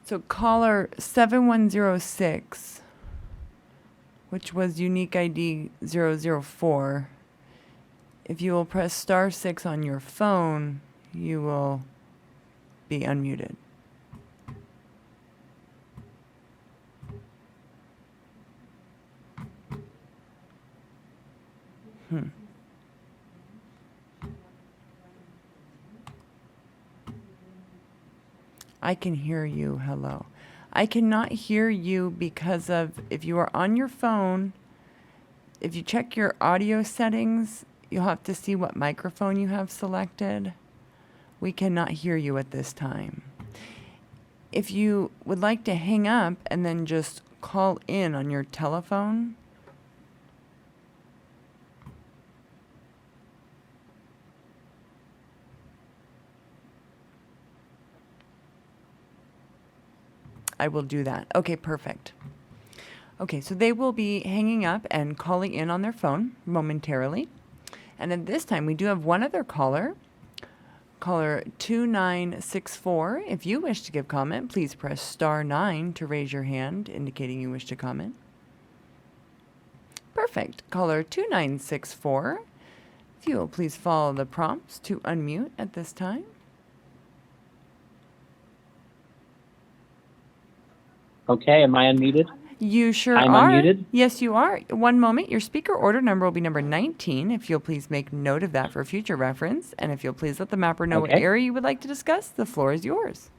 So caller 7106, which was unique ID 004, if you will press *6 on your phone, you will be unmuted. I can hear you. Hello. I cannot hear you because of, if you are on your phone, if you check your audio settings, you'll have to see what microphone you have selected. We cannot hear you at this time. If you would like to hang up and then just call in on your telephone, I will do that. Okay, perfect. Okay, so they will be hanging up and calling in on their phone momentarily. And at this time, we do have one other caller. Caller 2964. If you wish to give comment, please press star 9 to raise your hand, indicating you wish to comment. Perfect. Caller 2964. If you will please follow the prompts to unmute at this time. Okay, am I unmuted? You sure I'm are. unmuted? Yes, you are. One moment. Your speaker order number will be number 19. If you'll please make note of that for future reference. And if you'll please let the mapper know what Okay. area you would like to discuss, the floor is yours.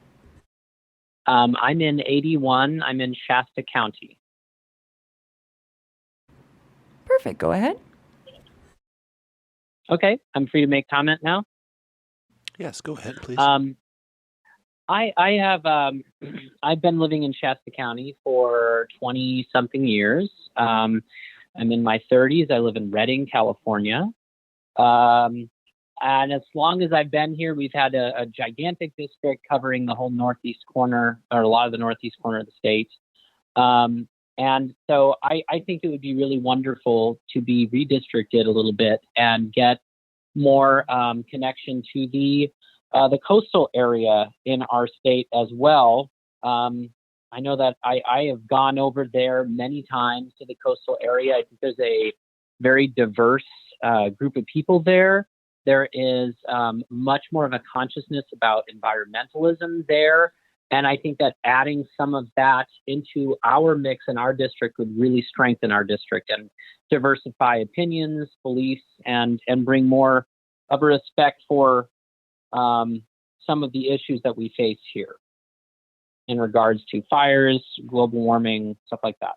I'm in 81. I'm in Shasta County. Perfect. Go ahead. Okay, I'm free to make comment now. Yes, go ahead, please. I have I've been living in Shasta County for 20 something years. I'm in my 30s. I live in Redding, California. And as long as I've been here, we've had a gigantic district covering the whole northeast corner, or a lot of the northeast corner of the state. And so I think it would be really wonderful to be redistricted a little bit and get more connection to the coastal area in our state as well. I know that I have gone over there many times to the coastal area. I think there's a very diverse group of people there. There is much more of a consciousness about environmentalism there. And I think that adding some of that into our mix in our district would really strengthen our district and diversify opinions, beliefs, and bring more of a respect for some of the issues that we face here in regards to fires, global warming, stuff like that.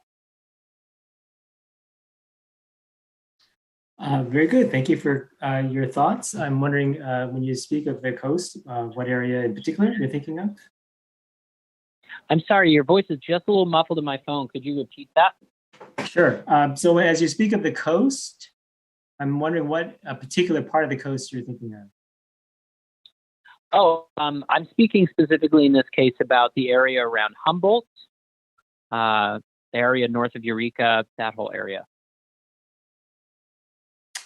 Very good. Thank you for your thoughts. I'm wondering, when you speak of the coast, what area in particular you're thinking of? I'm sorry, your voice is just a little muffled in my phone. Could you repeat that? Sure. So as you speak of the coast, I'm wondering what a particular part of the coast you're thinking of. Oh, I'm speaking specifically in this case about the area around Humboldt, the area north of Eureka, that whole area.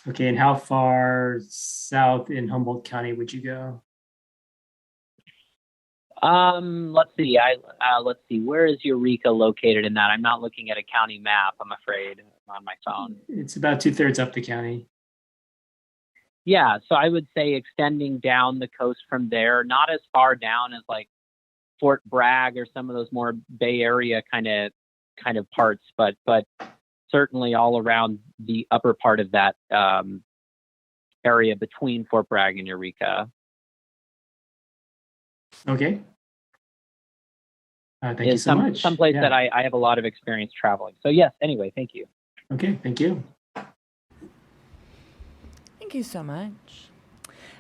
Okay, and how far south in Humboldt County would you go? Let's see. Let's see. Where is Eureka located in that? I'm not looking at a county map, I'm afraid, on my phone. It's about 2/3 up the county. Yeah, so I would say extending down the coast from there, not as far down as like Fort Bragg or some of those more Bay Area kind of parts, but certainly all around the upper part of that area between Fort Bragg and Eureka. Okay. Thank you so much. Someplace Yeah. that I have a lot of experience traveling. So yes, anyway, thank you. Okay, thank you. Thank you so much.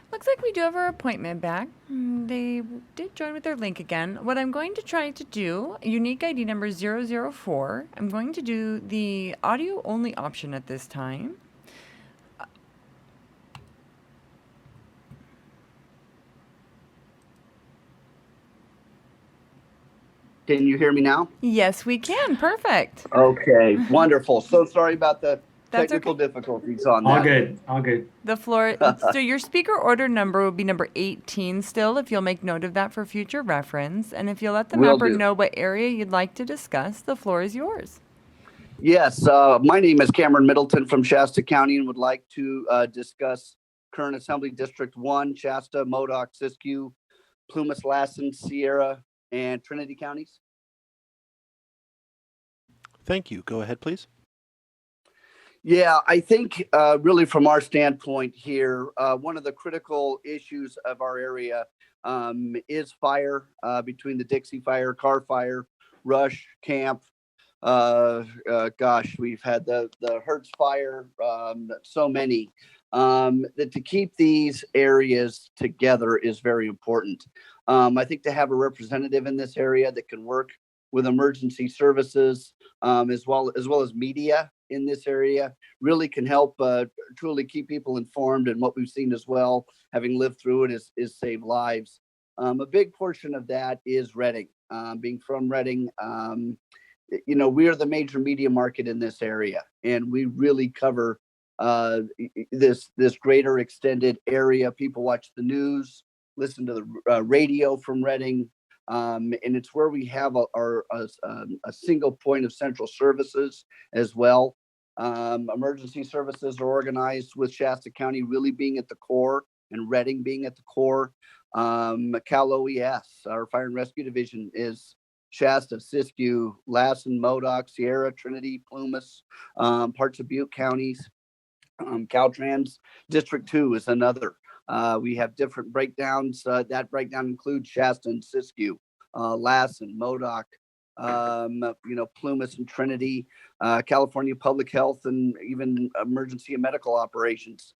Looks like we do have our appointment back. They did join with their link again. What I'm going to try to do, unique ID number 004, I'm going to do the audio only option at this time. Can you hear me now? Yes, we can. Perfect. Okay, wonderful. So sorry about the That's technical difficulties on All that. good, all good. The floor, so your speaker order number will be number 18 still, if you'll make note of that for future reference. And if you'll let the Will mapper do. know what area you'd like to discuss, the floor is yours. Yes, my name is Cameron Middleton from Shasta County and would like to discuss current Assembly District 1, Shasta, Modoc, Siskiyou, Plumas, Lassen, Sierra, and Trinity counties. Thank you. Go ahead, please. Yeah, I think really from our standpoint here, one of the critical issues of our area is fire between the Dixie Fire, Carr Fire, Rush, Camp. Gosh, we've had the Hertz Fire, so many. That to keep these areas together is very important. I think to have a representative in this area that can work with emergency services, as well as media in this area, really can help truly keep people informed. And what we've seen as well, having lived through it, is save lives. A big portion of that is Reading. Being from Reading, we are the major media market in this area, and we really cover this greater extended area. People watch the news, listen to the radio from Reading, and it's where we have a single point of central services as well. Emergency services are organized with Shasta County really being at the core and Reading being at the core. Cal OES, our Fire and Rescue Division, is Shasta, Siskiyou, Lassen, Modoc, Sierra, Trinity, Plumas, parts of Butte counties. Caltrans District 2 is another. We have different breakdowns. That breakdown includes Shasta and Siskiyou, Lassen, Modoc, Plumas and Trinity, California Public Health, and even emergency and medical operations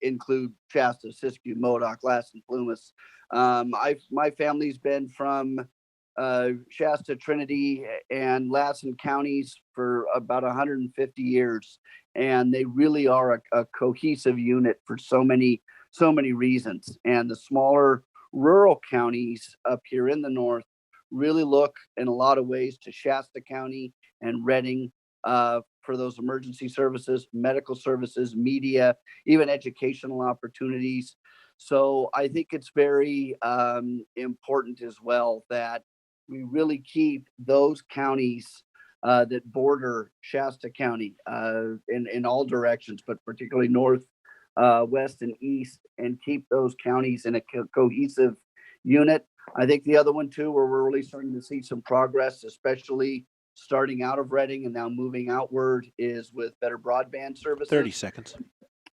include Shasta, Siskiyou, Modoc, Lassen, Plumas. My family's been from Shasta, Trinity, and Lassen counties for about 150 years, and they really are a cohesive unit for so many reasons. And the smaller rural counties up here in the north really look in a lot of ways to Shasta County and Reading for those emergency services, medical services, media, even educational opportunities. So I think it's very important as well that we really keep those counties that border Shasta County in all directions, but particularly north, west, and east, and keep those counties in a cohesive unit. I think the other one too, where we're really starting to see some progress, especially starting out of Reading and now moving outward, is with better broadband services. 30 seconds.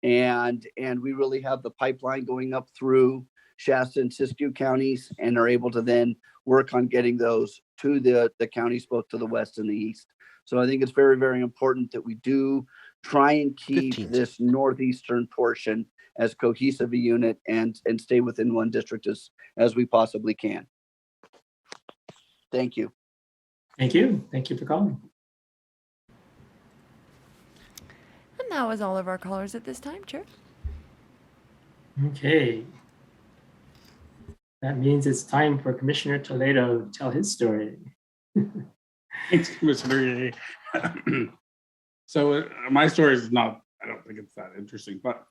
And we really have the pipeline going up through Shasta and Siskiyou counties, and are able to then work on getting those to the counties both to the west and the east. So I think it's very, very important that we do try and keep this northeastern portion as cohesive a unit and stay within one district as we possibly can. Thank you. Thank you. Thank you for calling. And that was all of our callers at this time, Chair. Okay. That means it's time for Commissioner Toledo to tell his story. Thanks, Commissioner. So my story is not, I don't think it's that interesting, but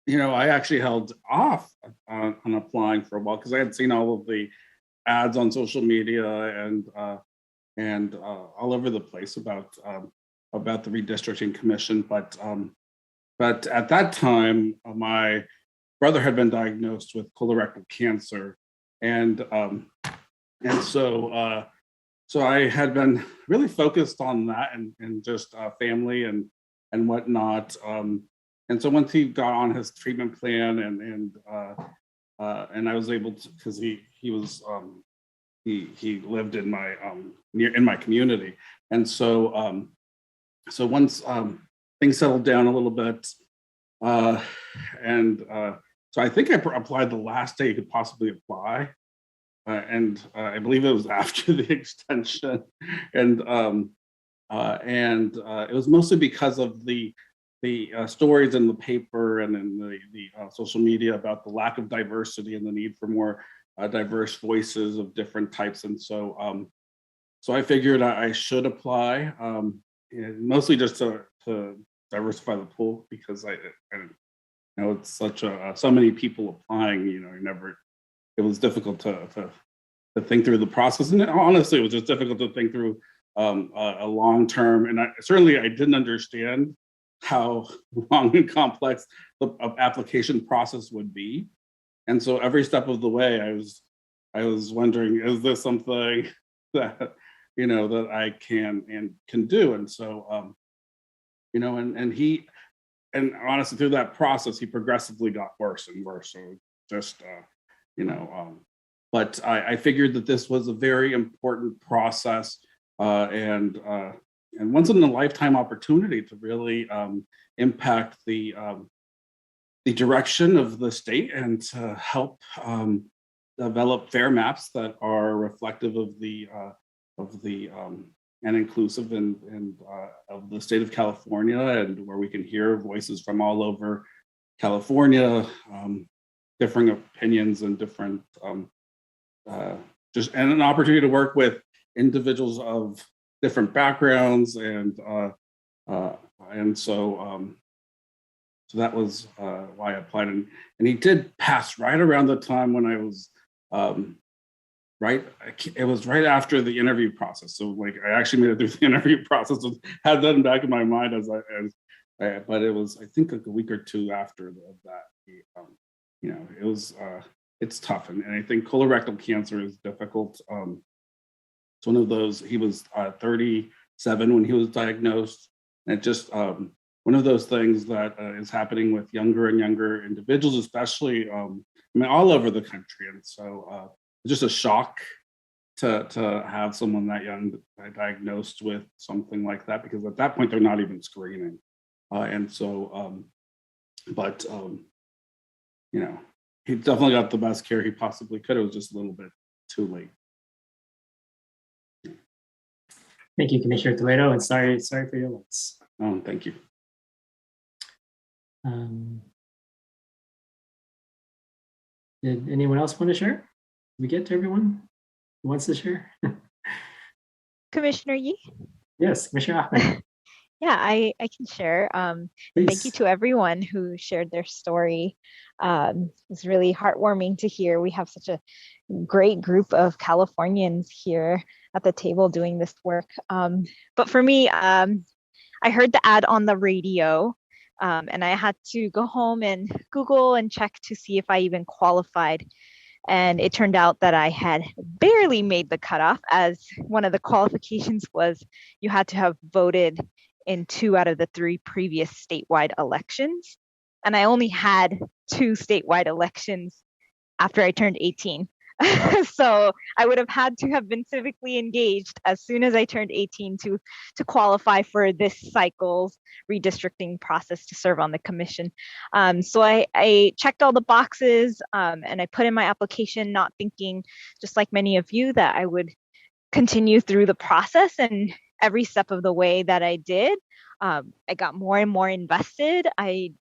I actually held off on applying for a while because I had seen all of the ads on social media and all over the place about the Redistricting Commission. But at that time, my brother had been diagnosed with colorectal cancer, and so I had been really focused on that and just family and whatnot. And so once he got on his treatment plan and I was able to, because he lived in my in my community, and so once things settled down a little bit, so I think I applied the last day you could possibly apply, and I believe it was after the extension, and it was mostly because of the stories in the paper and in the social media about the lack of diversity and the need for more diverse voices of different types. And so I figured I should apply, mostly just to diversify the pool, because I it's such so many people applying. It was difficult to think through the process, and honestly, it was just difficult to think through a long term. And I didn't understand how long and complex the application process would be. And so every step of the way, I was wondering, is this something that that I can do? And so and honestly, through that process, he progressively got worse and worse. So just but I figured that this was a very important process and once in a lifetime opportunity to really impact the direction of the state and to help develop fair maps that are reflective of the and inclusive and of the state of California, and where we can hear voices from all over California, differing opinions and different just and an opportunity to work with individuals of different backgrounds and so that was why I applied, and he did pass right around the time when I was it was right after the interview process. So like I actually made it through the interview process, had that in back of my mind but it was I think like a week or two after that. You know, it was it's tough, and I think colorectal cancer is difficult. It's one of those. He was 37 when he was diagnosed, and it just one of those things that is happening with younger and younger individuals, especially I mean all over the country, and so just a shock to have someone that young diagnosed with something like that, because at that point they're not even screening, and so you know, he definitely got the best care he possibly could. It was just a little bit too late. Thank you, Commissioner Toledo, and sorry for your loss. Oh, thank you. Did anyone else want to share? Did we get to everyone who wants to share? Commissioner Yee? Yes, Commissioner Ahmed. Yeah, I can share. Thank you to everyone who shared their story. It's really heartwarming to hear. We have such a great group of Californians here at the table doing this work. But for me, I heard the ad on the radio, and I had to go home and Google and check to see if I even qualified. And it turned out that I had barely made the cutoff, as one of the qualifications was you had to have voted in 2 out of the 3 previous statewide elections. And I only had 2 statewide elections after I turned 18. So I would have had to have been civically engaged as soon as I turned 18 to qualify for this cycle's redistricting process to serve on the commission. So I checked all the boxes, and I put in my application, not thinking, just like many of you, that I would continue through the process. And every step of the way that I did, I got more and more invested. I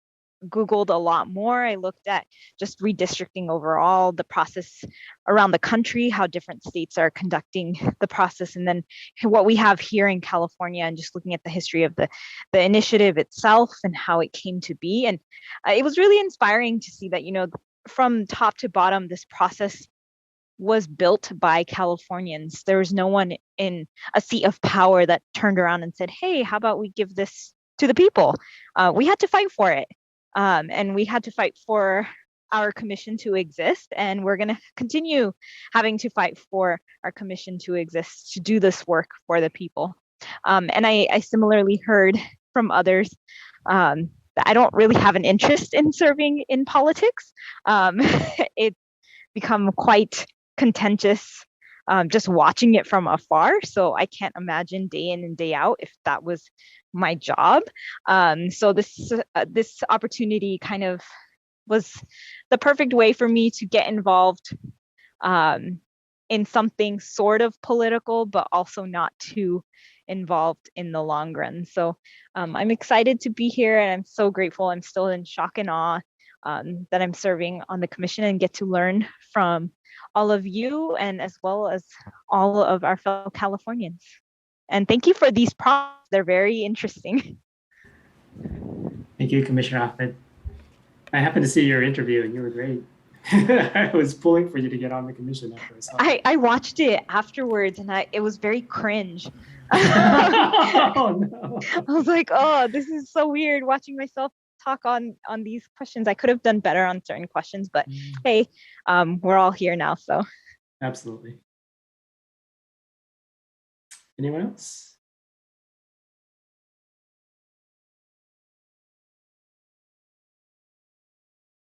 Googled a lot more. I looked at just redistricting overall, the process around the country, how different states are conducting the process, and then what we have here in California, and just looking at the history of the initiative itself and how it came to be. And it was really inspiring to see that, you know, from top to bottom, this process was built by Californians. There was no one in a seat of power that turned around and said, hey, how about we give this to the people? We had to fight for it. And we had to fight for our commission to exist. And we're going to continue having to fight for our commission to exist, to do this work for the people. And I similarly heard from others that I don't really have an interest in serving in politics. It's become quite contentious just watching it from afar. So I can't imagine day in and day out if that was my job. So this opportunity kind of was the perfect way for me to get involved in something sort of political, but also not too involved in the long run. So I'm excited to be here, and I'm so grateful. I'm still in shock and awe that I'm serving on the commission and get to learn from all of you, and as well as all of our fellow Californians. And thank you for these prompts. They're very interesting. Thank you, Commissioner Ahmed. I happened to see your interview and you were great. I was pulling for you to get on the commission after I saw it. I watched it afterwards, and it was very cringe. Oh, no. I was like, oh, this is so weird watching myself talk on these questions. I could have done better on certain questions, but hey, we're all here now, so. Absolutely. Anyone else?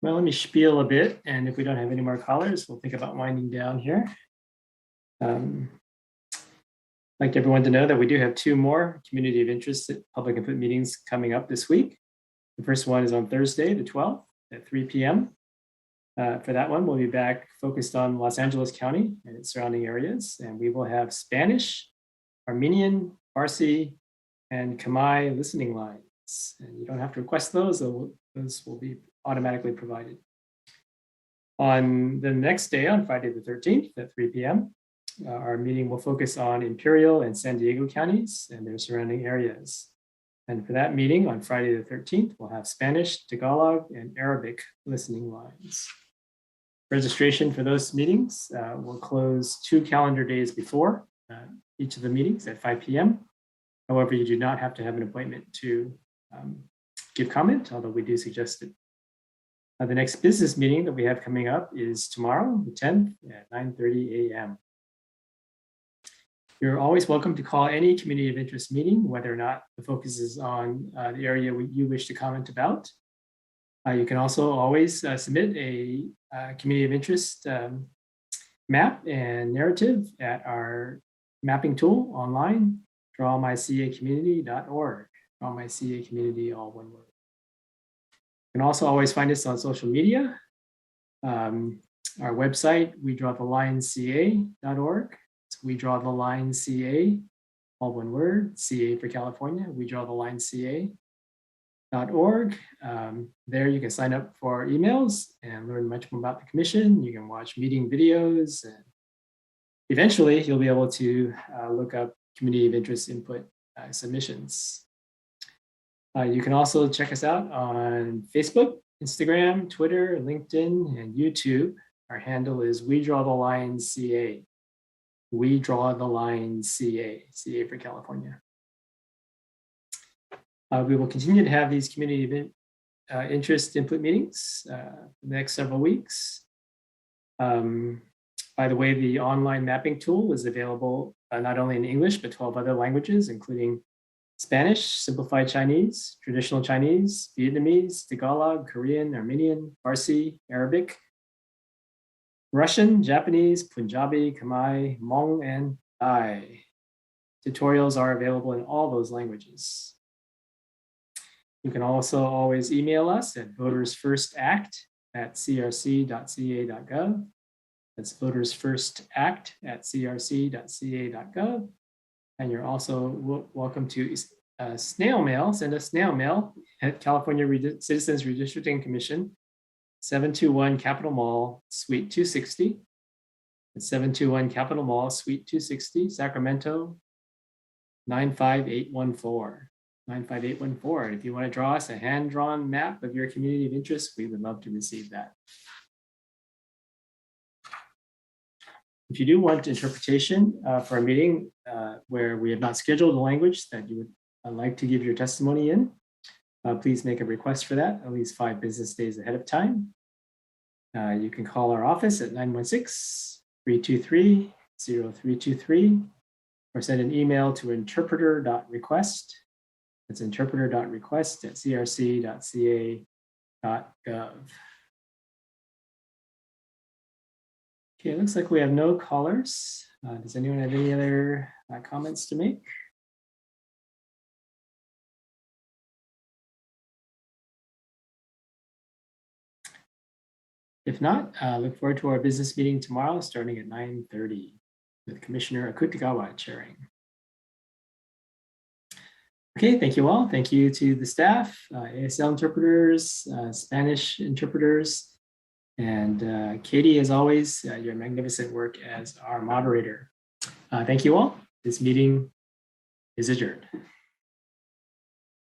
Well, let me spiel a bit, and if we don't have any more callers, we'll think about winding down here. I'd like everyone to know that we do have 2 more community of interest public input meetings coming up this week. The first one is on Thursday, the 12th at 3 p.m. For that one, we'll be back focused on Los Angeles County and its surrounding areas, and we will have Spanish, Armenian, Farsi, and Khmer listening lines. And you don't have to request those, those will be automatically provided. On the next day, on Friday the 13th at 3 p.m., our meeting will focus on Imperial and San Diego counties and their surrounding areas. And for that meeting on Friday the 13th, we'll have Spanish, Tagalog, and Arabic listening lines. Registration for those meetings will close 2 calendar days before each of the meetings at 5 p.m. However, you do not have to have an appointment to give comment, although we do suggest it. The next business meeting that we have coming up is tomorrow, the 10th at 9:30 a.m. You're always welcome to call any community of interest meeting, whether or not the focus is on the area you wish to comment about. You can also always submit a community of interest map and narrative at our mapping tool online, drawmycacommunity.org, drawmycacommunity, all one word. You can also always find us on social media. Our website, wedrawthelineca.org. We Draw the Line CA, all one word, CA for California, wedrawthelineca.org. There you can sign up for emails and learn much more about the commission. You can watch meeting videos, and eventually you'll be able to look up community of interest input submissions. You can also check us out on Facebook, Instagram, Twitter, LinkedIn, and YouTube. Our handle is We Draw the Line CA. We Draw the Line CA, CA for California. We will continue to have these community interest input meetings for the next several weeks. By the way, the online mapping tool is available not only in English, but 12 other languages, including Spanish, Simplified Chinese, Traditional Chinese, Vietnamese, Tagalog, Korean, Armenian, Farsi, Arabic, Russian, Japanese, Punjabi, Khmer, Hmong, and Thai. Tutorials are available in all those languages. You can also always email us at votersfirstact@crc.ca.gov. That's votersfirstact@crc.ca.gov. And you're also welcome to snail mail, send us snail mail at California Citizens Redistricting Commission, 721 Capitol Mall, Suite 260. It's 721 Capitol Mall, Suite 260, Sacramento, 95814. 95814. And if you want to draw us a hand-drawn map of your community of interest, we would love to receive that. If you do want interpretation for a meeting where we have not scheduled a language that you would like to give your testimony in, please make a request for that at least 5 business days ahead of time. You can call our office at 916-323-0323 or send an email to interpreter.request. That's interpreter.request@crc.ca.gov. Okay, it looks like we have no callers. Does anyone have any other comments to make? If not, look forward to our business meeting tomorrow starting at 9:30 with Commissioner Akutagawa chairing. Okay, thank you all. Thank you to the staff, ASL interpreters, Spanish interpreters, and Katie, as always, your magnificent work as our moderator. Thank you all. This meeting is adjourned.